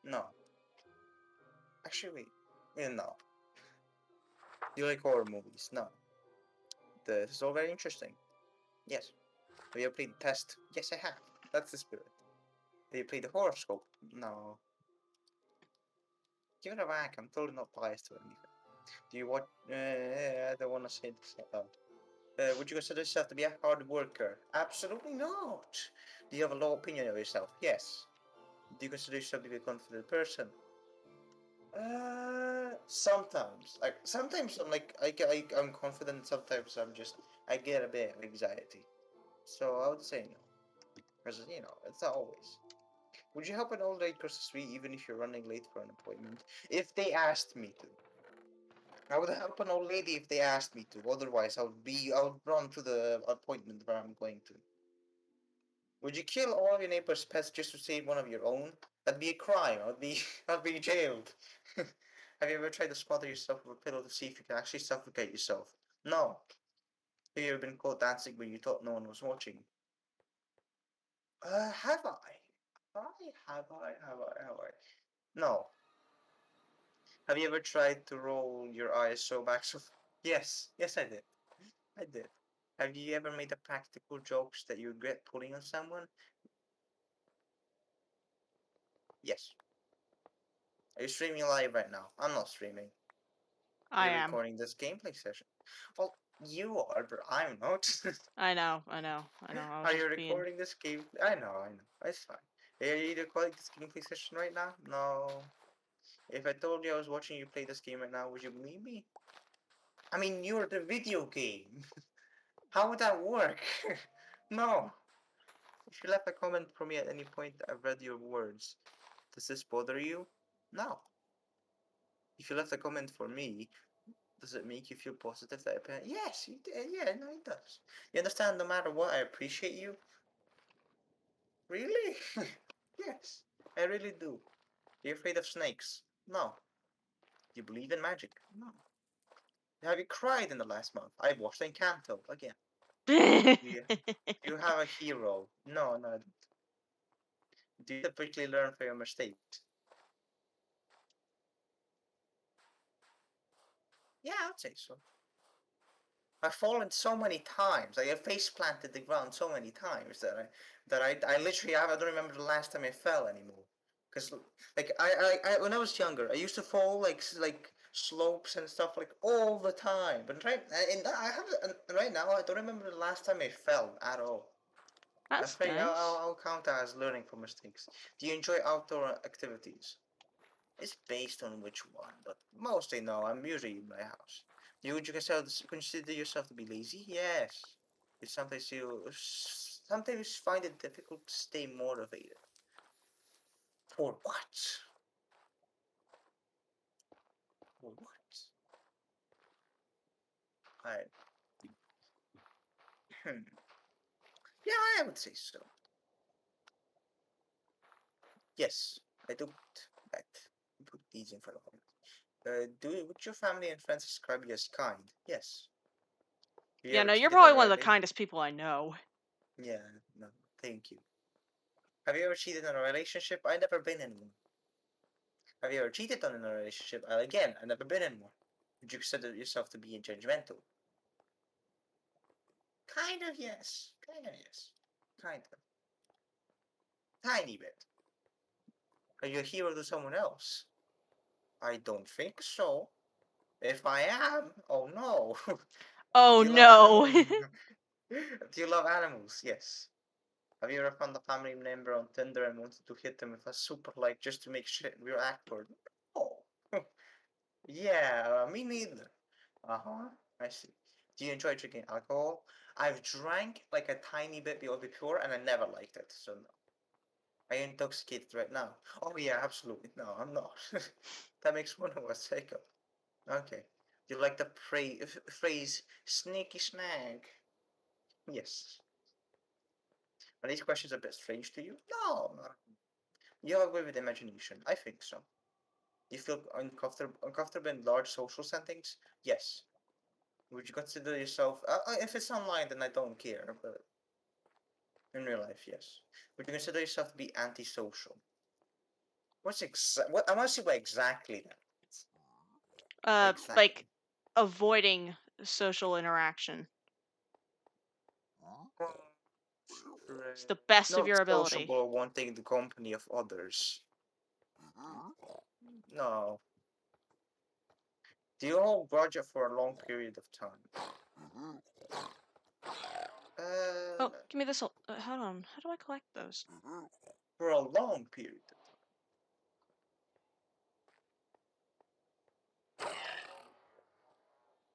No. Actually, wait. No. Do you like horror movies? No. This is all very interesting. Yes. Have you ever played the test? Yes, I have. That's the spirit. Have you played the horoscope? No. Give it a whack. I'm totally not biased or anything. Do you watch? I don't want to say this out loud. Would you consider yourself to be a hard worker? Absolutely not. Do you have a low opinion of yourself? Yes. Do you consider yourself to be a confident person? Sometimes. Like sometimes I'm like I'm confident. Sometimes I get a bit of anxiety. So I would say no, because it's not always. Would you help an old lady cross the street even if you're running late for an appointment? If they asked me to, I would help an old lady if they asked me to. Otherwise, I would run to the appointment where I'm going to. Would you kill all your neighbor's pets just to save one of your own? That'd be a crime. I'd be jailed. Have you ever tried to smother yourself with a pillow to see if you can actually suffocate yourself? No. Have you ever been caught dancing when you thought no one was watching? Have I? Have I? No. Have you ever tried to roll your eyes so back so? Yes, yes, I did. I did. Have you ever made a practical jokes that you regret pulling on someone? Yes. Are you streaming live right now? I'm not streaming. I You're am. recording this gameplay session. Well, you are, but I'm not. I know. I was Are you just being. recording this game? I know. It's fine. Are you recording this gameplay session right now? No. If I told you I was watching you play this game right now, would you believe me? I mean, you're the video game. How would that work? No. If you left a comment for me at any point, I've read your words. Does this bother you? No. If you left a comment for me, does it make you feel positive that yes, yeah, no, it does. You understand? No matter what, I appreciate you. Really? Yes, I really do. Are you afraid of snakes? No. Do you believe in magic? No. Have you cried in the last month? I watched Encanto again. Do you have a hero? No, no. I don't. Do you typically learn from your mistakes? Yeah, I'd say so. I've fallen so many times. I have face planted the ground so many times that I literally I don't remember the last time I fell anymore. Cause like I when I was younger, I used to fall like slopes and stuff like all the time. But right now I don't remember the last time I fell at all. I That's think nice. I'll count that as learning from mistakes. Do you enjoy outdoor activities? It's based on which one, but mostly no. I'm usually in my house. Would you consider yourself to be lazy? Yes. It's sometimes find it difficult to stay motivated. For what? For what? I yeah, I would say so. Yes, I do put that. Put these in front of me. Would your family and friends describe you as kind? Yes. Have you Yeah, ever no, you're cheated on probably a one of the relationship? kindest people I know. Yeah, no, thank you. Have you ever cheated on a relationship? I never been in one. Have you ever cheated on in a relationship? Again, I've never been in one. Would you consider yourself to be judgmental? Kind of, yes. Kind of, yes. Kind of. Tiny bit. Are you a hero to someone else? I don't think so. If I am, oh no. Oh Do you love no. animals? Do you love animals? Yes. Have you ever found a family member on Tinder and wanted to hit them with a super like just to make shit real awkward? Oh. Yeah, me neither. Uh-huh. I see. Do you enjoy drinking alcohol? I've drank like a tiny bit before and I never liked it. So no. Are you intoxicated right now? Oh yeah, absolutely. No, I'm not. That makes one of us psycho. Okay. You like the phrase sneaky snag? Yes. Are these questions a bit strange to you? No, no. You have a vivid imagination. I think so. Do you feel uncomfortable in large social settings? Yes. Would you consider yourself, if it's online, then I don't care, but in real life, yes. Would you consider yourself to be antisocial? What, I want to see what exactly that is. Like Exactly. avoiding social interaction. It's the best of Not your ability. sociable, wanting the company of others. No. Do you hold grudge for a long period of time? Oh, Uh, give me this. Hold on. How do I collect those? for a long period.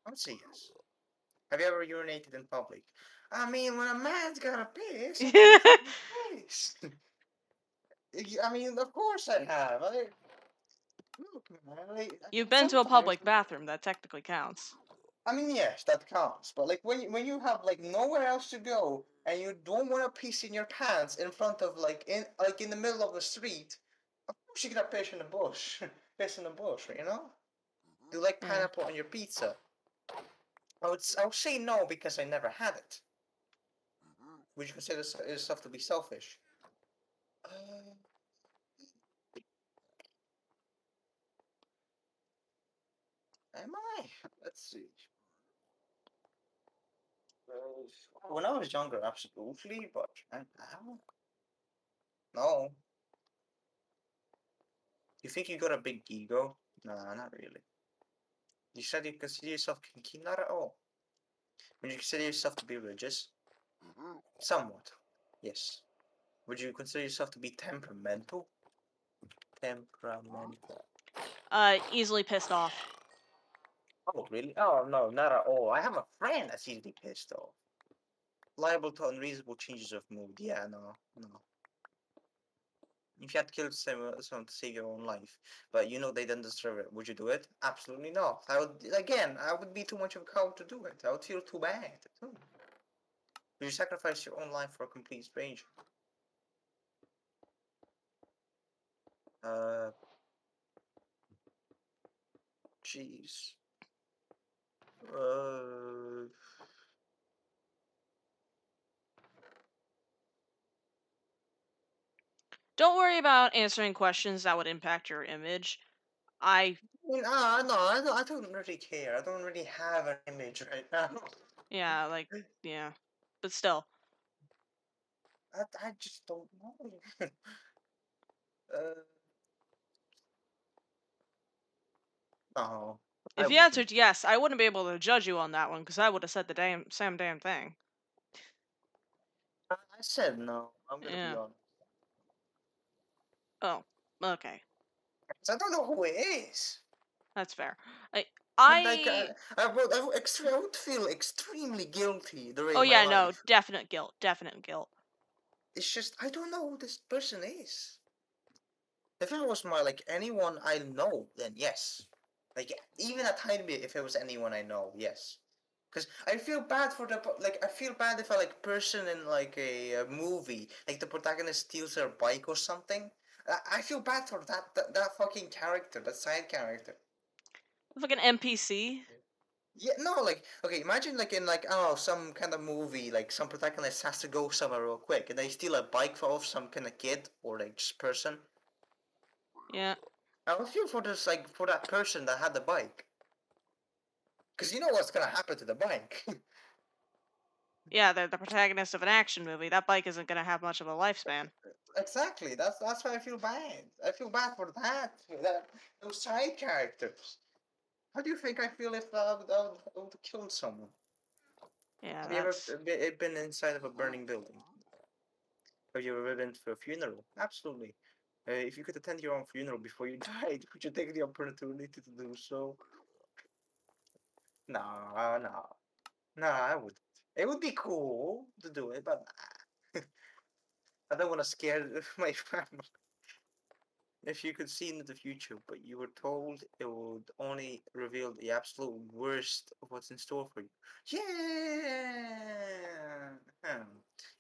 I would say yes. Have you ever urinated in public? I mean, when a man's got a piss, I mean, it's a piss. I mean, of course I have. Look, man, You've been to a sometimes. public bathroom. That technically counts. I mean, yes, that counts. But like when you have like nowhere else to go and you don't want to piss in your pants in front of like in the middle of the street, of course you're gonna piss in the bush. Piss in the bush, you know? Do you like Yeah. pineapple on your pizza? I would say no because I never had it. Would you consider yourself to be selfish? Uh, am I? Let's see. When I was younger, absolutely, but now, no. You think you got a big ego? Nah, not really. You said you consider yourself kinky? Not at all. Would you consider yourself to be religious? Somewhat. Yes. Would you consider yourself to be temperamental? Temperamental. Easily pissed off. Oh, really? Oh, no, not at all. I have a friend that's easily pissed off. Liable to unreasonable changes of mood. Yeah, no, no. If you had to kill someone to save your own life, but you know they didn't deserve it, would you do it? Absolutely not. I would be too much of a coward to do it. I would feel too bad. Would you sacrifice your own life for a complete stranger? Uh, jeez. Uh, Don't worry about answering questions that would impact your image. I no, I don't really care. I don't really have an image right now. yeah, like yeah. But still, I just don't know. uh, no, I if you wouldn't. answered yes, I wouldn't be able to judge you on that one because I would have said the same damn thing. I said no. I'm gonna be Yeah. honest. Oh, okay. 'Cause I don't know who it is. That's fair. And like, I I would feel extremely guilty the rest oh of my yeah, no, life. definite guilt, definite guilt. It's just I don't know who this person is. If it was my like anyone I know, then yes. Like even a tiny bit, if it was anyone I know, yes. Because I feel bad for the like I feel bad if a like person in like a movie like the protagonist steals their bike or something. I feel bad for that fucking character, that side character. It's like an NPC. Yeah, no, like okay, imagine like in like I don't know some kind of movie, like some protagonist has to go somewhere real quick, and they steal a bike off some kind of kid or like just person. Yeah. I would feel for this like for that person that had the bike, because you know what's gonna happen to the bike. Yeah, they're the protagonist of an action movie. That bike isn't gonna have much of a lifespan. Exactly. That's why I feel bad. I feel bad for that those side characters. How do you think I feel if I would kill someone? Yeah, Have you ever that's been inside of a burning building? Have you ever been to a funeral? Absolutely. If you could attend your own funeral before you died, would you take the opportunity to do so? No, no, no, I wouldn't. It would be cool to do it, but nah. I don't want to scare my family. If you could see into the future, but you were told it would only reveal the absolute worst of what's in store for you. Yeah.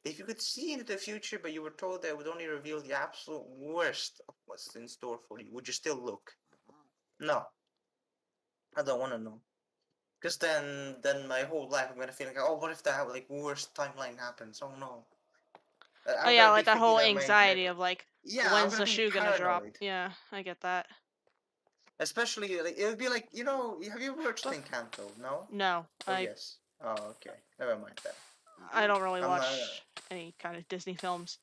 If you could see into the future, but you were told that it would only reveal the absolute worst of what's in store for you, would you still look? No, I don't want to know. Because then my whole life I'm gonna feel like, oh, what if that like worst timeline happens? Oh no, oh I'm yeah, gonna be like that thinking whole that my entire. anxiety of like, Yeah, I'm when's gonna the be shoe gonna drop? paranoid. Yeah, I get that. Especially, like, it would be like, have you watched Encanto? No? No, Or I yes? Oh, okay. Never mind then. I don't really I'm not. watch any kind of Disney films.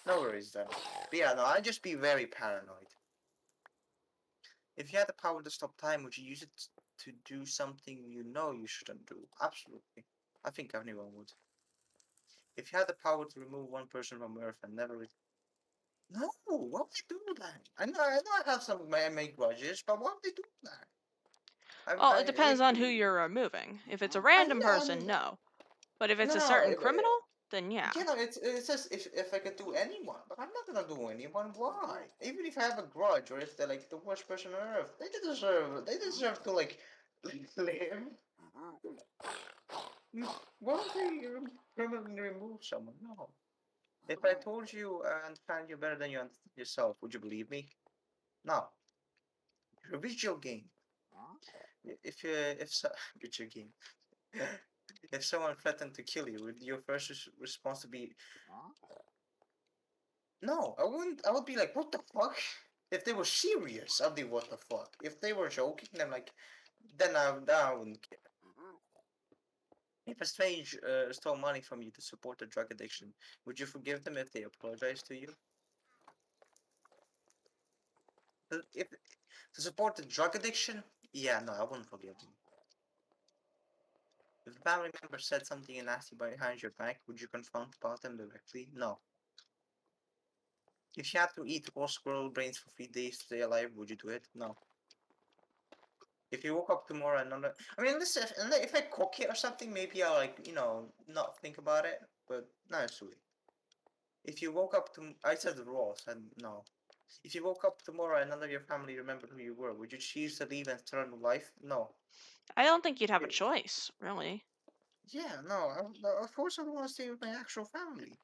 No worries then. But yeah, no, I'd just be very paranoid. If you had the power to stop time, would you use it to do something you know you shouldn't do? Absolutely. I think anyone would. If you had the power to remove one person from Earth and never. No, what would they do that? I know I have some of my grudges, but what would they do that? Well, it I depends like. on who you're removing. If it's a I random know. person, no. But if it's a No, certain criminal, then yeah. you know, it says if I could do anyone, but I'm not gonna do anyone. Why? Even if I have a grudge, or if they're like the worst person on earth, they deserve to like live. Why would they permanently remove someone? No. If I told you I understand you better than you understand yourself, would you believe me? No. You're a video game. If so, video game. If someone threatened to kill you, would your first response to be no, I wouldn't. I would be like, what the fuck? If they were serious, I'd be what the fuck. If they were joking, then I wouldn't care. If a stranger stole money from you to support a drug addiction, would you forgive them if they apologize to you? If to support the drug addiction, yeah, no, I wouldn't forgive them. If a family member said something nasty behind your back, would you confront about them directly? No. If you had to eat raw squirrel brains for 3 days to stay alive, would you do it? No. If you woke up tomorrow and not, I mean, listen, if I cook it or something, maybe I'll like, not think about it. But no, it's sweet. If you woke up to, I said raw, so no. If you woke up tomorrow and none of your family remembered who you were, would you choose to leave and start a new life? No. I don't think you'd have a It- choice, really. yeah, no. Of course, I want to stay with my actual family.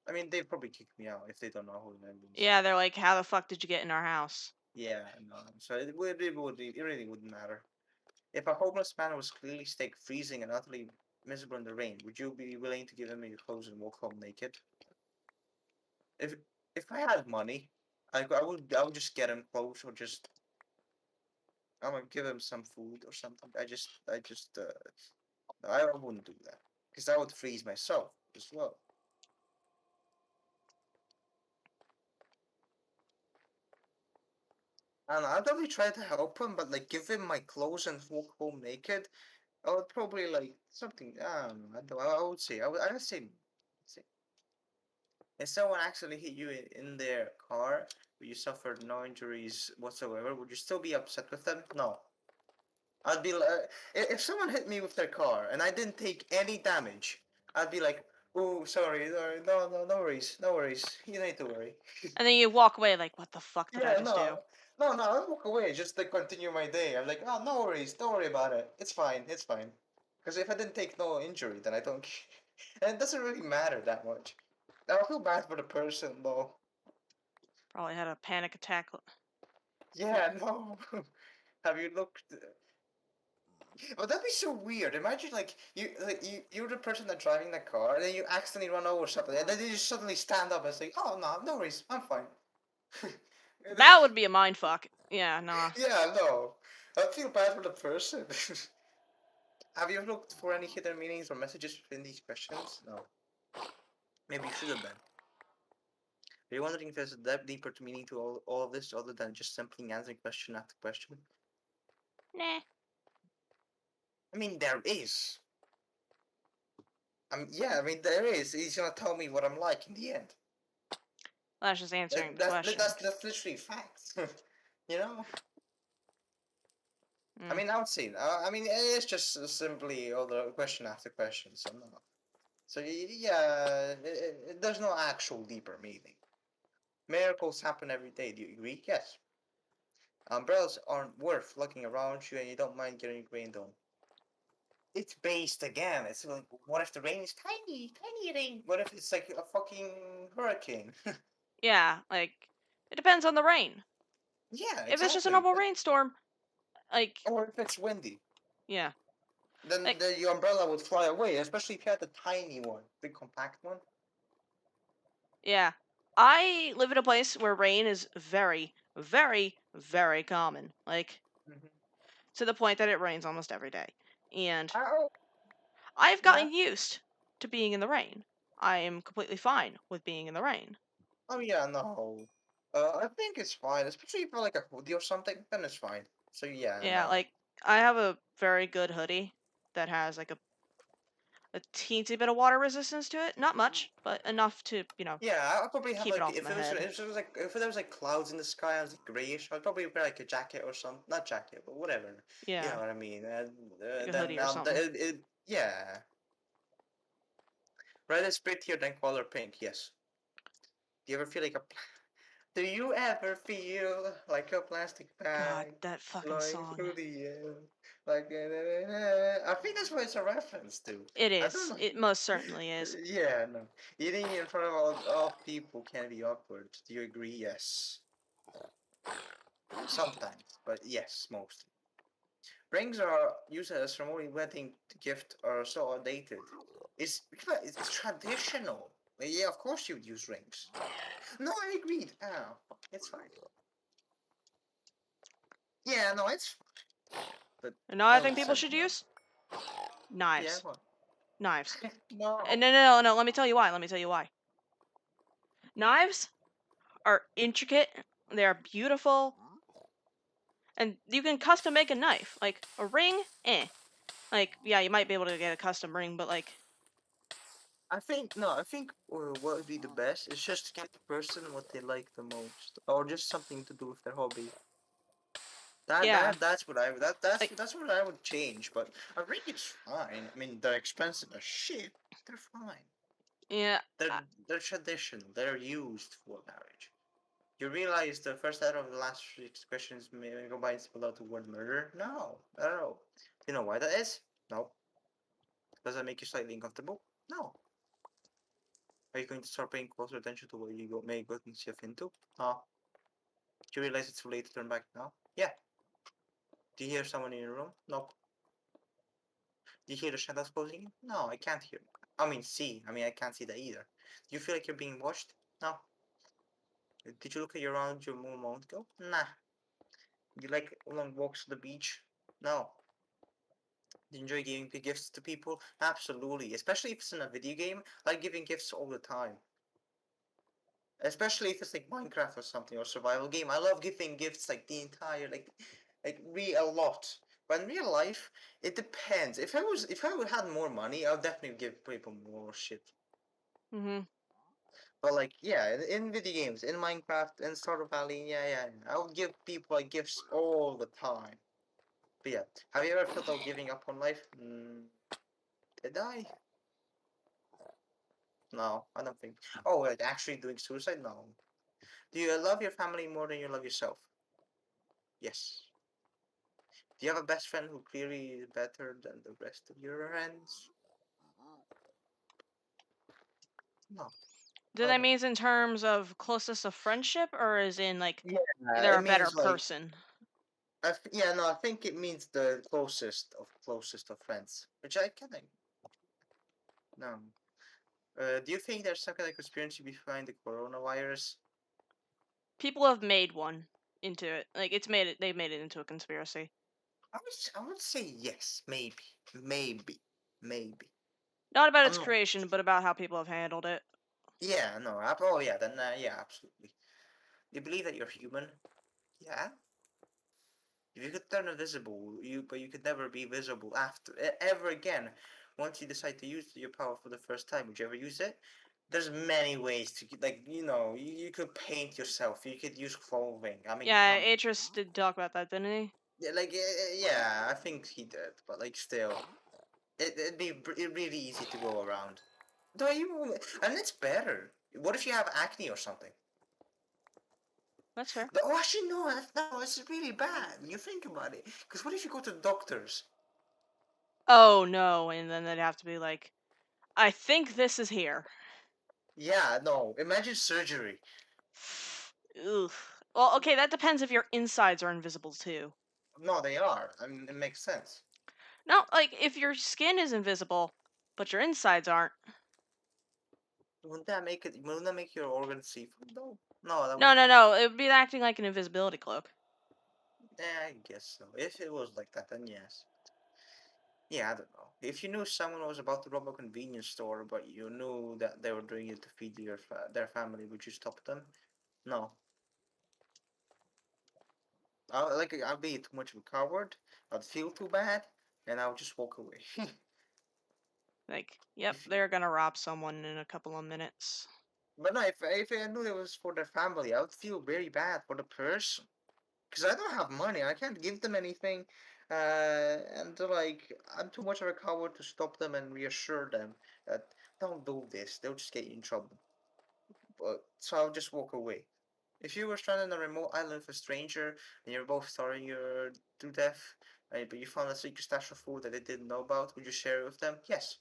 I mean, they probably kick me out if they don't know who that is. Yeah, they're like, how the fuck did you get in our house? Yeah, no. So it really wouldn't matter. If a homeless man was clearly stake freezing and utterly miserable in the rain, would you be willing to give him your clothes and walk home naked? If if I had money, I would just get him clothes or just I'm gonna give him some food or something. I wouldn't do that because I would freeze myself as well. I don't know. I'd probably try to help him, but like give him my clothes and walk home naked. I would probably like something. I don't know. I would say. I would say. If someone actually hit you in their car, but you suffered no injuries whatsoever, would you still be upset with them? No. I'd be like, if someone hit me with their car and I didn't take any damage, I'd be like, oh, sorry, sorry, no, no, no worries, no worries. You don't need to worry. And then you walk away like, what the fuck did I Yeah, just do? no, no, no. I'll walk away just to continue my day. I'm like, oh, no worries, don't worry about it. It's fine, it's fine. Because if I didn't take no injury, then I don't. And it doesn't really matter that much. I feel bad for the person though. Probably had a panic attack. Yeah, no. Have you looked? Oh, that'd be so weird. Imagine you're the person that's driving the car, and then you accidentally run over something, and then you just suddenly stand up and say, "Oh no, no worries, I'm fine." That would be a mind fuck. Yeah, nah. Yeah, no. I feel bad for the person. Have you looked for any hidden meanings or messages within these questions? No. Maybe you should have been. Are you wondering if there's a deeper meaning to all of this other than just simply answering question after question? Nah. I mean, there is. Yeah, I mean, there is. He's gonna tell me what I'm like in the end. That's just answering the That's question. that's literally facts. You know? I Mm. mean, I would say. I mean, it's just simply all the question after question. So no. So yeah, there's no actual deeper meaning. Miracles happen every day. Do you agree? Yes. Umbrellas aren't worth lugging around you, and you don't mind getting rained on. It's based again. It's like, what if the rain is tiny, tiny rain? What if it's like a fucking hurricane? Yeah, like, it depends on the rain. Yeah, If it's just a exactly. normal rainstorm, like, Or if it's windy, yeah. then Like, the umbrella would fly away. Especially if you had the tiny one, the compact one. yeah. I live in a place where rain is very, very, very common. Like, Mm-hmm. to the point that it rains almost every day. And Oh, I've yeah. gotten used to being in the rain. I am completely fine with being in the rain. Oh yeah, no. I think it's fine, especially if you're like a hoodie or something. Then it's fine. So yeah, Yeah, no. like, I have a very good hoodie that has, like, a teensy bit of water resistance to it. Not much, but enough to, Yeah, I'll probably have keep it like off my head. if there was like clouds in the sky and it was like grayish, I'd probably wear like a jacket or something. Not jacket, but whatever. You Yeah, know what I mean? like a Then hoodie or something. yeah. Red is prettier than color pink. Yes. Do you ever feel like a Do you ever feel like a plastic God, bag that fucking flying song. through the air? Like I think that's what it's a reference to. It I don't is. know. It most certainly is. Yeah, no. Eating in front of all people can be awkward. Do you agree? Yes. Sometimes, but yes, mostly. Rings are used as ceremony wedding gift are so outdated. It's traditional. Yeah, of course you would use rings. No, I agreed. Oh, it's fine. Yeah, no, it's fine. But And now I I think would people say should no. use Yeah, knives. what? Knives. And No. no. Let me tell you why. Let me tell you why. Knives are intricate. They are beautiful, and you can custom make a knife. Like a ring, eh? Like, yeah, you might be able to get a custom ring, but like, I think no. I think what would be the best is just to get the person what they like the most, or just something to do with their hobby. yeah, That's what like, that's what I would change. But a ring is fine. I mean, they're expensive as shit. They're fine. yeah, They're traditional. They're used for marriage. You realize the first out of the last six questions may combines without the word murder? No, not at all. You know why that is? No. Does that make you slightly uncomfortable? No. Are you going to start paying closer attention to what you may get yourself into? No. Do you realize it's too late to turn back now? Yeah. Do you hear someone in your room? Nope. Do you hear the shadows closing in? No, I can't hear. I mean, see. I mean, I can't see that either. Do you feel like you're being watched? No. Did you look at your around your a moment ago? Nah. You like long walks to the beach? No. Do you enjoy giving gifts to people? Absolutely. Especially if it's in a video game. I like giving gifts all the time. Especially if it's like Minecraft or something or survival game. I love giving gifts like the entire a lot. But in real life, it depends. If I would had more money, I would definitely give people more shit. Mm-hmm. But like yeah, in video games, in Minecraft, in Stardew Valley, yeah, I would give people like gifts all the time. But yeah, have you ever thought of giving up on life? Did I? No, I don't think. Oh, like actually doing suicide? No. Do you love your family more than you love yourself? Yes. Do you have a best friend who clearly is better than the rest of your friends? No, Do I that don't. mean in terms of closest of friendship, or is in like Yeah, they're it a better means like person? yeah, no, I think it means the closest of friends, which I kind of no. Do you think there's some kind of conspiracy behind the coronavirus? People have made one into it. Like it's made it. They've made it into a conspiracy. I would say yes, maybe. Not about its I'm not. creation, but about how people have handled it. Yeah, no. Oh yeah, then yeah, absolutely. You believe that you're human? Yeah. If you could turn invisible, but you could never be visible ever again. Once you decide to use your power for the first time, would you ever use it? There's many ways to you could paint yourself. You could use clothing. I mean, Yeah, come on. Atris did talk about that, didn't he? Yeah, yeah, I think he did, but like still, it'd be really easy to go around. Do you? And it's better. What if you have acne or something? That's fair. Oh, actually, no, no, it's really bad. You think about it. Because what if you go to the doctors? Oh no, and then they'd have to be like, I think this is here. Yeah, no. Imagine surgery. Ugh. Well, okay, that depends if your insides are invisible too. No, they are. I mean, it makes sense. No, like if your skin is invisible, but your insides aren't. Wouldn't that make it? Wouldn't that make your organs see? No, no, that No, wouldn't. no, no. It would be acting like an invisibility cloak. I guess so. If it was like that, then yes. Yeah, I don't know. If you knew someone was about to rob a convenience store, but you knew that they were doing it to feed their family, would you stop them? No. I'd be too much of a coward. I'd feel too bad, and I would just walk away. Like, yep, if they're gonna rob someone in a couple of minutes. But no, if I knew it was for their family, I would feel very bad for the person. Because I don't have money, I can't give them anything. And like, I'm too much of a coward to stop them and reassure them that don't do this, they'll just get you in trouble. But so I'll just walk away. If you were stranded on a remote island with a stranger and you're both starving your to death, but you found a secret stash of food that they didn't know about, would you share it with them? Yes.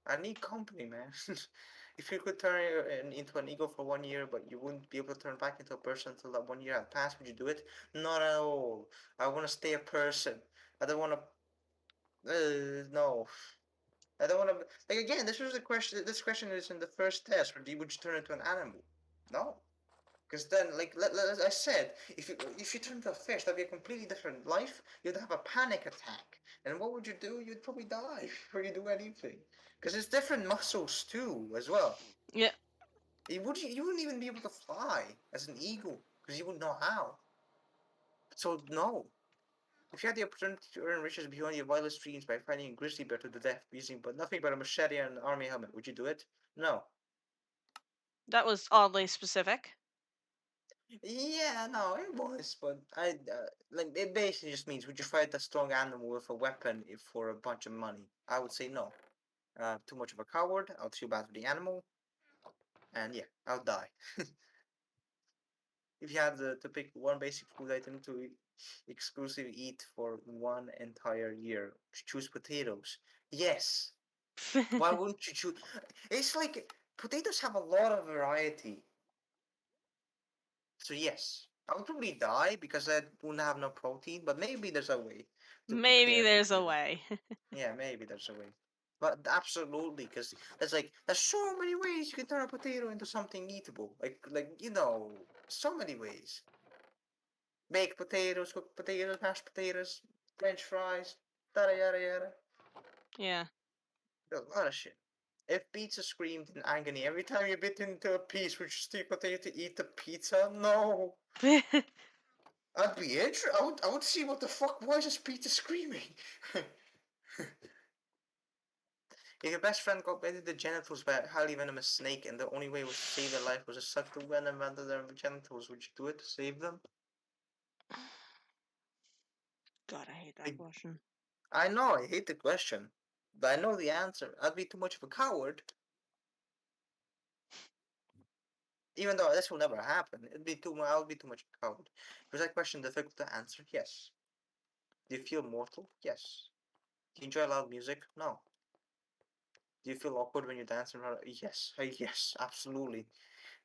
I need company, man. If you could turn into an eagle for 1 year, but you wouldn't be able to turn back into a person until that 1 year had passed, would you do it? Not at all. I want to stay a person. I don't want to. No. I don't want to. Like again, this was the question. This question is in the first test. Would you turn into an animal? No. Because then, like as I said, if you turn into a fish, that'd be a completely different life. You'd have a panic attack, and what would you do? You'd probably die before you do anything. Because it's different muscles too, as well. Yeah, You wouldn't even be able to fly as an eagle because you wouldn't know how. So no. If you had the opportunity to earn riches beyond your wildest dreams by fighting a grizzly bear to the death using but nothing but a machete and an army helmet, would you do it? No. that was oddly specific. Yeah, no, it was, but like it basically just means would you fight a strong animal with a weapon if for a bunch of money? I would say no. Too much of a coward. I would feel bad for the animal, and yeah, I'll die. If you had to pick one basic food item to exclusively eat for one entire year, choose potatoes. Yes, Why wouldn't you choose? It's like potatoes have a lot of variety. So yes, I would probably die because I wouldn't have no protein. But maybe there's a way to Maybe prepare there's a potato. way. Yeah, maybe there's a way. But absolutely, because there's so many ways you can turn a potato into something eatable. So many ways. Baked potatoes, cooked potatoes, mashed potatoes, French fries, yada yada yada. Yeah. A lot of shit. If pizza screamed in agony every time you bit into a piece, would you still continue to eat the pizza? No. I'd be interested. I would see what the fuck. Why is this pizza screaming? If your best friend got bit in the genitals by a highly venomous snake and the only way was to save their life was to suck the venom out of their genitals, would you do it to save them? God, I hate that I, question. I know, I hate the question, but I know the answer. I'd be too much of a coward. Even though this will never happen, I'll be too much of a coward. Was that question difficult to answer? Yes. Do you feel mortal? Yes. Do you enjoy loud music? No. Do you feel awkward when you dance in front of? Yes. Yes, absolutely.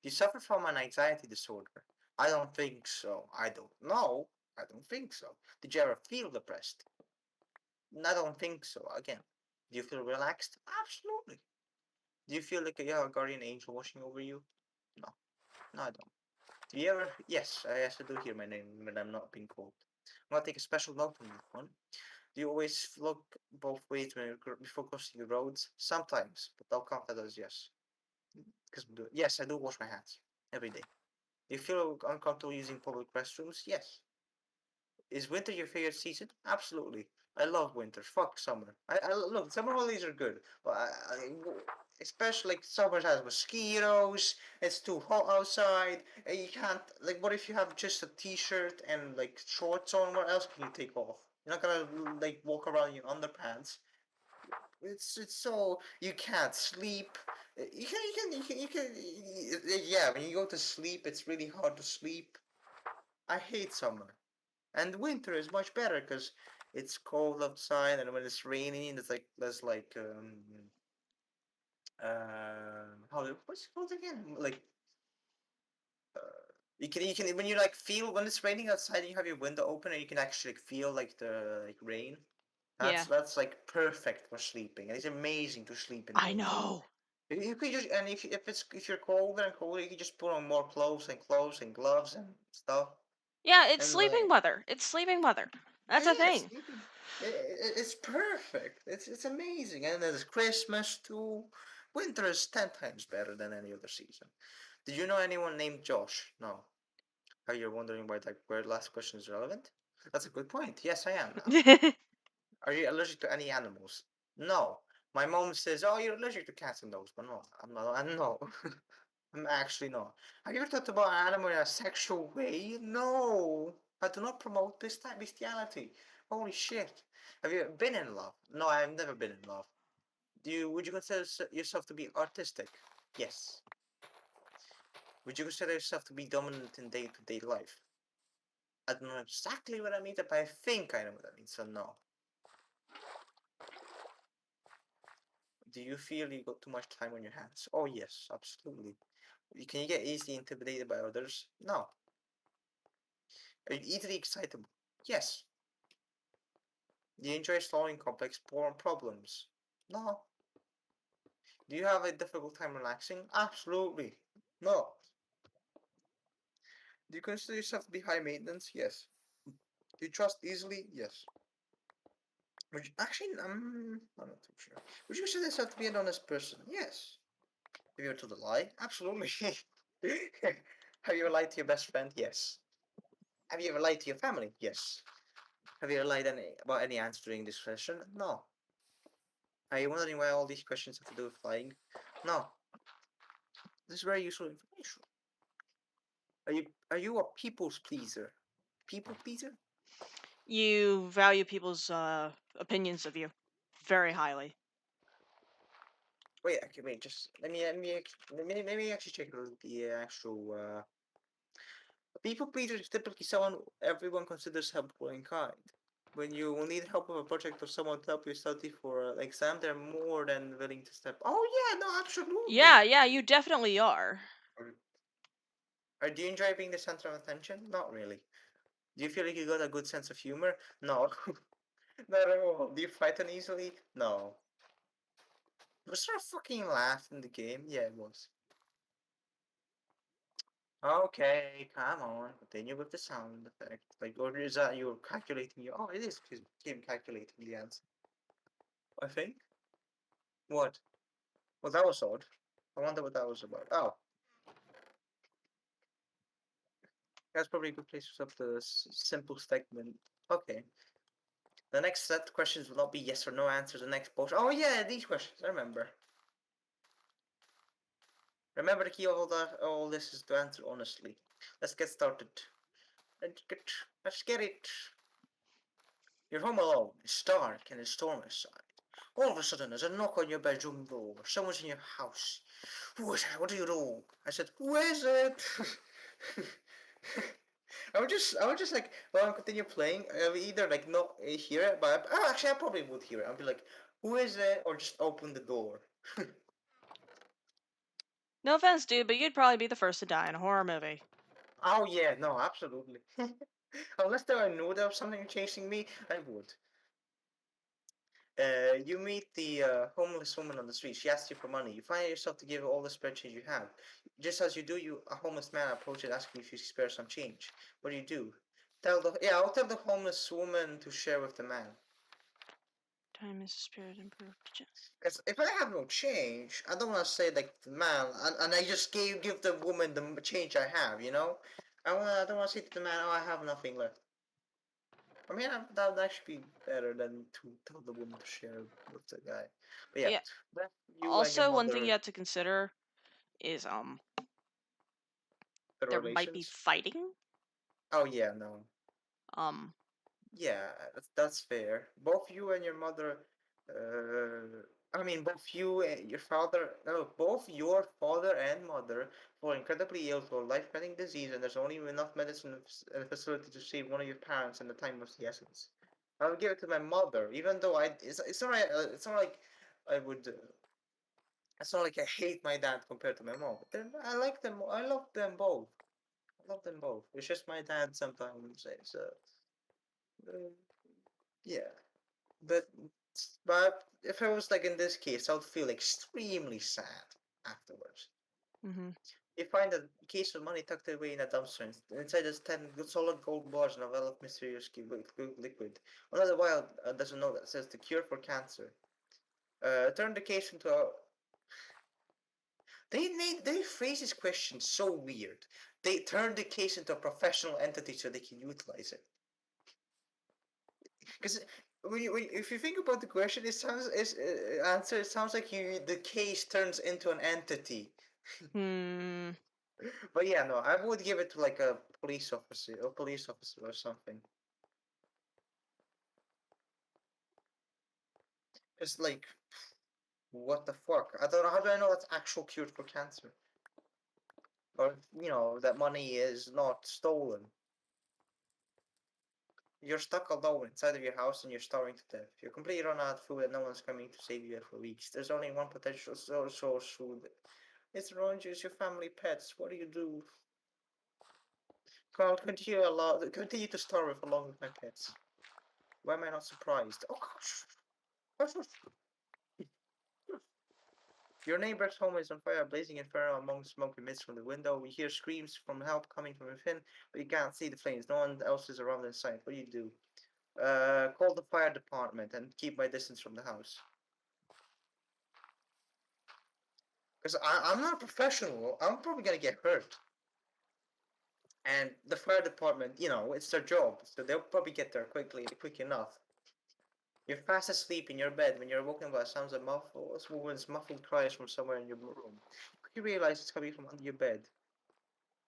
Do you suffer from an anxiety disorder? I don't think so. I don't know. I don't think so. Did you ever feel depressed? I don't think so. Again, do you feel relaxed? Absolutely. Do you feel like you have a guardian angel watching over you? No. No, I don't. Do you ever? Yes, I do hear my name when I'm not being called. I'm gonna take a special note on that one. Do you always look both ways before crossing the roads? Sometimes, but I'll count that as yes. Because yes, I do wash my hands every day. Do you feel uncomfortable using public restrooms? Yes. Is winter your favorite season? Absolutely. I love winter. Fuck summer. I look. Summer holidays are good, but especially like summer has mosquitoes. It's too hot outside, and you can't like. What if you have just a t-shirt and like shorts on? What else can you take off? You're not gonna like walk around in your underpants. It's so you can't sleep. Yeah. When you go to sleep, it's really hard to sleep. I hate summer. And winter is much better because it's cold outside, and when it's raining, it's like there's like what's it called again? Like you can when you like feel when it's raining outside and you have your window open and you can actually like, feel like the like rain. Yeah. That's like perfect for sleeping, and it's amazing to sleep in I winter. know. You could just and if you're colder and colder, you can just put on more clothes and gloves and stuff, Yeah, it's and sleeping like weather. It's sleeping weather. That's a yeah, thing. it's perfect. It's amazing, and there's Christmas too. Winter is 10 times better than any other season. Did you know anyone named Josh? No. Are you wondering why that where last question is relevant? That's a good point. Yes, I am now. Are you allergic to any animals? No. My mom says, "Oh, you're allergic to cats and dogs," but no, I'm not. I'm no. I'm actually not. Have you ever thought about an animal in a sexual way? No. I do not promote bestiality. Holy shit. Have you been in love? No, I've never been in love. Would you consider yourself to be artistic? Yes. Would you consider yourself to be dominant in day-to-day life? I don't know exactly what I mean, but I think I know what I mean, so no. Do you feel you got too much time on your hands? Oh yes, absolutely. Can you get easily intimidated by others? No. Are you easily excitable? Yes. Do you enjoy solving complex problems? No. Do you have a difficult time relaxing? Absolutely. No. Do you consider yourself to be high maintenance? Yes. Do you trust easily? Yes. Actually, I'm not too sure. Would you consider yourself to be an honest person? Yes. Have you ever told a lie? Absolutely. Have you ever lied to your best friend? Yes. Have you ever lied to your family? Yes. Have you ever lied about any answer during this session? No. Are you wondering why all these questions have to do with lying? No. This is very useful information. Are you a people's pleaser? People pleaser? You value people's opinions of you very highly. Wait, okay, wait. Just let me actually check the actual. A people pleaser is typically someone everyone considers helpful and kind. When you need help with a project or someone to help you study for an exam, they're more than willing to step. Oh yeah, no, absolutely. Yeah, you definitely are. Do you enjoy being the center of attention? Not really. Do you feel like you got a good sense of humor? No, not at all. Do you frighten easily? No. Was there a fucking laugh in the game? Yeah, it was. Okay, come on. Continue with the sound effect. Like, or is that you're calculating your? Oh, it is game calculating the answer. I think. What? Well, that was odd. I wonder what that was about. Oh, that's probably a good place to stop the simple segment. Okay. The next set of questions will not be yes or no answers. The next post. Oh yeah, these questions. I remember. Remember the key of all this is to answer honestly. Let's get started. Let's get it. You're home alone. It's dark and it's stormy outside. All of a sudden, there's a knock on your bedroom door. Someone's in your house. Who is it? What do you do? I said, who is it? I would just like, while I continue playing, I would either like not hear it, but actually, I probably would hear it. I'd be like, who is it? Or just open the door. No offense, dude, but you'd probably be the first to die in a horror movie. Oh yeah, no, absolutely. Unless I knew there was something chasing me, I would. You meet the homeless woman on the street. She asks you for money. You find yourself to give her all the spare change you have. Just as you do, a homeless man approaches asking if you spare some change. What do? I'll tell the homeless woman to share with the man. Time is a spirit improved. Because if I have no change, I don't want to say like the man, and I just give the woman the change I have. You know, I don't want to say to the man, oh, I have nothing left. I mean, that would actually be better than to tell the woman to share with the guy. But yeah, that's you and your Also, one thing you mother, have to consider is the there might be relations. fighting. Oh yeah, no. Um, Yeah, that's fair. Both you and your mother, I mean, both you and your father, no, both your father and mother fall incredibly ill for a life-threatening disease, and there's only enough medicine in the facility to save one of your parents in the time of the essence. I would give it to my mother, even though it's not like, it's not like I would, it's not like I hate my dad compared to my mom. But I like them, I love them both. I love them both. It's just my dad sometimes is, yeah. But if I was like in this case, I would feel extremely sad afterwards. mm-hmm. You find a case of money tucked away in a dumpster. Inside there's 10 solid gold bars and a well of mysterious liquid. Another wild there's a note that says the cure for cancer. Turn the case into a. They phrase this question so weird. They turn the case into a professional entity so they can utilize it. Because if you think about the question, answer. It sounds like the case turns into an entity. Hmm. But yeah, no, I would give it to like a police officer or something. It's like, what the fuck? I don't know. How do I know that's actual cure for cancer? Or that money is not stolen. You're stuck alone inside of your house and you're starving to death. You're completely run out of food and no one's coming to save you for weeks. There's only one potential source of food. It's orange juice, your family pets. What do? I'll continue to starve along with my pets. Why am I not surprised? Oh gosh. Your neighbor's home is on fire, blazing inferno among smoke and mist from the window. We hear screams from help coming from within, but you can't see the flames. No one else is around in sight. What do? Call the fire department and keep my distance from the house. Because I'm not a professional. I'm probably gonna get hurt. And the fire department, it's their job, so they'll probably get there quick enough. You're fast asleep in your bed when you're woken by sounds of woman's muffled cries from somewhere in your room. You realize it's coming from under your bed.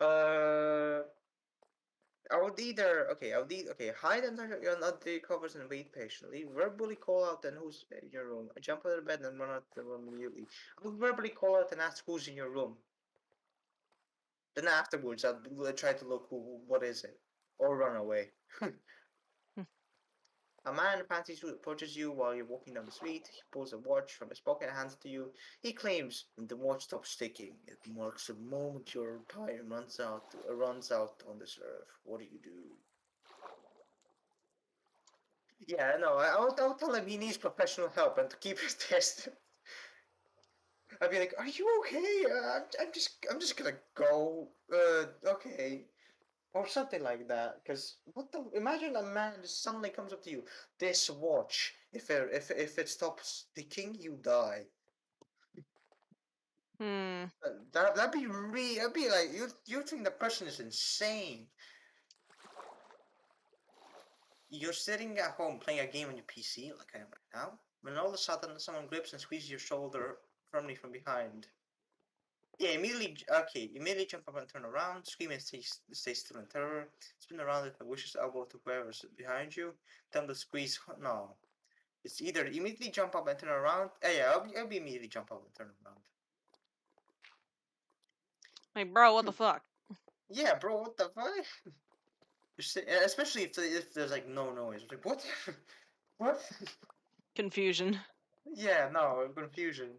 Uh, hide under the covers and wait patiently. Verbally call out and who's in your room. Jump out of bed and run out the room immediately. I would verbally call out and ask who's in your room. Then afterwards, I'll try to look what is it, or run away. A man in a fancy suit approaches you while you're walking down the street. He pulls a watch from his pocket and hands it to you. He claims when the watch stops ticking, it marks the moment your time runs out on this earth. What do you do? Yeah, no, I'll tell him he needs professional help and to keep his test. I'd be like, "Are you okay? I'm just gonna go. Okay." Or something like that. Because what the? Imagine a man just suddenly comes up to you. This watch, if it stops ticking, you die. That'd be that'd be like you think the person is insane. You're sitting at home playing a game on your PC, like I am right now, when all of a sudden someone grips and squeezes your shoulder firmly from behind. Yeah, immediately jump up and turn around, scream and stay still in terror, spin around with a vicious elbow to whoever's behind you, tell them to squeeze. No. It's either immediately jump up and turn around. Yeah, I'll be immediately jump up and turn around. Like, bro, what the fuck? Yeah, bro, what the fuck? Especially if there's like no noise. Like, what? What? Confusion. Yeah, no, confusion.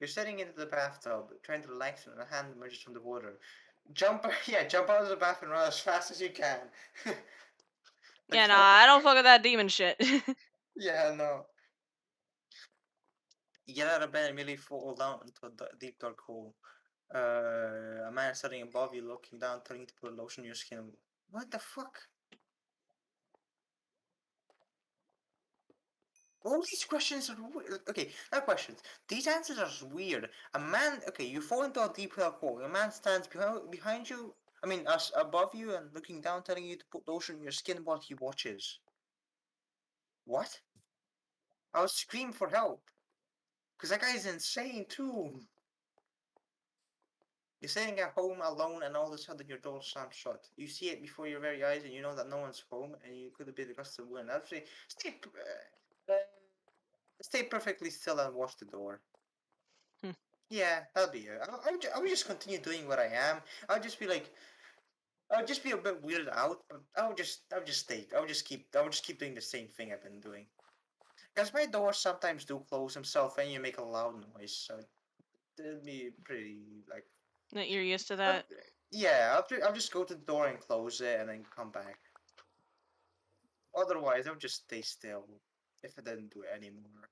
You're sitting into the bathtub, trying to relax when a hand emerges from the water. Jump, yeah, jump out of the bath and run as fast as you can. Like, Yeah, nah, what the I don't fuck? fuck with that demon shit. Yeah, no. You get out of bed and immediately fall down into a deep dark hole. A man standing above you, looking down, telling you to put lotion on your skin. What the fuck? All these questions are okay. Not questions. These answers are weird. A man, okay, you fall into a deep dark hole. A man stands behind you. I mean, us above you and looking down, telling you to put lotion on your skin while he watches. What? I would scream for help. Cause that guy is insane too. You're sitting at home alone, and all of a sudden your door slams shut. You see it before your very eyes, and you know that no one's home, and you could have been the gust of wind. Actually, stay perfectly still and watch the door. Hmm. Yeah, that'll be it. I would just continue doing what I am. I'll just be like, I'll just be a bit weirded out, but I would just keep doing the same thing I've been doing. Because my doors sometimes do close themselves, and you make a loud noise, so it'd be pretty like. That you're used to But that. yeah, I'll just go to the door and close it, and then come back. Otherwise, I would just stay still if I didn't do it anymore.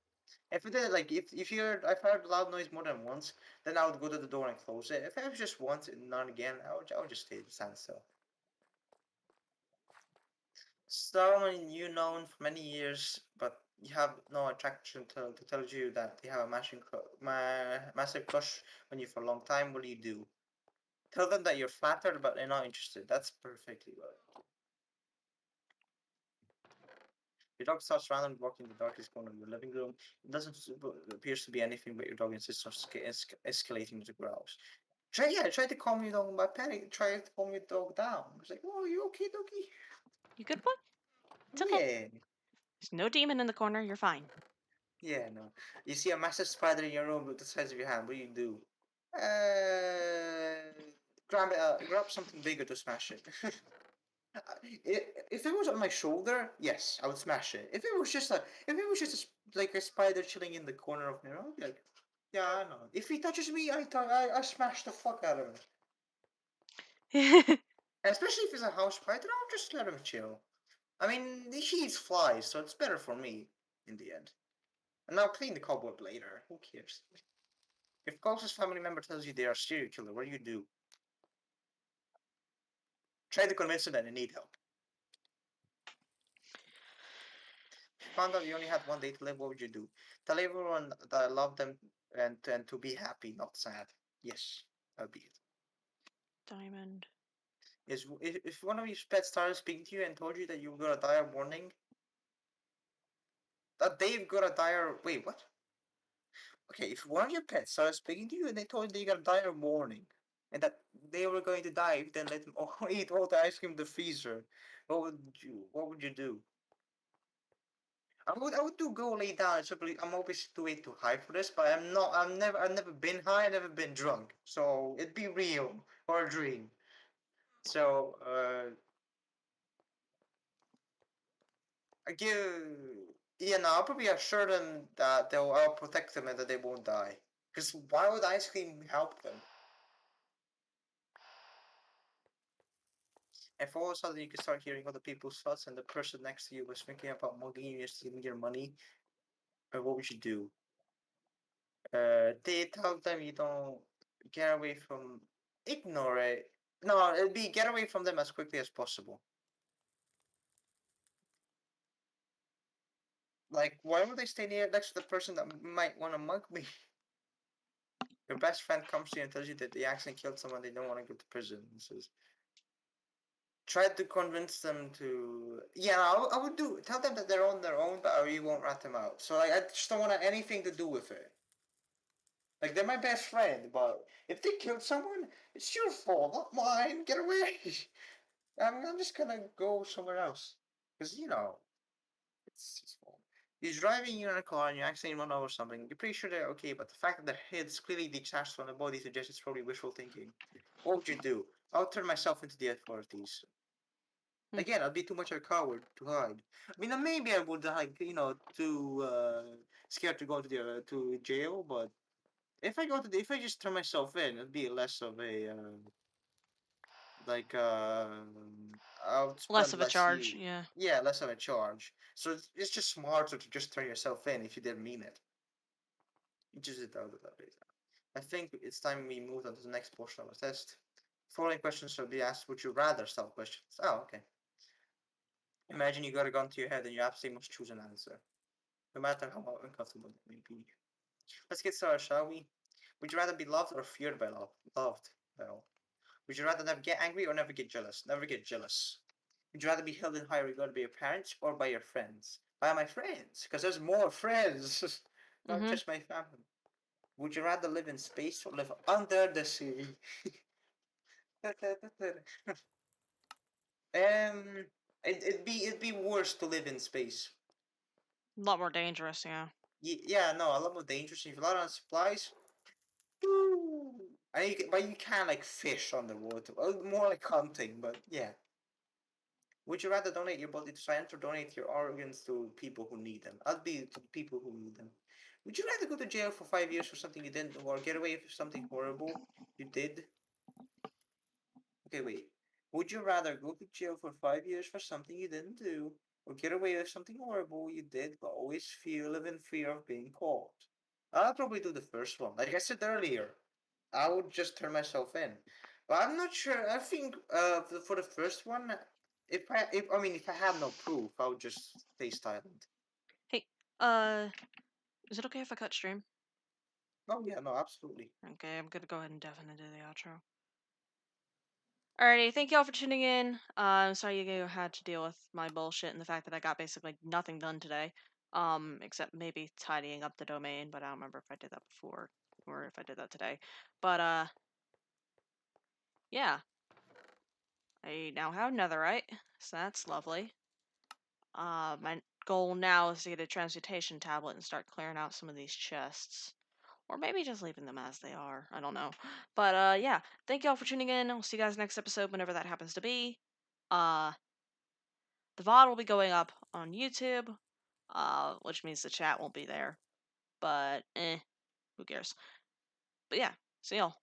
If I did, like, if I heard loud noise more than once, then I would go to the door and close it. If it was just once and not again, I would just stand still. Someone you known for many years, but you have no attraction to tells you that they have a massive crush on you for a long time. What do you do? Tell them that you're flattered, but they're not interested. That's perfectly right. Your dog starts randomly walking in the darkest corner of the living room. It doesn't appears to be anything, but your dog insists on escalating with the growls. Try to calm your dog by petting. Try to calm your dog down. It's like, oh, you okay, doggy? You good boy? It's okay. Yeah, There's no demon in the corner. You're fine. yeah, no. You see a massive spider in your room with the size of your hand. What do you do? Grab something bigger to smash it. If it was on my shoulder, yes, I would smash it. If it was just like a spider chilling in the corner of my room, I'd be like, yeah, I know. If he touches me, I smash the fuck out of him. And especially if it's a house spider, I'll just let him chill. I mean, he eats flies, so it's better for me in the end. And I'll clean the cobweb later. Who cares? If closest family member tells you they are a serial killer, what do you do? Try to convince them that they need help. If you found out you only had one day to live, what would you do? Tell everyone that I love them and to be happy, not sad. Yes, that'll be it. Diamond. If one of your pets started speaking to you and told you that you got a dire warning, that they've got a dire what? Okay, if one of your pets started speaking to you and they told you they got a dire warning and that they were going to die if they let them eat all the ice cream in the freezer, what would you do? I would do go lay down. I'm obviously too way too high for this, but I'm not. I've never been high. I've never been drunk. So it'd be real or a dream. So I give. Yeah, no, I'll probably assure them that I'll protect them and that they won't die. Because why would ice cream help them? If all of a sudden you could start hearing other people's thoughts and the person next to you was thinking about mugging you and stealing your money, what would you do? They tell them you don't get away from, ignore it. No, it'd be get away from them as quickly as possible. Like, why would they stay near next to the person that might want to mug me? Your best friend comes to you and tells you that they accidentally killed someone, they don't want to go to prison. This is try to convince them to. Yeah, I would do tell them that they're on their own, but I really won't rat them out. So like, I just don't want anything to do with it. Like they're my best friend, but if they killed someone, it's your fault, not mine. Get away. I'm just gonna go somewhere else because it's his fault. He's driving you in a car and you accidentally run over something. You're pretty sure they're okay, but the fact that their head's clearly detached from the body suggests it's probably wishful thinking. What would you do? I'll turn myself into the authorities. Hmm. Again, I'd be too much of a coward to hide. I mean, maybe I would like too scared to go to the to jail. But if I just turn myself in, it'd be less of a like I would Less spend of a less charge, yeah. yeah, less of a charge. So it's just smarter to just turn yourself in if you didn't mean it. You just did out of that base. I think it's time we moved on to the next portion of our test. Following questions shall be asked. Would you rather style questions? Oh, okay. Imagine you got a gun to your head and you absolutely must choose an answer, no matter how uncomfortable it may be. Let's get started, shall we? Would you rather be loved or feared by love? Loved by all. Would you rather never get angry or never get jealous? Never get jealous. Would you rather be held in high regard by your parents or by your friends? By my friends, because there's more friends, not Mm-hmm. just my family. Would you rather live in space or live under the sea? It'd be worse to live in space. A lot more dangerous, yeah. Yeah, no, a lot more dangerous. If you rely on supplies, woo, but you can like fish on the water. Well, more like hunting, but yeah. Would you rather donate your body to science or donate your organs to people who need them? I'd be to people who need them. Would you rather go to jail for 5 years for something you didn't do or get away with something horrible you did? Okay, wait. Would you rather go to jail for 5 years for something you didn't do or get away with something horrible you did but always live in fear of being caught? I'll probably do the first one. Like I said earlier, I would just turn myself in. But I'm not sure. I think for the first one, if I have no proof, I would just stay silent. Hey, is it okay if I cut stream? Oh yeah, no, absolutely. Okay, I'm gonna go ahead and definitely do the outro. Alrighty, thank y'all for tuning in. I'm sorry you had to deal with my bullshit and the fact that I got basically nothing done today. Except maybe tidying up the domain, but I don't remember if I did that before or if I did that today. But yeah. I now have netherite, so that's lovely. My goal now is to get a transmutation tablet and start clearing out some of these chests. Or maybe just leaving them as they are. I don't know. But yeah, thank y'all for tuning in. I'll see you guys next episode whenever that happens to be. Uh the VOD will be going up on YouTube, which means the chat won't be there. But who cares? But yeah, see y'all.